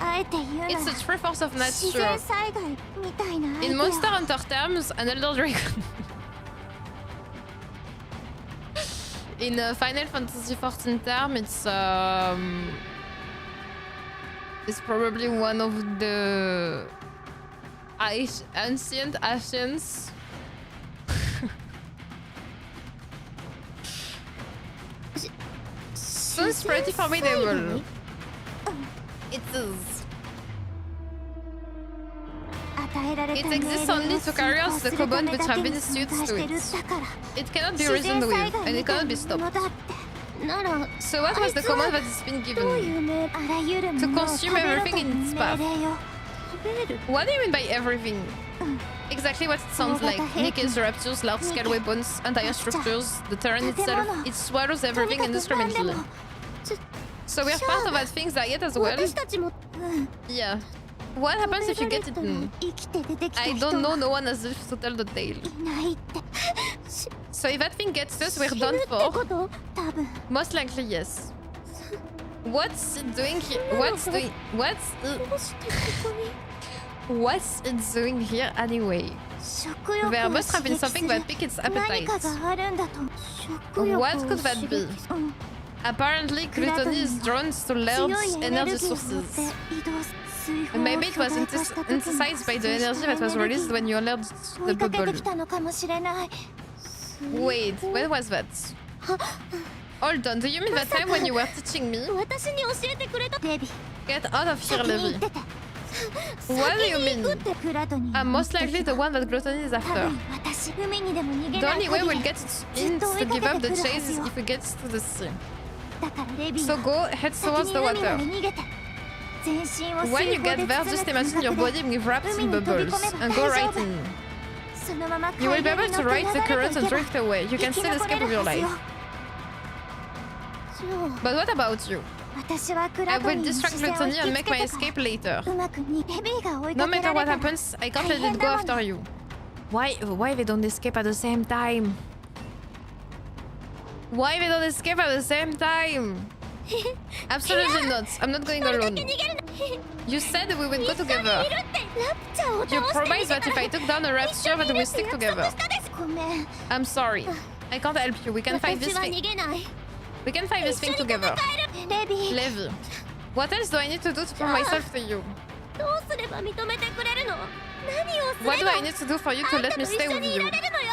あえて言うなら It's a 3/4 of 自 nature. 然災害みたいなアイデ In ア Monster Hunter terms, an Elder Dragon. In Final Fantasy XIV term, it's probably one of the ancient Asians. So it's pretty formidable. It is. 与えられた It 命令 exists を only to carry out 遂 the 行するた command め which だ have け been に存 suited 在して to る it. だから It cannot be 自 reasoned 然 with, 災害 and み it た cannot い be なもの stopped. だってなら So what was the command that has been どう given? いう命あらゆるも To のを consume 食べろ everything と in いう its 命 path. 令よ食べる What do you mean by everything? Exactly what it sounds like. Nikke's raptors, large-scale weapons, entire structures, the terrain itself. It swallows とに everything かく何で indiscriminately. もちょ So we're part of that thing's diet as well? 私たちも Yeah. What happens if you get 食べられたの eaten? 生きて出てきた I 人 don't know, は no one has lived to tell the tale. いないってし So if that thing gets us, we're 死ぬ done ってこ for. と多分 Most likely, yes. What's it doing here? What's it, どうしてここに what's it doing here anyway? 食欲を There must have been 刺激 something す that る piqued its 何 appetite. かがあるんだと食欲を What could that 刺 be? 激うん Apparently, gluttony is drawn to 強 large いエネル energy ギーを持って sources. 移動す水泡 And を maybe it 巨 was 大化した時に emphasized by the energy that was released when you alerted 追 the いかけ bubble. てきたのかもしれない Wait, when was that? Hold on, do you mean that time when you were teaching me? 私に教えてくれたデビ Get out of here, 先に行 Levi. ってて What do you 先に行く mean? ってグラドニー I'm が most likely the one that gluttony is 多 after. 分私海にでも逃げ The ない only way 限 we'll り get in to give up the chase is if we get to the sea. だからレビー So は go head 先 towards に the 海ま water. で逃げて全身を When 水 you 泡 get で there, 包 just む imagine your 空 body being wrapped in 海に飛び bubbles 込めば and go 大 right 丈夫 in. そのまま You will be 海 able に to 乗って ride the 流れ current て and いけば drift away. You 生 can き still 残 escape れ with る your はずよ life. そう But what about you? 私はク I ラドニ will ーの distract 視線を Gluttony 引き and つ make け my た escape か later. らうまくにレビーが追い No かけ matter ら what れたら happens, I can't let it go after you. Why they don't escape at the same time? Why they don't escape at the same time? Absolutely not. I'm not going alone. You said we would go together. いるってラプチャーを You 倒して promised that if I took down a rapture, that we stick together. ごめん I'm sorry. I can't help you. We can fight this 私は thing. 逃げない We can fight this 一緒 thing に戦 together. えるレビー Levi, what else do I need to do to prove myself to you? どうすれば認めてくれるの何をすれば What do I need to do for you to あんた let と me 一 stay 緒 with にいら you? れるのよ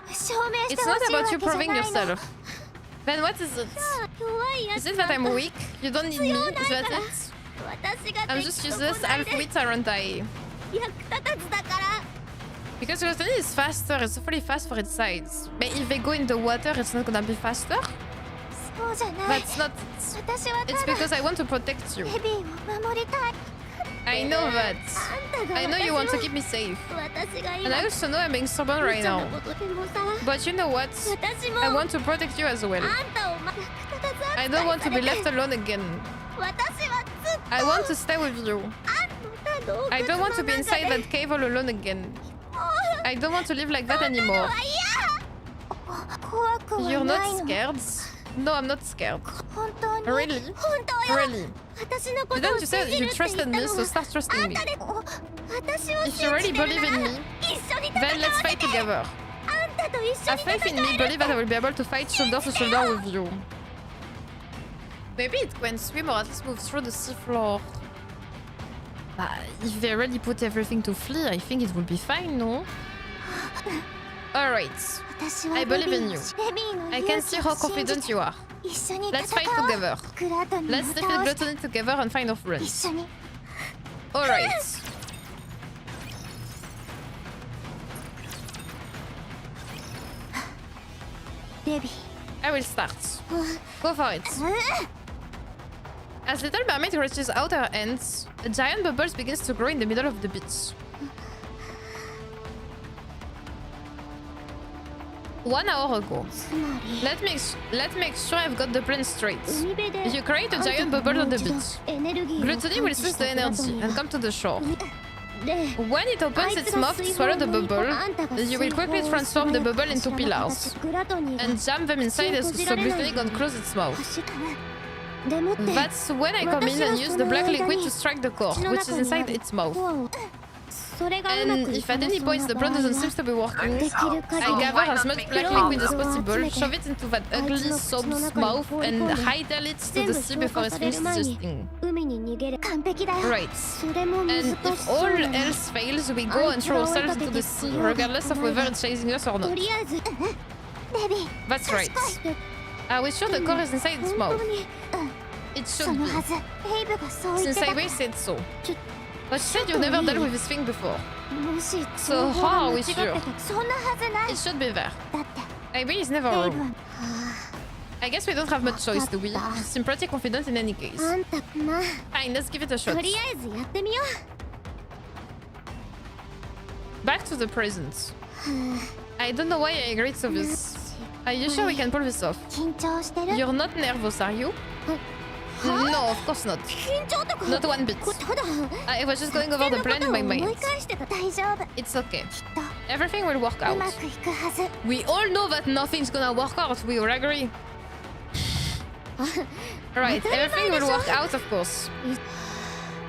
証明して It's ほ not しいわ about け you じゃ proving ないの yourself. Then what is it? 弱いや Is つ it な that んだ I'm weak? You don't need me? Is that it? 私が I'm 敵 just と useless こない half で wit, aren't I? 役立たずだから Because Gluttony is faster, it's fully fast for its size. But if they go in the water, it's not gonna be faster? そうじゃない That's not it. 私は It's ただ because I want to protect you. レビーを守りたい I know that. あんたが I know you want 私 to keep me safe. 私が And 今 I also know I'm being stubborn 無 right 茶な now. ことでもさ But you know what? 私も I want to protect you as well. あんたを役立たず I 扱 don't い want さ to れ be て left alone again. 私はずっと I want to stay with you. あんた洞窟 I don't want to be の中 inside で that cave all alone again. I don't want to live like that そんなの anymore. は嫌怖くは You're な not いの scared? No, I'm not scared. 本当に Really? 本当よ Really? 私のこと Didn't を you 信 say じ you るって言 trusted ったの me, は so start あ trusting ん me. たで私を If you 信 really じてる believe なら in me, 一緒に戦 then let's わせ fight て together. あんたと一緒 Have に faith in me, 戦える believe that I will be able to fight shoulder to shoulder with you. Maybe it can swim or at least move through the seafloor. If they really put everything to flee, I think it will be fine, no? Alright. 私は I believe in you. レビーの I 勇 can 気 see を how 信じ confident て you are. 一緒に Let's 戦 fight おう together. クラドニー Let's を defeat 倒して Gluttony together and find our 一 friends. 緒に Alright.レビー I will start. Go for it. As Little Mermaid reaches out her hands, a giant bubble begins to grow in the middle of the beach. 1 hour ago. つまり Let's make sure I've got the plan straight. 海辺で You create a giant bubble on the beach. エネルギーを Gluttony will 感知 seize した the グラト energy ニー and が come to the shore. で When it opens its mouth to swallow the bubble, you will quickly transform the bubble into pillars グラトニーが and jam them inside so Gluttony can close its mouth. でもって That's when I come in and use the black liquid to strike the core, which is inside its mouth. それがうま And くい if か at な any そう point な the 場 plan 合 doesn't は seem to be working, できる I 限 gather り as much black liquid as possible, shove it into that ugly soap's mouth, and hightail it to the sea before it finishes digesting. 海に逃げる完璧だよ Right. それも And 難し if そう all な else fails, we go and throw ourselves into the sea, regardless of whether it's chasing us or と not. りあえずデビー That's right. Are we sure the core is inside its 本 mouth? 当に It そ should の be. はずデイブがそう言って Since た I said so. ちょ But you said you never dealt with this thing before. もし So 情報 how が are 間 we 違って sure? たそんなはずない It should be there. だって I mean, it's never デイブは wrong. I guess we don't have much choice, do we? Seem pretty confident in any case. あんたまあ Fine, let's give it a shot. とりあえずやってみよ Back to the present. I don't know why I agreed to this. Are you sure we can pull this off? う緊張してる You're not nervous, are you? No, of course not. 緊張とか Not one bit. ただ I was just going over the plan in my 思い mind. 返してた大丈夫 It's okay. きっと Everything will work う out. まくいくはず We all know that nothing's gonna work out, we all agree. Right, everything will work out, of course.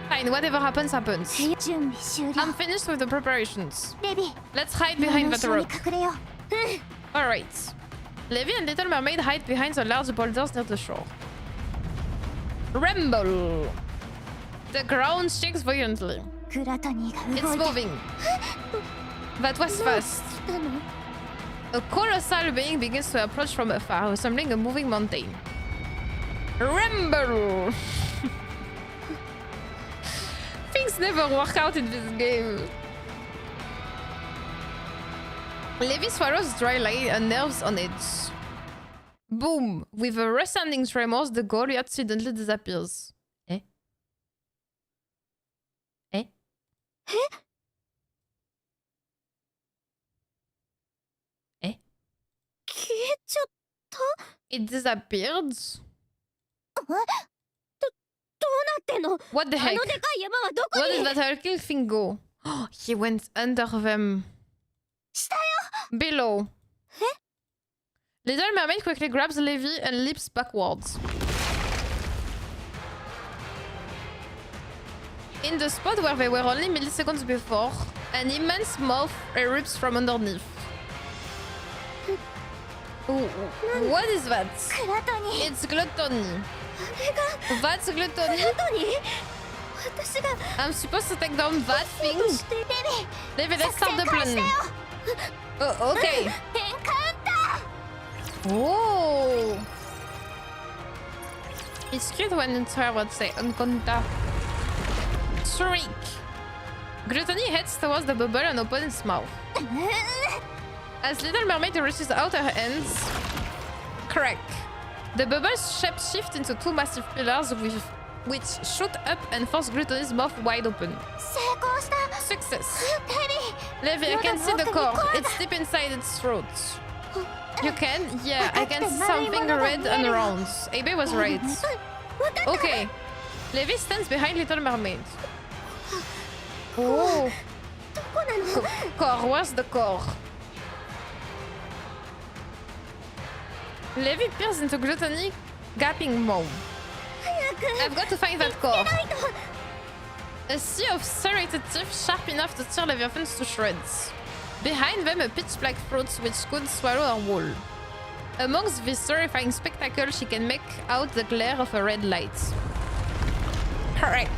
Fine, whatever happens, happens. 準備終了 I'm finished with the preparations. デビー Let's hide behind の that 後ろに rock. 隠れよう Alright. Levi and Little Mermaid hide behind the large boulders near the shore. Rumble! The ground shakes violently. グラトニーが It's 動いて moving. That was fast. 来たの A colossal being begins to approach from afar, resembling a moving mountain. Rumble! Things never work out in this game. Levi swallows dry lie and nerves on edge. Boom! With a resounding tremors, the Goliath suddenly disappears. Eh? Eh? 消えちゃった It disappeared? どうなってんの What the あ heck? のでかい山はどこ Where に did that hulking thing go? He went under them. 下よ Below. Little Mermaid quickly grabs Levi and leaps backwards. In the spot where they were only milliseconds before, an immense mouth erupts from underneath. Ooh, what is that? グラトニー It's gluttony. あれが That's gluttony? グラトニー私が I'm supposed to take down that thing? してデビ Levi, let's start the 作戦開 plan. 始だよ Oh, okay. エンカウンタ Oh! It's cute when it's her would say Unconta. Shriek! Gluttony heads towards the bubble and opens its mouth. As Little Mermaid reaches out her hands, crack! The bubbles shift into two massive pillars which shoot up and force Gluttony's mouth wide open. 成功した Success! デビ Levi, I can see the core. It's deep inside its throat. You can? Yeah, I can see something red and round. Abe was right. Okay. Levi stands behind Little Mermaid. Oh. どこなの Core, where's the core? Levi peers into Gluttony, gaping mouth. 早 I've got to find that く core. ないと A sea of serrated teeth sharp enough to tear Leviathans to shreds. Behind them, a pitch-black throat which could swallow her whole. Amongst this terrifying spectacle, she can make out the glare of a red light. Crack!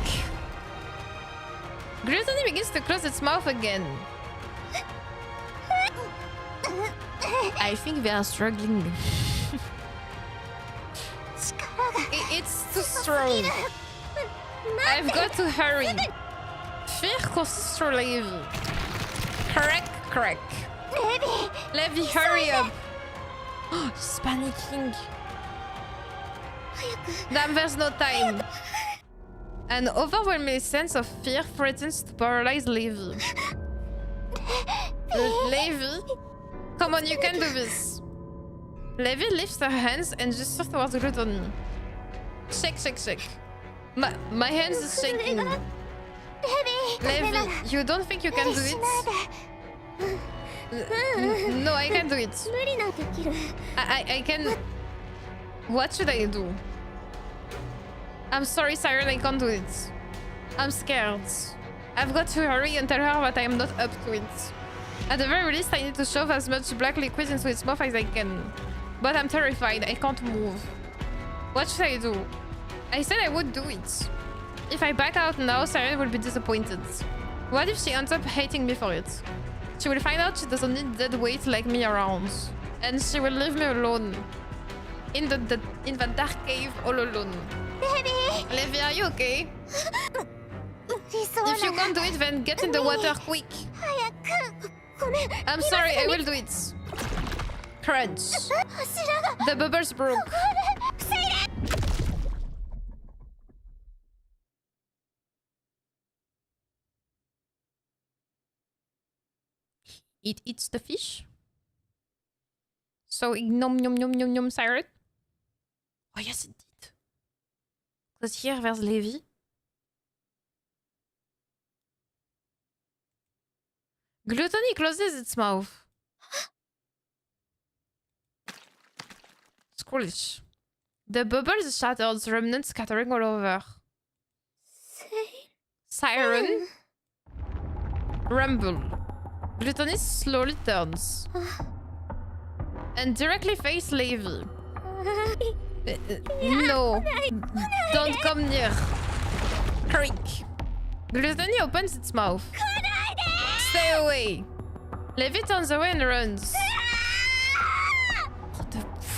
Gluttony begins to close its mouth again. I think they are struggling. It's too strong. I've got to hurry. Fear courses through Levi. Crack, crack. デビ Levi, hurry up. He's panicking. Damn, there's no time. An overwhelming sense of fear threatens to paralyze Levi. Levi? Come on, you can do this. Levi lifts her hands and gestures towards Gluttony. Shake, shake, shake. My hands is shaking. Levi, you don't think you can do it? No, I can do it. I can... What should I do? I'm sorry, Siren, I can't do it. I'm scared. I've got to hurry and tell her that I am not up to it. At the very least, I need to shove as much black liquid into its mouth as I can. But I'm terrified, I can't move. What should I do? I said I would do it. If I back out now, Siren will be disappointed. What if she ends up hating me for it? She will find out she doesn't need dead weight like me around. And she will leave me alone. In the dark cave all alone. Levi, are you okay? If you can't do it, then get in the water quick. I'm sorry, I will do it. Crunch. The bubbles broke. It eats the fish. So nom nom nom nom nom Siren. Oh yes, it did. Because here there's Levi. Gluttony closes its mouth. Schoolish. The bubbles shattered, remnants scattering all over. Siren. Rumble. Gluttony slowly turns. And directly face Levi. No. Don't come near. Creak. Gluttony opens its mouth. Stay away. Levi turns away and runs.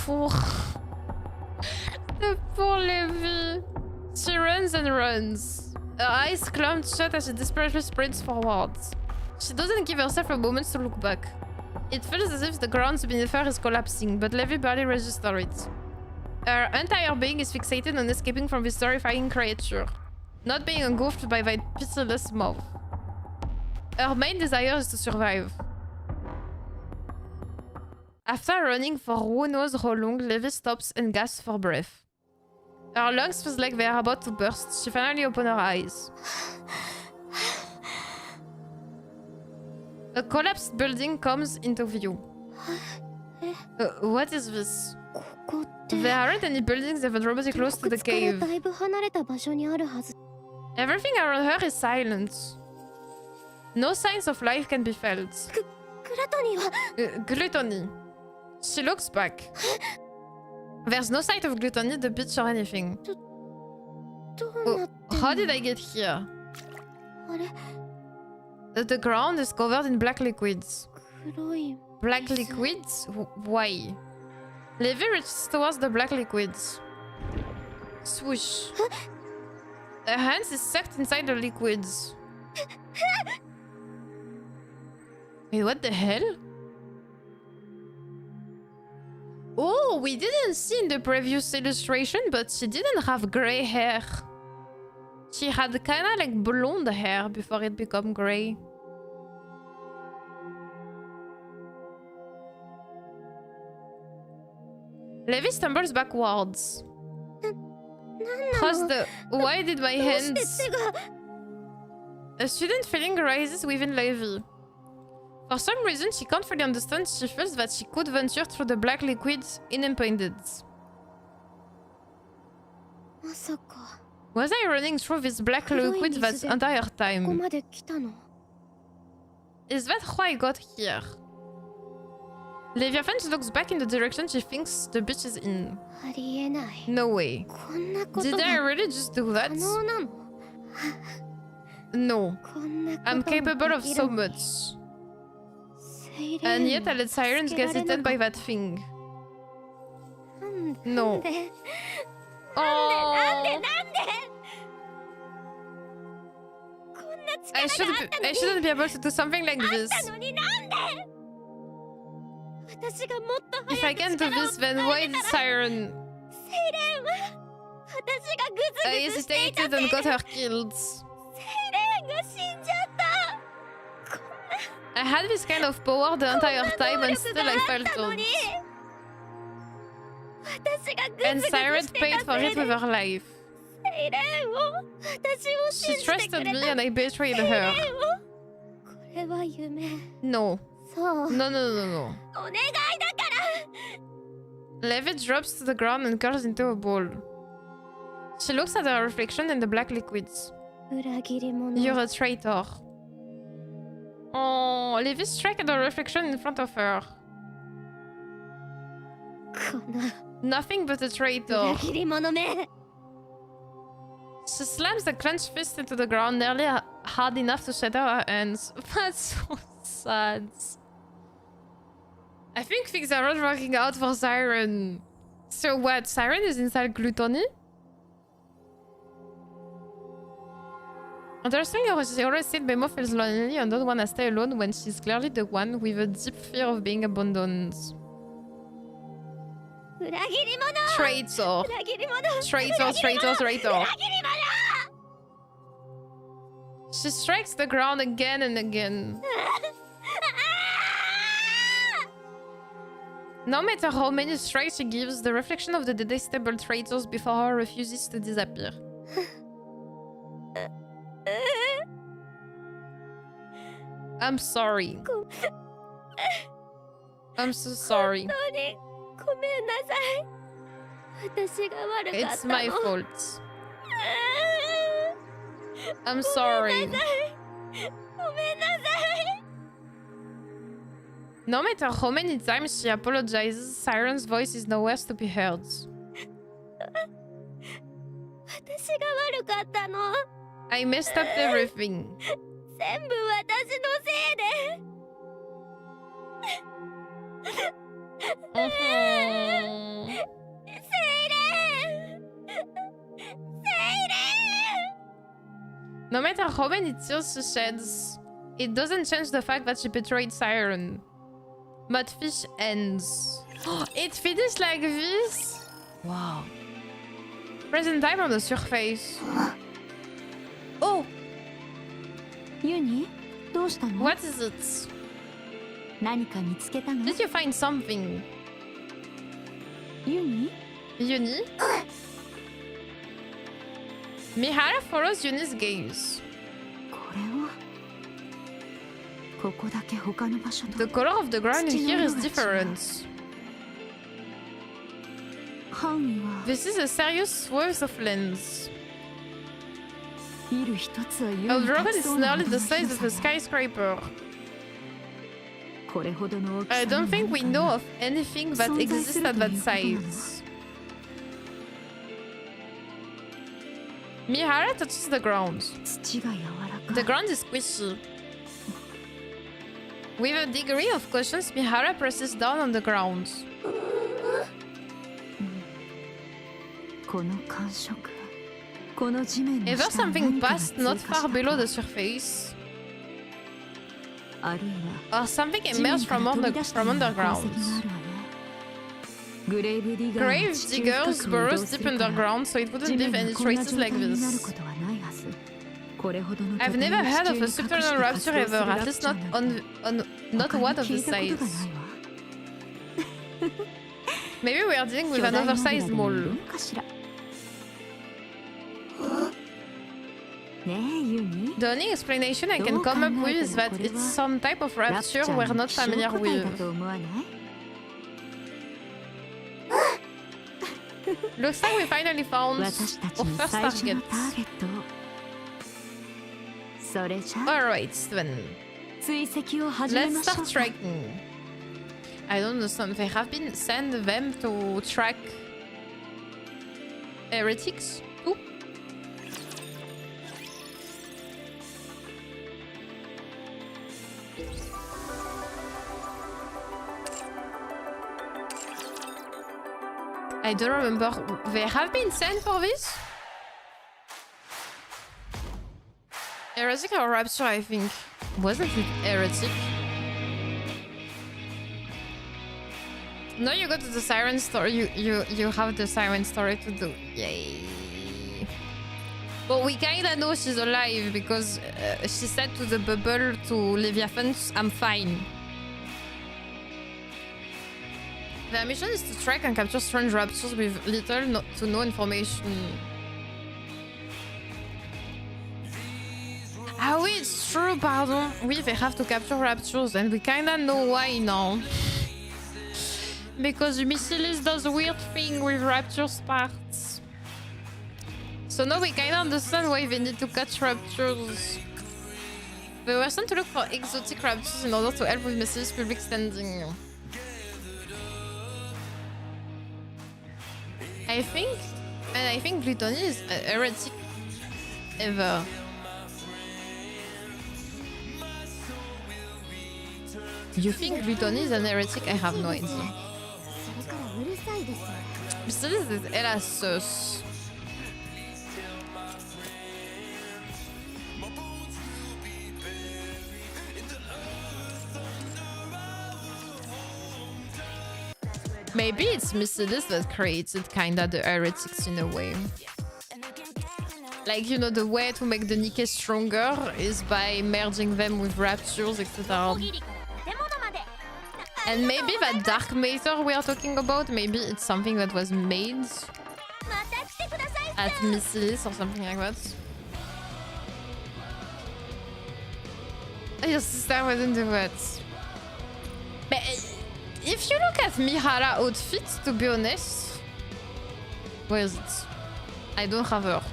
Oh, the poor Levi. She runs and runs. Her eyes clamped shut as she desperately sprints forward. She doesn't give herself a moment to look back. It feels as if the ground beneath her is collapsing, but Levi barely registers it. Her entire being is fixated on escaping from this terrifying creature, not being engulfed by that pitiless mouth. Her main desire is to survive. After running for who knows how long, Levi stops and gasps for breath. Her lungs feel like they are about to burst. She finally opens her eyes. A collapsed building comes into view. What is this? There aren't any buildings even remotely close to the cave. Everything around her is silent. No signs of life can be felt. Gluttony. She looks back. There's no sight of Gluttony, the beach, or anything. Oh, how did I get here? The ground is covered in black liquids. Black liquids? Why? Levi reaches towards the black liquids. Swoosh. Her hands is sucked inside the liquids. Wait, what the hell? Oh, we didn't see in the previous illustration, but she didn't have grey hair. She had kinda like blonde hair before it became grey. Levi stumbles backwards. Trust the... Why did my hands... A student feeling rises within Levi. For some reason, she can't fully understand. She feels that she could venture through the black liquids unimpeded. Was I running through this black liquid that entire time? Is that how I got here? Leviathan looks back in the direction she thinks the bitch is in. No way. Did I really just do that? No. I'm capable of so much. And yet I let Sirens get eaten by that thing. No. Oh. I shouldn't be able to do something like this. If I can do this, then why did Siren... I hesitated and got her killed. I had this kind of power the entire time and still I felt it. And Siren paid for it with her life. She trusted me and I betrayed her. No. No. Levi drops to the ground and curls into a ball. She looks at her reflection in the black liquids. You're a traitor. Oh, Levi struck at the reflection in front of her. Nothing but a traitor. She slams the clenched fist into the ground, nearly hard enough to shatter her hands. That's so sad. I think things are not working out for Siren. So what? Siren is inside gluttony? Interestingly, she always said Bemo feels lonely and don't want to stay alone when she's clearly the one with a deep fear of being abandoned. Traitor. Traitor. She strikes the ground again and again. No matter how many strikes she gives, the reflection of the detestable traitors before her refuses to disappear. I'm sorry. I'm so sorry. It's my fault. I'm sorry. No matter how many times she apologizes, Siren's voice is nowhere to be heard. I messed up everything. No matter how many tears she sheds, it doesn't change the fact that she betrayed Siren. MudFish ends. It finished like this? Wow. Present time on the surface. Oh! What is it? Did you find something? Yuni? Mihara follows Yuni's gaze. The color of the ground in here is different. This is a serious swath of lands. Our dragon is nearly the size of a skyscraper. I don't think we know of anything that exists at that size. Mihara touches the ground. The ground is squishy. With a degree of caution, Mihara presses down on the ground. Ever something passed not far below the surface? Or something emerged from underground? Grave diggers burrows deep underground, so it wouldn't leave any traces like this. I've never heard of a subterranean rapture ever, at least not not one of this size. Maybe we are dealing with an oversized mole. The only explanation I can come up with is that it's some type of rapture we're not familiar with. Looks like we finally found our first target. Alright, then. Let's start tracking. I don't understand. They have been sent them to track heretics too? I don't remember. They have been sent for this? Heretic or Rapture, I think. Wasn't it Heretic? No, you go to the Siren store. You have the Siren story to do. Yay. But we kinda know she's alive because she said to the bubble to Leviathan, I'm fine. The mission is to track and capture strange raptors with little to no information. Ah oui, it's true, pardon. Oui, they have to capture raptors and we kinda know why now. Because Missilis does a weird thing with raptors parts. So now we kinda understand why they need to catch raptors. They were sent to look for exotic raptors in order to help with Missilis public standing. I think gluttony is a heretic ever. You think gluttony is an heretic? I have no idea. それからうるさいです。 Missilis is hella sus. Maybe it's Missilis that created kinda the heretics in a way. Like, you know, the way to make the Nikke stronger is by merging them with raptures, etc. And maybe that dark matter we are talking about, maybe it's something that was made at Missilis or something like that. Your sister wasn't the what? But if you look at Mihara outfit, to be honest, where is it? I don't have her.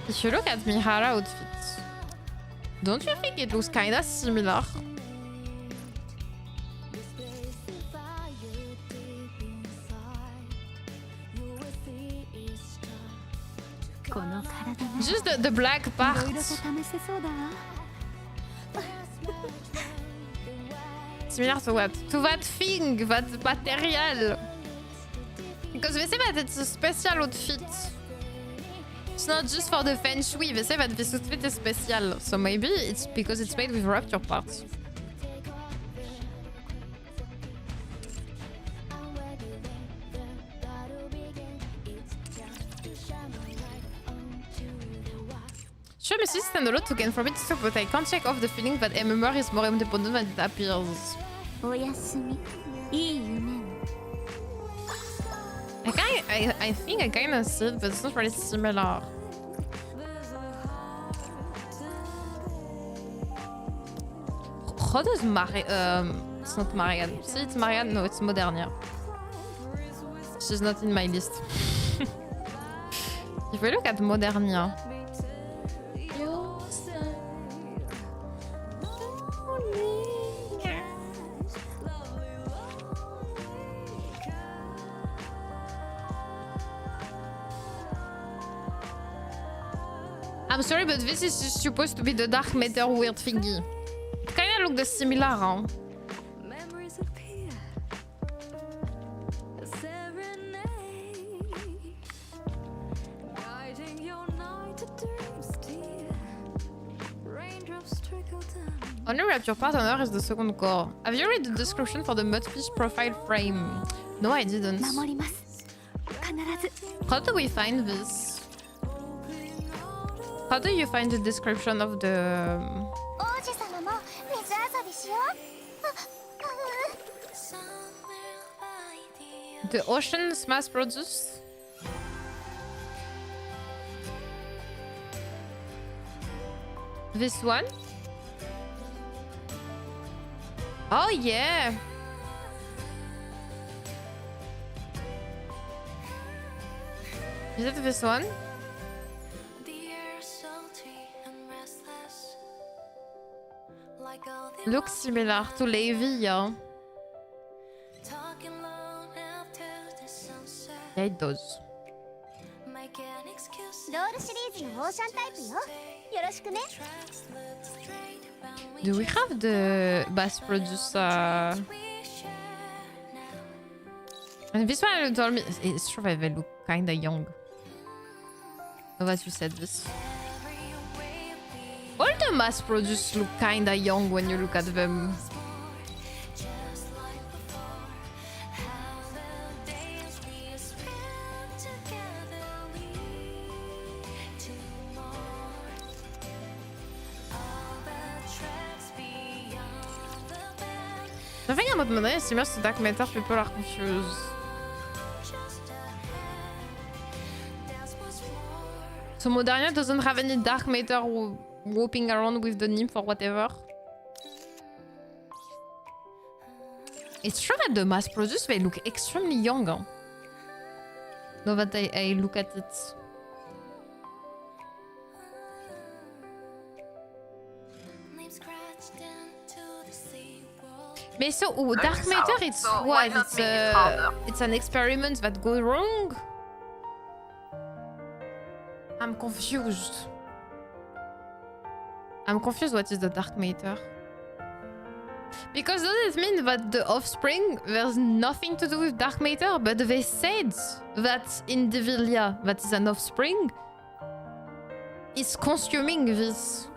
If you look at Mihara outfit, don't you think it looks kinda similar? Just the black part. Similar to what? To that thing, that material. Because they say that it's a special outfit. It's not just for the feng shui. They say that this outfit is special. So maybe it's because it's made with raptor parts. Sure, Mrs. Standalone to gain from it too, but I can't check off the feeling that MMR is more independent than it appears. おやすみ。いい夢を。 I think I kinda see it, but it's not really similar. How does it's not Marianne. See, it's Marianne. No, it's Modernia. She's not in my list. If we look at Modernia. I'm sorry, but this is supposed to be the dark matter weird thingy. It kinda look similar, huh? Only rapture partner is the second core. Have you read the description for the MudFish profile frame? No, I didn't. 守ります。必ず。 How do we find this? How do you find the description of the... 王子様も水遊びしよう。 The oceans mass produced? This one? Oh yeah! Is it this one? Looks similar to Levi, yeah. Yeah, it does. ロールシリーズのオーシャンタイプよ。よろしくね。 Do we have the bass producer? And this one told me it's true that they look kinda young. Oh, that you said this. All the mass produced look kinda young when you look at them. I think I'm not streamers to dark matter, people are confused. So Modernia doesn't have any dark matter whooping around with the nymph or whatever. It's true that the mass produced, they look extremely young. Huh? Now that I look at it. Mais so dark matter, it's So what? harder? It's an experiment that goes wrong. I'm confused. I'm confused. What is the dark matter? Because does it mean that the offspring there's nothing to do with dark matter, but they said that Indivilia, that is an offspring, is consuming this.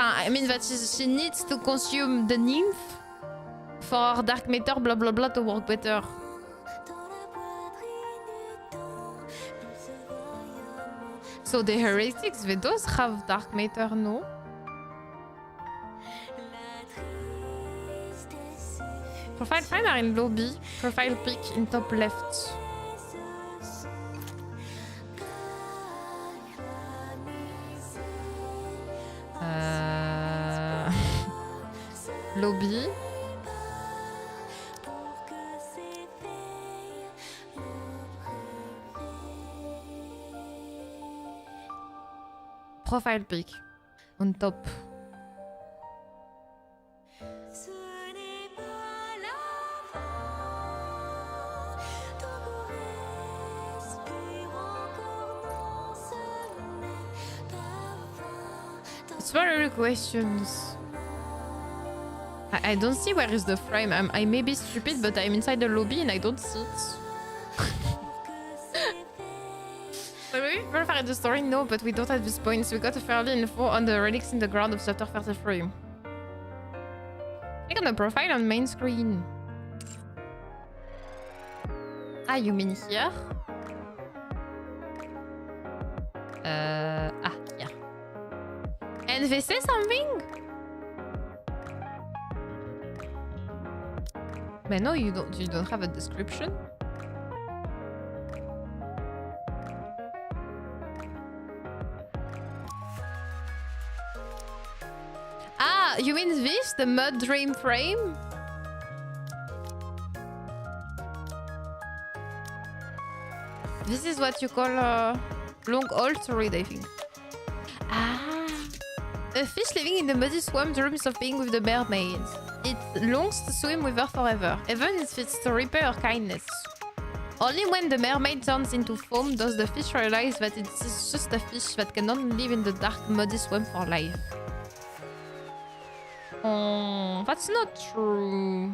I mean that she needs to consume the nymph for dark matter blah blah blah to work better. So the heretics, they does have dark matter, no? Profile frame are in lobby. Profile pic in top left. Lobby. Profile pic on top. It's very questions. I don't see where is the frame. I may be stupid, but I'm inside the lobby and I don't see it. But maybe people are in the story? No, but we don't at this point. So we got a fairly info on the relics in the ground of chapter 33. Click on the profile on main screen. Ah, you mean here? Yeah. And they say something? But no, you don't have a description. Ah, you mean this? The mud dream frame? This is what you call long haul to read, I think. Ah, a fish living in the muddy swamp dreams of being with the mermaid. It longs to swim with her forever, even if it's to repay her kindness. Only when the mermaid turns into foam does the fish realize that it's just a fish that can only live in the dark, muddy swamp for life. Oh, that's not true.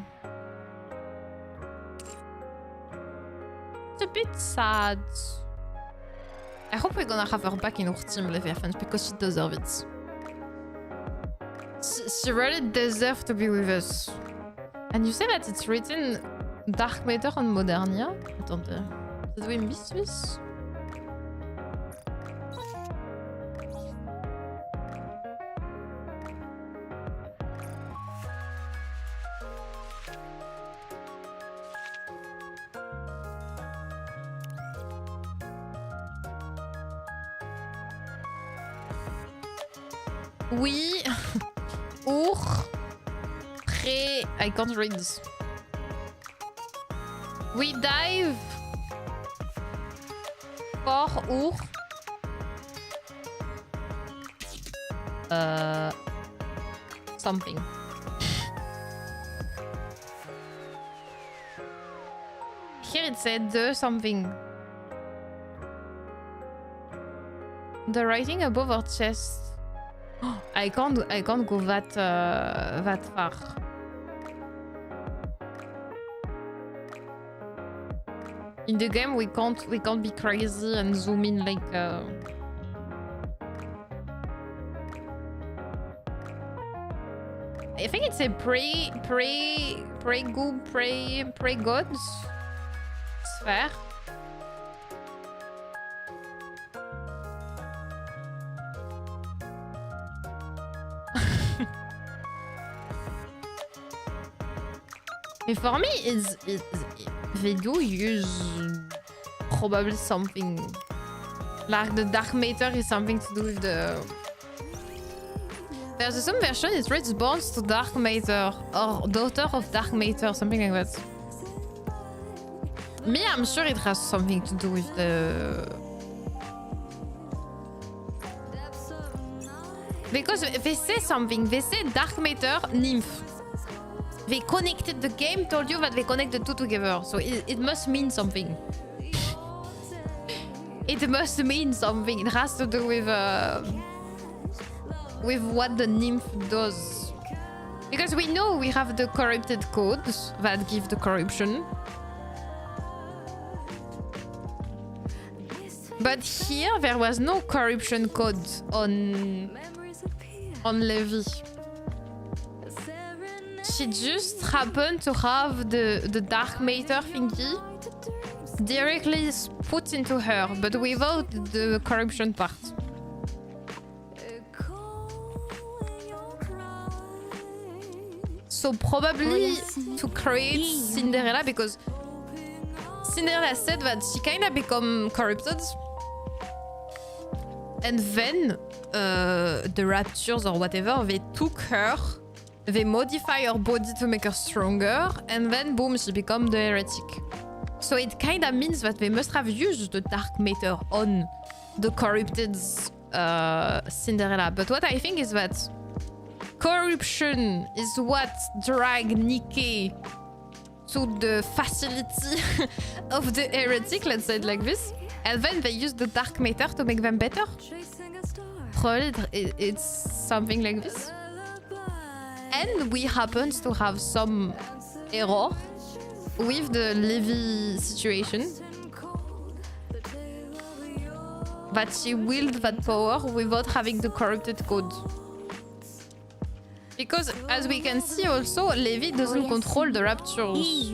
It's a bit sad. I hope we're gonna have her back in our team, Leviathan, because she deserves it. She really deserves to be with us. And you say that it's written dark matter on Modernia? Attendez. Did we miss this? Oui. I can't read this. We dive for something. Here it said the something. The writing above our chest. I can't go that far. In the game, we can't be crazy and zoom in like. I think it's a pray gods. It's fair. For me, they do use probably something like the Dark Matter is something to do with the. There's some version it responds to Dark Matter or Daughter of Dark Matter, something like that. Me, I'm sure it has something to do with the. Because they say something, they say Dark Matter, Nymph. They connected the game, told you that they connect the two together, so it must mean something. It must mean something. It has to do with what the nymph does. Because we know we have the corrupted codes that give the corruption. But here there was no corruption code on Levi. She just happened to have the Dark Matter thingy directly put into her, but without the corruption part. So probably to create Cinderella, because Cinderella said that she kinda become corrupted. And then the raptures or whatever, they took her, they modify her body to make her stronger, and then boom, she become the heretic. So it kinda means that they must have used the Dark Matter on the corrupted Cinderella. But what I think is that corruption is what dragged Nikke to the facility of the heretic, let's say it like this. And then they use the Dark Matter to make them better. Probably it's something like this. And we happen to have some error with the Levi situation. That she willed that power without having the corrupted code. Because as we can see also, Levi doesn't control the raptures.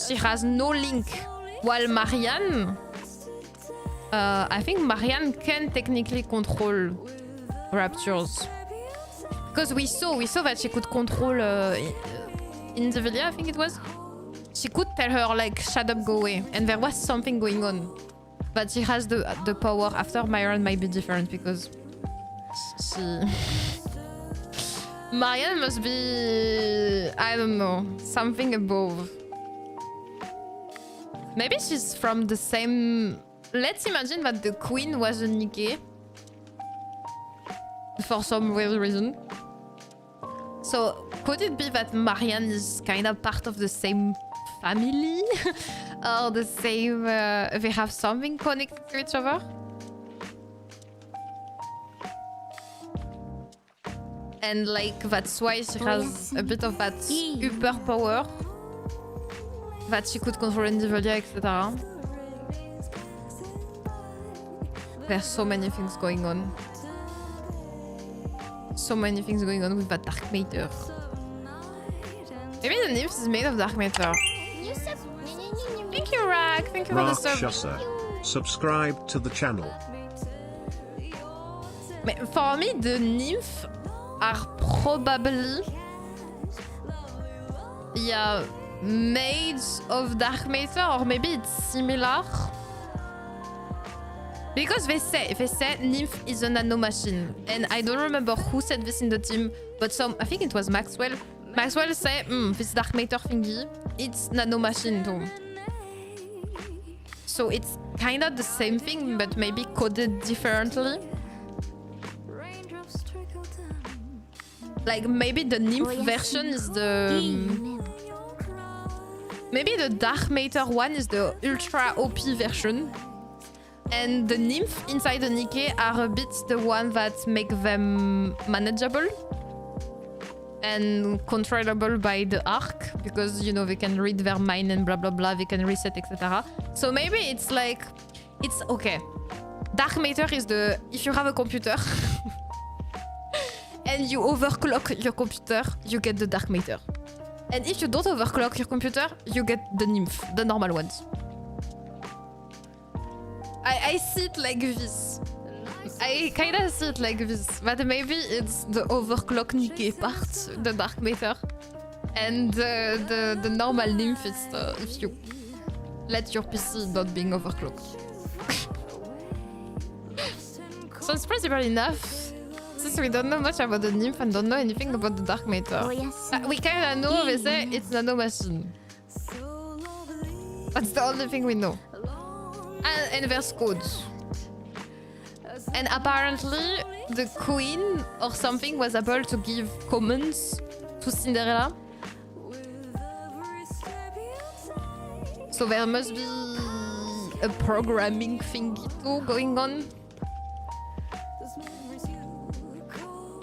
She has no link. While Marianne, I think Marianne can technically control raptures. Because we saw that she could control in the video, I think it was. She could tell her like, shut up, go away. And there was something going on. But she has the power. After Marianne might be different because she... Marianne must be, I don't know, something above. Maybe she's from the same... Let's imagine that the queen was a Nikke. For some weird reason. So, could it be that Marianne is kind of part of the same family? Or the same... they have something connected to each other? And like, that's why she has a bit of that super power. That she could control individually, etc. There's so many things going on. So many things going on with that Dark Matter. Maybe the nymph is made of Dark Matter. Thank you, Rack. Thank you for the sub. Subscribe to the channel. But for me, the nymph are probably... Yeah, maids of Dark Matter, or maybe it's similar. Because they say nymph is a nanomachine, and I don't remember who said this in the team, but I think it was Maxwell. Maxwell said, this Dark Matter thingy, it's nanomachine too. So it's kind of the same thing, but maybe coded differently. Like maybe the nymph version is the... Maybe the Dark Matter one is the ultra OP version. And the nymph inside the Nikke are a bit the one that make them manageable. And controllable by the arc. Because, you know, they can read their mind and blah blah blah. They can reset, etc. So maybe it's like... It's okay. Dark Matter is the... If you have a computer... and you overclock your computer, you get the Dark Matter. And if you don't overclock your computer, you get the nymph, the normal ones. I see it like this. I kinda see it like this. But maybe it's the overclock Nikke part, the Dark Matter. And the normal nymph is if you let your PC not being overclocked. So it's pretty enough. Since we don't know much about the nymph and don't know anything about the dark matter. We kinda know, they say it's nano machine. That's the only thing we know. And there's codes. And apparently the queen or something was able to give commands to Cinderella. So there must be a programming thingy too going on.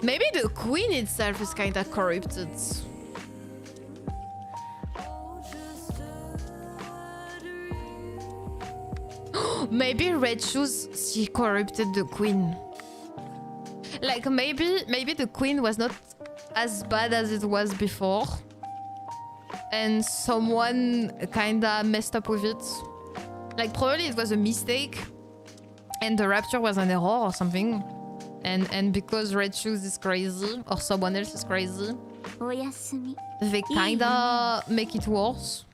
Maybe the queen itself is kinda corrupted. Maybe Red Shoes, she corrupted the queen. Like maybe the queen was not as bad as it was before. And someone kinda messed up with it. Like probably it was a mistake. And the rapture was an error or something. And because Red Shoes is crazy or someone else is crazy, they kinda make it worse.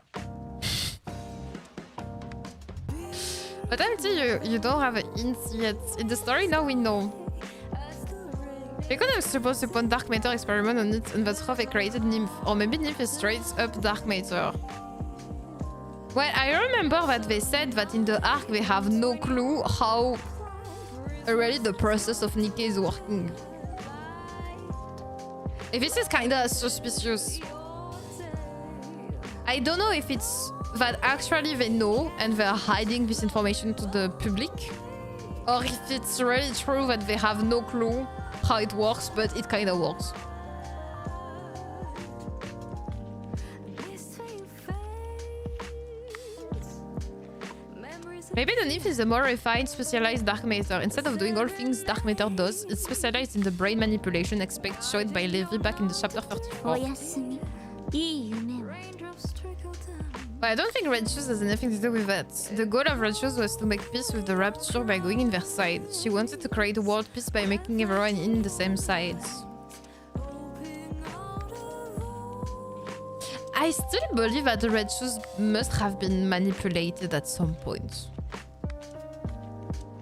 But until you don't have an hint yet. In the story now we know. Because I'm supposed to put dark matter experiment on it and that's how they created Nymph. Or maybe Nymph is straight up dark matter. Well, I remember that they said that in the arc they have no clue how really the process of Nikke is working. This is kinda suspicious. I don't know if it's that actually they know and they're hiding this information to the public, or if it's really true that they have no clue how it works, but it kinda works. Maybe the nymph is a more refined, specialized dark matter. Instead of doing all things dark matter does, it's specialized in the brain manipulation aspect showed by Levi back in the chapter 34. But I don't think Red Shoes has anything to do with that. The goal of Red Shoes was to make peace with the rapture by going in their side. She wanted to create a world peace by making everyone in the same sides. I still believe that the Red Shoes must have been manipulated at some point.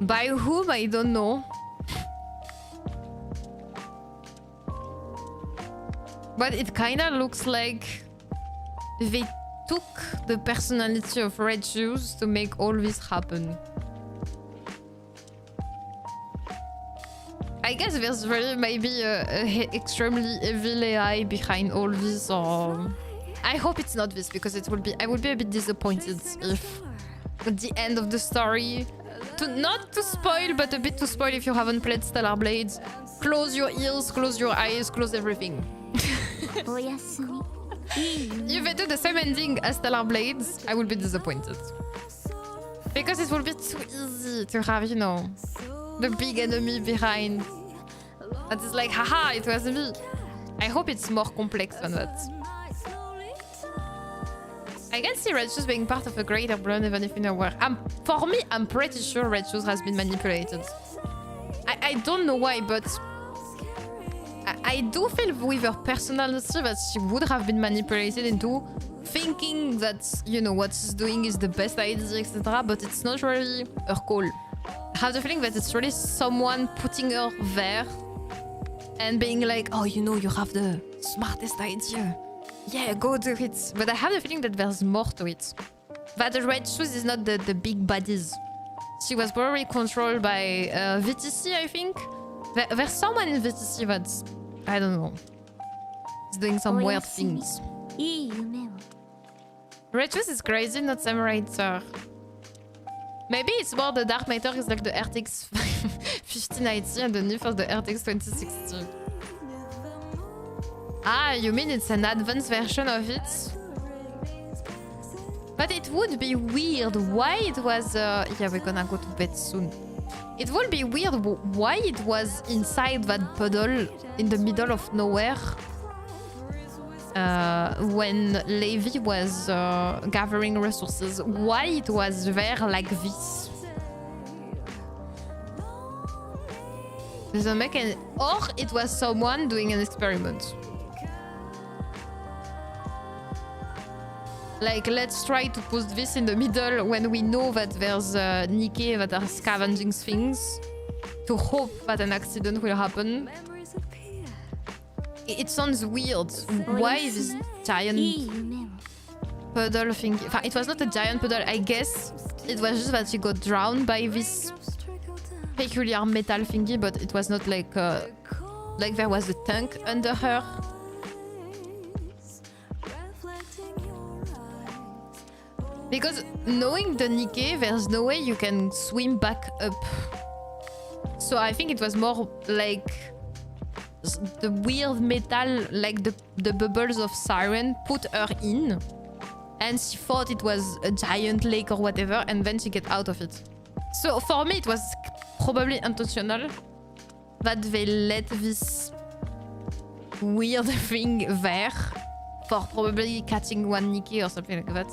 By whom, I don't know. But it kinda looks like they took the personality of Red Shoes to make all this happen. I guess there's really maybe a extremely evil AI behind all this, or... I hope it's not this, because it will be. I would be a bit disappointed if at the end of the story, not to spoil, but a bit to spoil if you haven't played Stellar Blades. Close your ears, close your eyes, close everything. If they do the same ending as Stellar Blades, I will be disappointed. Because it will be too easy to have, you know, the big enemy behind. That is like, haha, it was me. I hope it's more complex than that. I can see Red Shoes being part of a greater plan even if nowhere. For me, I'm pretty sure Red Shoes has been manipulated. I don't know why, but I do feel with her personality that she would have been manipulated into thinking that, you know, what she's doing is the best idea, etc. But it's not really her call. I have the feeling that it's really someone putting her there and being like, oh, you know, you have the smartest idea. Yeah, go do it. But I have the feeling that there's more to it. That the Red Shoes is not the big baddies. She was probably controlled by VTC, I think. There's someone in VTC that's, I don't know, is doing some weird things. Red Shoes is crazy, not Samurai Sir. Maybe it's more the Dark Matter is like the RTX 5090 and the Nymph of the RTX 2060. Ah, you mean it's an advanced version of it? But it would be weird why it was... yeah, we're gonna go to bed soon. It would be weird why it was inside that puddle in the middle of nowhere when Levi was gathering resources. Why it was there like this? Doesn't make any... Or it was someone doing an experiment. Like, let's try to put this in the middle when we know that there's Nikke that are scavenging things to hope that an accident will happen. It sounds weird. Why this giant puddle thing? It was not a giant puddle, I guess. It was just that she got drowned by this peculiar metal thingy, but it was not like there was a tank under her. Because knowing the Nikke, there's no way you can swim back up. So I think it was more like the weird metal, like the bubbles of Siren put her in. And she thought it was a giant lake or whatever, and then she get out of it. So for me, it was probably intentional that they let this weird thing there for probably catching one Nikke or something like that.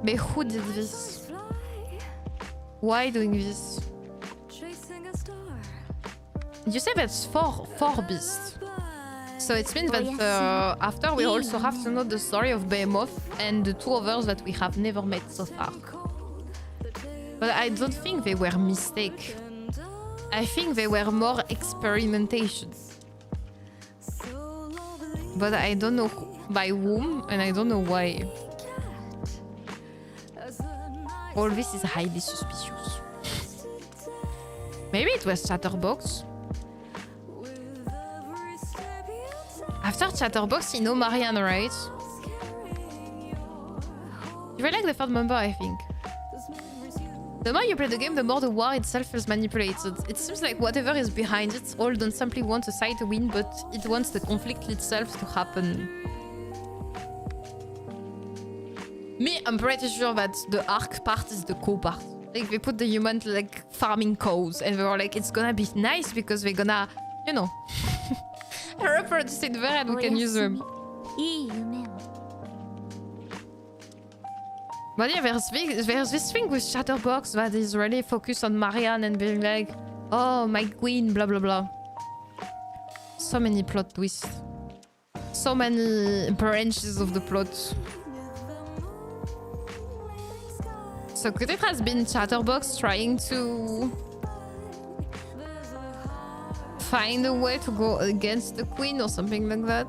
But who did this? Why doing this? You say that's four beasts. So it means that after we also have to know the story of Behemoth and the two others that we have never met so far. But I don't think they were mistakes. I think they were more experimentations. But I don't know by whom and I don't know why. All this is highly suspicious. Maybe it was Chatterbox. After Chatterbox, you know Marianne, right? You really like the third member, I think. The more you play the game, the more the war itself is manipulated. It seems like whatever is behind it all don't simply want a side to win, but it wants the conflict itself to happen. Me, I'm pretty sure that the arc part is the cool part. Like, they put the human like farming cows and they were like, it's gonna be nice because we're gonna, you know, reproduce it there and we can use them. But yeah, there's this thing with Chatterbox that is really focused on Marianne and being like, oh, my queen, blah blah blah. So many plot twists. So many branches of the plot. So could it has been Chatterbox trying to find a way to go against the queen or something like that?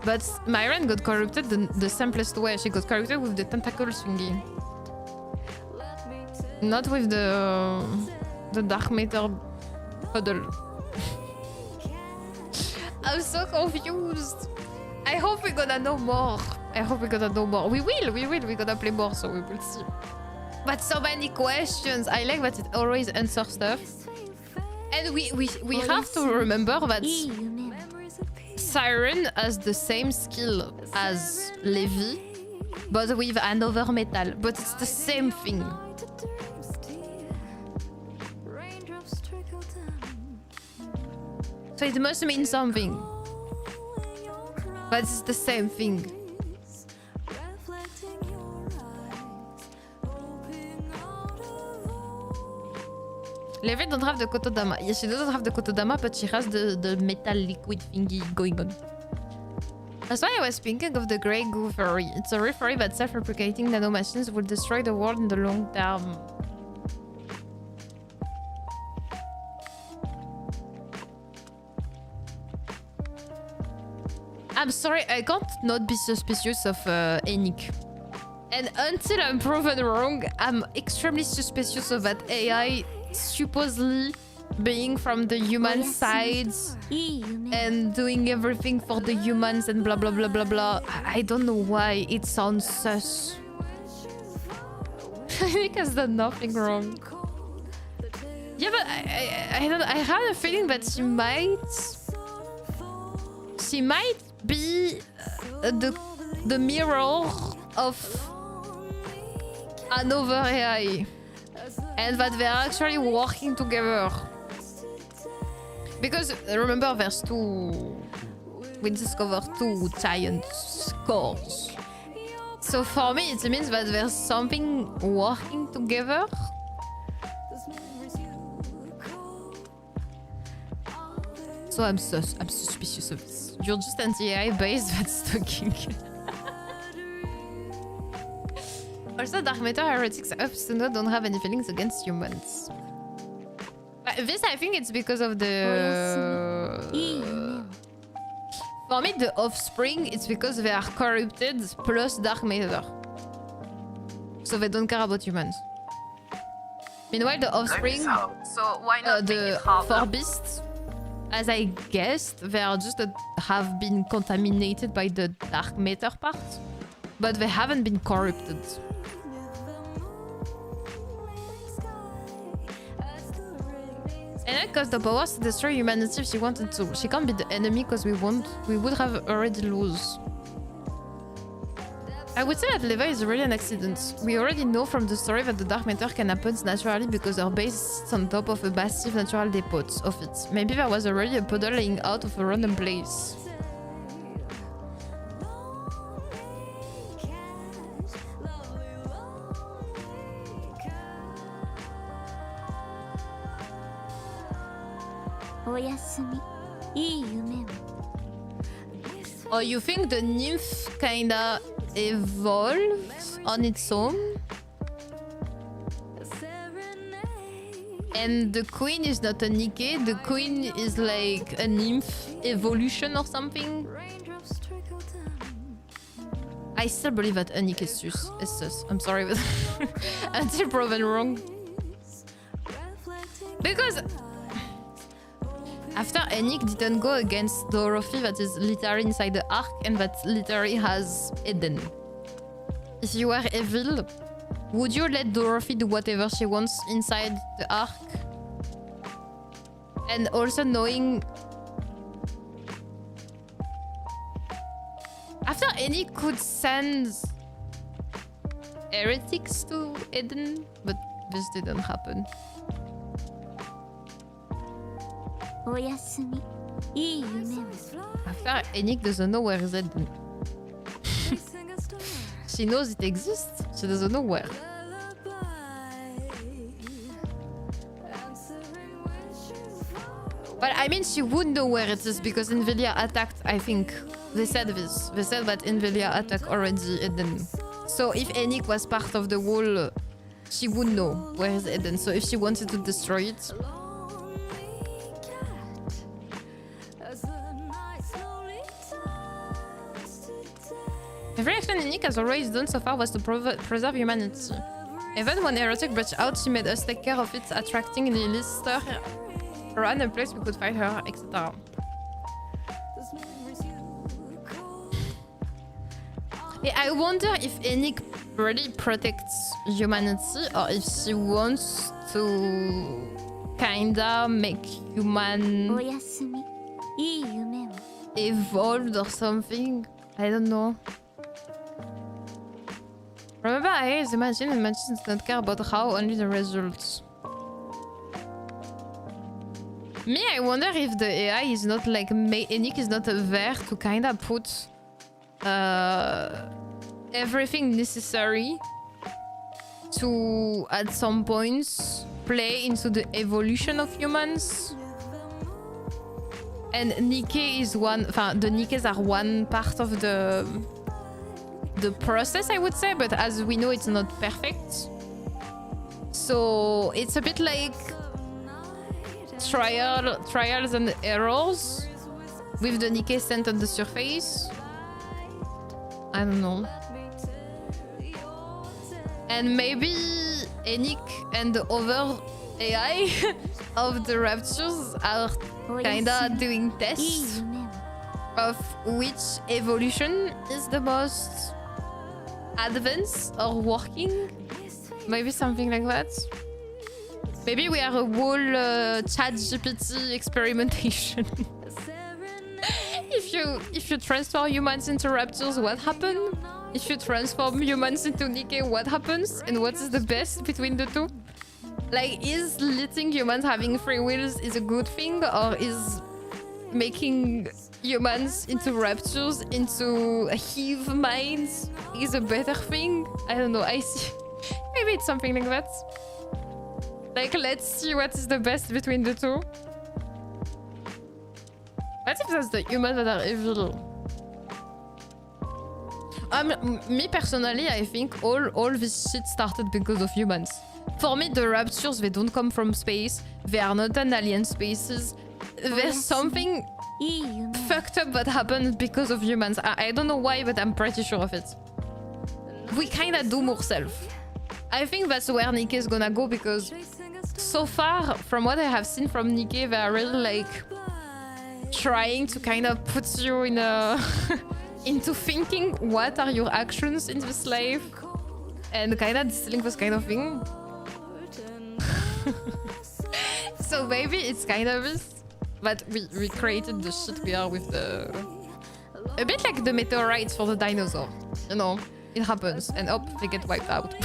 But Myron got corrupted the simplest way. She got corrupted with the tentacle thingy. Not with the dark matter puddle. I'm so confused. I hope we're gonna know more. We will. We're gonna play more, so we will see. But so many questions. I like that it always answers stuff. And we have to remember that Siren has the same skill as Levi, but with another metal. But it's the same thing. So it must mean something. But it's the same thing. Levi don't have the Kotodama. Yes, she doesn't have the Kotodama, but she has the metal liquid thingy going on. That's why I was thinking of the Grey Goo Fairy. It's a referee that self-replicating nanomachines will destroy the world in the long term. I'm sorry, I can't not be suspicious of Nikke. And until I'm proven wrong, I'm extremely suspicious of that AI supposedly being from the human side and doing everything for the humans and blah blah blah blah blah. I don't know why it sounds sus. Nikke has done nothing wrong. Yeah, but I don't know. I have a feeling that she might be the mirror of another AI. And that they're actually working together. Because remember, there's we discovered two giant skulls. So for me, it means that there's something working together. So I'm suspicious of this. You're just anti-AI based, that's talking. Also, dark matter heretics up to know don't have any feelings against humans. This, I think it's because of the... For me, the offspring, it's because they are corrupted plus dark matter. So they don't care about humans. Meanwhile, the offspring, So why not make the it half? four beasts, as I guessed, they are just have been contaminated by the dark matter part, but they haven't been corrupted. And because the powers to destroy humanity if she wanted to. She can't be the enemy because we would have already lose. I would say that Leva is really an accident. We already know from the story that the dark matter can happen naturally because her base sits on top of a massive natural depot of it. Maybe there was already a puddle laying out of a random place. Or you think the nymph kinda evolved on its own? And the queen is not a Nikke, the queen is like a nymph evolution or something? I still believe that a Nikke is sus. I'm sorry, but until proven wrong. Because after Enik didn't go against Dorothy that is literally inside the ark and that literally has Eden. If you were evil, would you let Dorothy do whatever she wants inside the ark? And also knowing... After Enik could send heretics to Eden, but this didn't happen. After Enik doesn't know where is Eden. She knows it exists, she doesn't know where. But I mean, she would know where it is because Invelia attacked, I think. They said this. They said that Invelia attacked already Eden. So if Enik was part of the wall, she would know where is Eden. So if she wanted to destroy it... Every action Nikke has always done so far was to preserve humanity. Even when heretic broke out, she made us take care of it, attracting the lister around a place we could find her, etc. Yeah, I wonder if Enik really protects humanity or if she wants to kinda make human evolved or something. I don't know. Remember, AI is imagined and machines don't care about how, only the results. Me, I wonder if the AI is not like... Enik is not there to kind of put everything necessary to, at some points, play into the evolution of humans. And Nikke is one... the Nikkes are one part of the process, I would say, but as we know, it's not perfect. So it's a bit like trials and errors with the Nikke sent on the surface. I don't know. And maybe Enik and the other AI of the raptures are kinda doing tests of which evolution is the most advanced or working. Maybe something like that. Maybe we are a whole ChatGPT experimentation. If you transform humans into raptors, what happens? If you transform humans into Nikke, what happens? And what is the best between the two? Like, is letting humans having free wills is a good thing, or is making humans into raptors, into hive minds is a better thing? I don't know. I see. Maybe it's something like that. Like, let's see what is the best between the two. What if that's the humans that are evil? Me personally, I think all this shit started because of humans. For me, the raptures, they don't come from space. They are not an alien species. There's something fucked up that happened because of humans. I don't know why, but I'm pretty sure of it. We kinda do more self. I think that's where Nikke is gonna go because so far, from what I have seen from Nikke, they are really like trying to kind of put you in a into thinking what are your actions in this life and kind of distilling this kind of thing. So maybe it's kind of this, but we created the shit we are with the... A bit like the meteorites for the dinosaur, you know? It happens, and they get wiped out.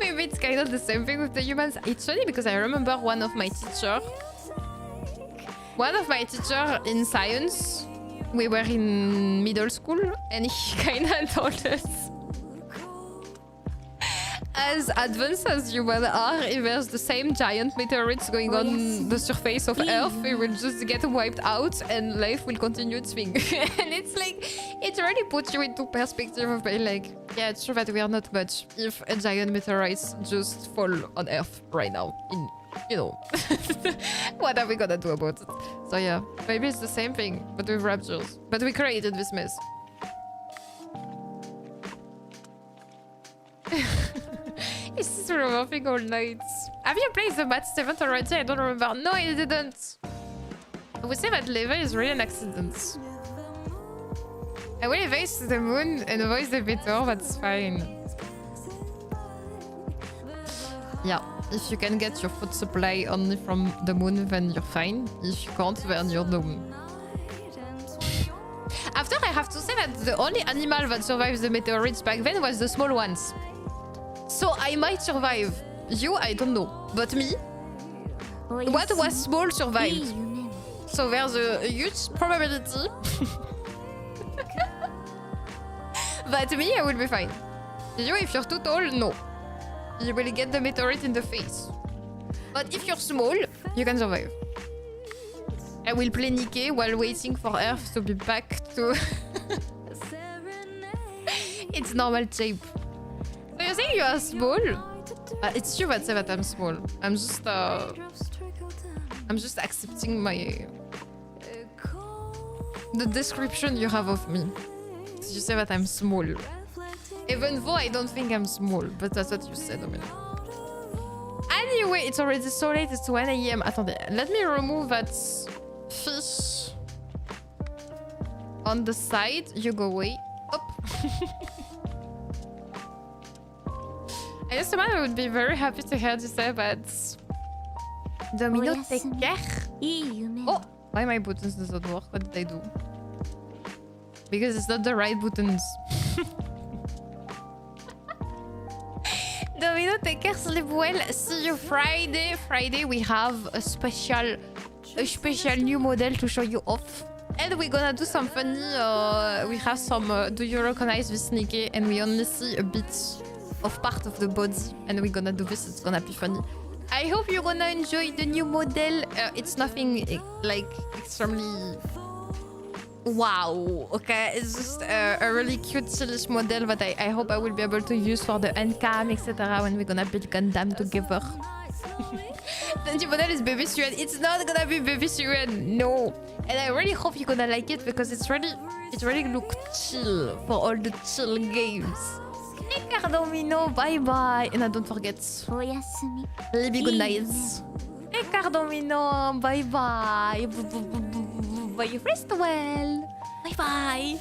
Maybe it's kind of the same thing with the humans. It's funny because I remember one of my teachers in science, we were in middle school, and he kind of told us, as advanced as humans are, if there's the same giant meteorites going on the surface of Earth, we will just get wiped out and life will continue its thing. And it's like, it really puts you into perspective of being like, yeah, it's true that we are not much if a giant meteorite just fall on Earth right now. You know, what are we gonna do about it? So yeah, maybe it's the same thing, but with raptors. But we created this mess. It's just revolving all night. Have you played the Matt event already? I don't remember. No, I didn't. I would say that Leva is really an accident. I will advise the moon and voice the better, that's fine. Yeah, if you can get your food supply only from the moon, then you're fine. If you can't, then you're doomed. After, I have to say that the only animal that survived the meteorites back then was the small ones. So I might survive. You, I don't know. But me, what was small survived. So there's a huge probability that me, I will be fine. You, if you're too tall, no. You will get the meteorite in the face. But if you're small, you can survive. I will play Nikke while waiting for Earth to be back to its normal shape. So you think you are small? It's you that say that I'm small. I'm just accepting the description you have of me. So you say that I'm small. Even though I don't think I'm small, but that's what you said, Domino. Anyway, it's already so late, it's 1 AM. Attendez, let me remove that fish on the side. You go away. Up. I just imagine I would be very happy to hear you say that. Domino, take care. Oh, why my buttons doesn't work? What did I do? Because it's not the right buttons. Domino, take care, sleep well. See you Friday. Friday we have a special new model to show you off. And we're gonna do some funny, we have some, do you recognize this Nikke? And we only see a bit of part of the body. And we're gonna do this, it's gonna be funny. I hope you're gonna enjoy the new model. It's nothing like extremely wow, okay? It's just a really cute, chillish model that I hope I will be able to use for the end cam, etc. when we're gonna build Gundam together. The new model is Baby Siren. It's not gonna be Baby Siren, no. And I really hope you're gonna like it because it really look chill for all the chill games. Take care, Domino. Bye bye. And don't forget, Libby, good night. Take care, Domino. Bye bye. Bye, rest well. Bye bye.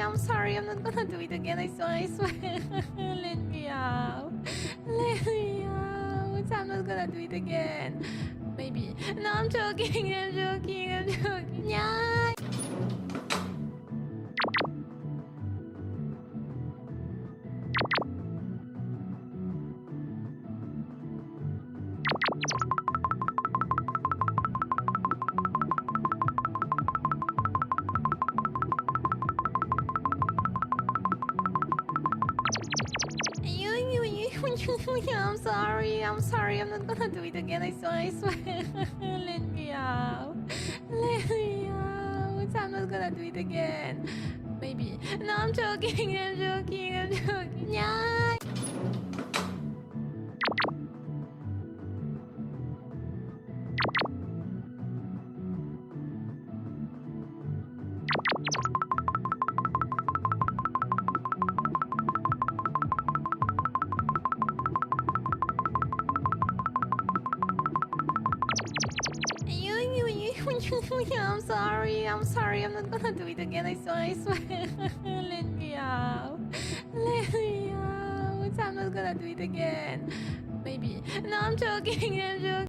I'm sorry, I'm not gonna do it again, I swear. Let me out. Let me out. I'm not gonna do it again. Maybe. No, I'm joking. Yeah. I'm sorry. I'm sorry. I'm not gonna do it again. I swear. Let me out. Let me out. I'm not gonna do it again. Maybe. No, I'm joking. I'm joking. I'm joking. Yeah. I'm sorry. I'm sorry. I'm not gonna do it again. I swear. Let me out. Let me out. I'm not gonna do it again. Maybe. No, I'm joking. I'm joking.